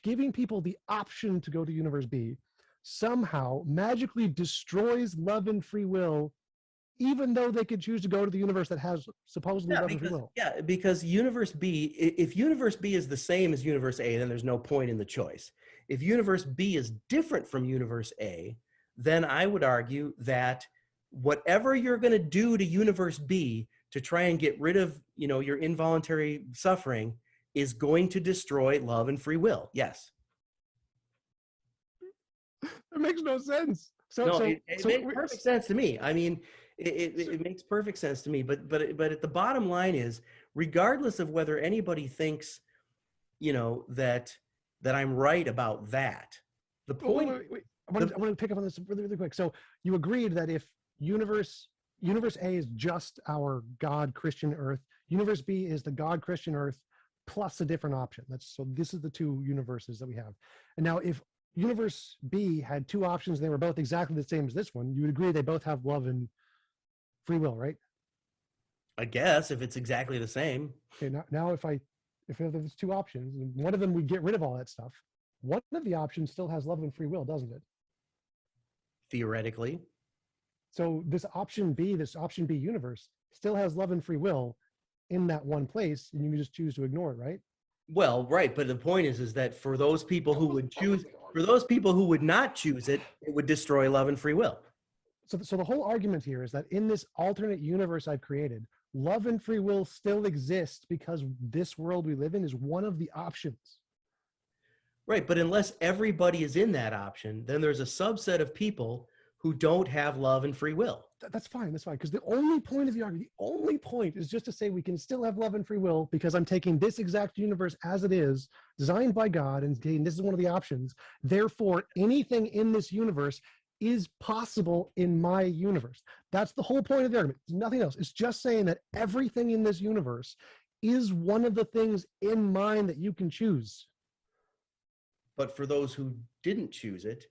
Giving people the option to go to universe B somehow magically destroys love and free will, even though they could choose to go to the universe that has supposedly love and free will. Yeah, because universe B, if universe B is the same as universe A, then there's no point in the choice. If universe B is different from universe A, then I would argue that whatever you're going to do to universe B to try and get rid of, your involuntary suffering is going to destroy love and free will. Yes. It makes no sense. It makes perfect sense to me. I mean, it makes perfect sense to me. But at the bottom line is, regardless of whether anybody thinks, that I'm right about that, the point. Wait. I want to pick up on this really quick. So you agreed that if universe A is just our God Christian Earth, universe B is the God Christian Earth plus a different option. This is the two universes that we have. And now if universe B had two options, and they were both exactly the same as this one, you would agree they both have love and free will, right? I guess if it's exactly the same. Okay, now if there's two options, and one of them we get rid of all that stuff, one of the options still has love and free will, doesn't it? Theoretically. So this option B universe still has love and free will in that one place, and you can just choose to ignore it, right? Well, right, but the point is that for those people who would not choose it, it would destroy love and free will. So the whole argument here is that in this alternate universe I've created, love and free will still exist because this world we live in is one of the options. Right, but unless everybody is in that option, then there's a subset of people who don't have love and free will. That's fine. That's fine. Because the only point of the argument, the only point is just to say we can still have love and free will because I'm taking this exact universe as it is, designed by God, and saying this is one of the options. Therefore, anything in this universe is possible in my universe. That's the whole point of the argument. It's nothing else. It's just saying that everything in this universe is one of the things in mine that you can choose. But for those who didn't choose it,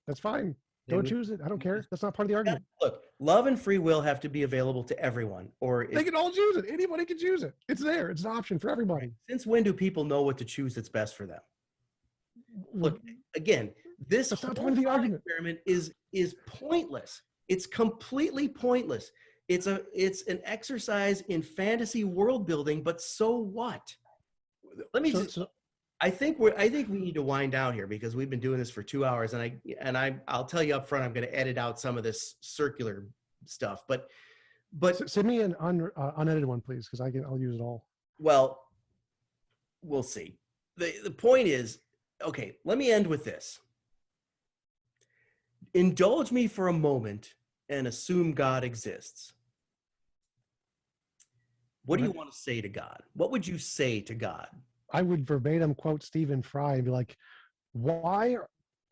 that's fine. Don't choose it. I don't care. That's not part of the argument. Look, love and free will have to be available to everyone, or they can all choose it. Anybody can choose it. It's there. It's an option for everybody. Since when do people know what to choose that's best for them? Look, again, this that's not part of the argument. Experiment is pointless. It's completely pointless. It's an exercise in fantasy world building, but so what? Let me I think we need to wind down here because we've been doing this for 2 hours, and I'll tell you up front, I'm going to edit out some of this circular stuff, but send me an unedited one, please, because I'll use it all. Well, we'll see. The point is, okay, let me end with this. Indulge me for a moment and assume God exists. What do you want to say to God? What would you say to God? I would verbatim quote Stephen Fry and be like, why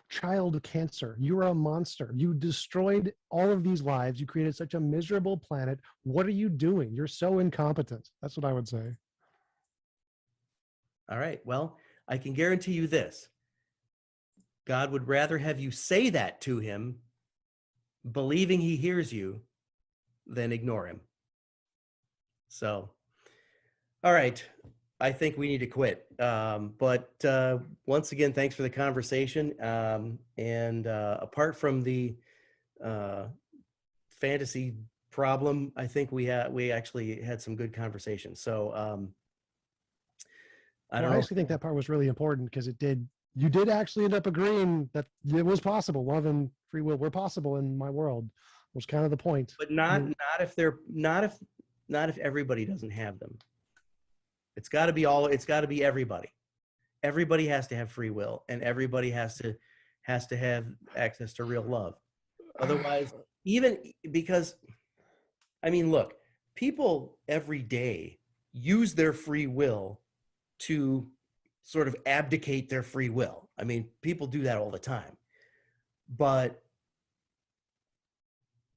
child cancer? You're a monster. You destroyed all of these lives. You created such a miserable planet. What are you doing? You're so incompetent. That's what I would say. All right. Well, I can guarantee you this. God would rather have you say that to him, believing he hears you, than ignore him. So, all right. I think we need to quit. But once again, thanks for the conversation. And apart from the fantasy problem, I think we actually had some good conversation. So I actually think that part was really important because you did actually end up agreeing that it was possible. Love and free will were possible in my world, was kind of the point. But not if everybody doesn't have them. It's got to be everybody. Everybody has to have free will, and everybody has to have access to real love. Otherwise, even because, I mean, look, people every day use their free will to sort of abdicate their free will. I mean, people do that all the time, but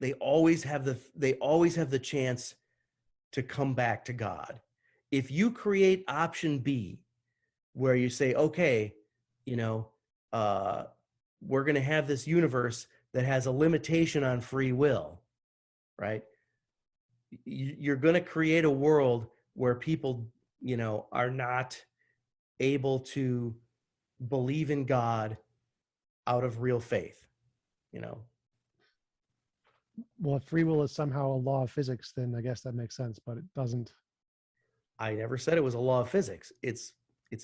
they always have the chance to come back to God. If you create option B, where you say, okay, we're going to have this universe that has a limitation on free will, right? You're going to create a world where people, are not able to believe in God out of real faith, Well, if free will is somehow a law of physics, then I guess that makes sense, but it doesn't. I never said it was a law of physics. It's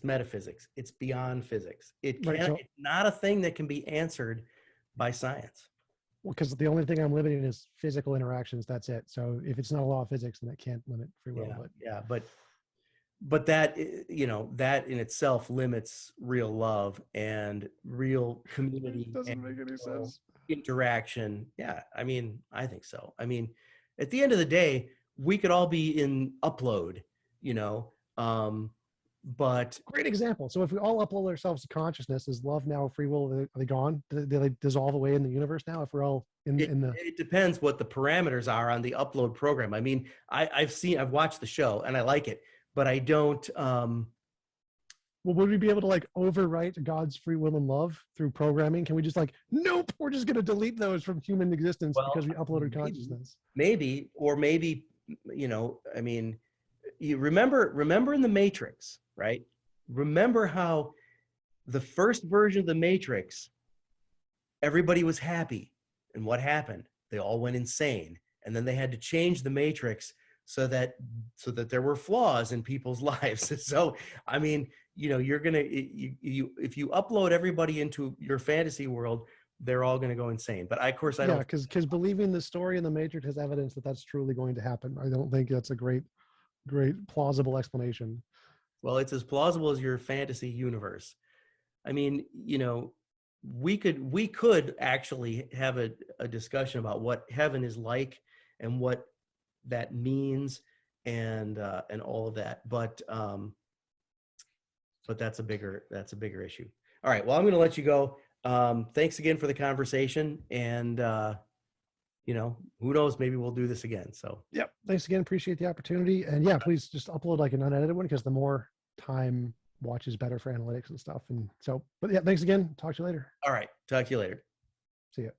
metaphysics. It's beyond physics. It's not a thing that can be answered by science. Well, because the only thing I'm limiting is physical interactions. That's it. So if it's not a law of physics, then it can't limit free will. But that, that in itself limits real love and real community. It doesn't make any sense. Interaction. Yeah, I mean, I think so. I mean, at the end of the day, we could all be in upload, but great example. So if we all upload ourselves to consciousness, is love now free will? Are they gone? Do they dissolve away in the universe now? If we're all it depends what the parameters are on the upload program. I mean, I've watched the show and I like it, but I don't. Well, would we be able to overwrite God's free will and love through programming? Can we just nope, we're just going to delete those from human existence because we uploaded consciousness? Maybe, I mean, you remember in the Matrix, right? Remember how the first version of the Matrix, everybody was happy. And what happened? They all went insane. And then they had to change the Matrix so that there were flaws in people's lives. So, I mean, you're going to, if you upload everybody into your fantasy world, they're all going to go insane. But of course I don't. Yeah, because believing the story in the Matrix has evidence that that's truly going to happen. I don't think that's a great plausible explanation. Well, it's as plausible as your fantasy universe. I mean, we could actually have a discussion about what heaven is like and what that means and all of that. But that's a bigger issue. All right. Well, I'm going to let you go. Thanks again for the conversation. And, who knows, maybe we'll do this again. So, Yep. Thanks again. Appreciate the opportunity. And yeah, please just upload like an unedited one, because the more time watch is better for analytics and stuff. And so, but yeah, thanks again. Talk to you later. all right. Talk to you later. See ya.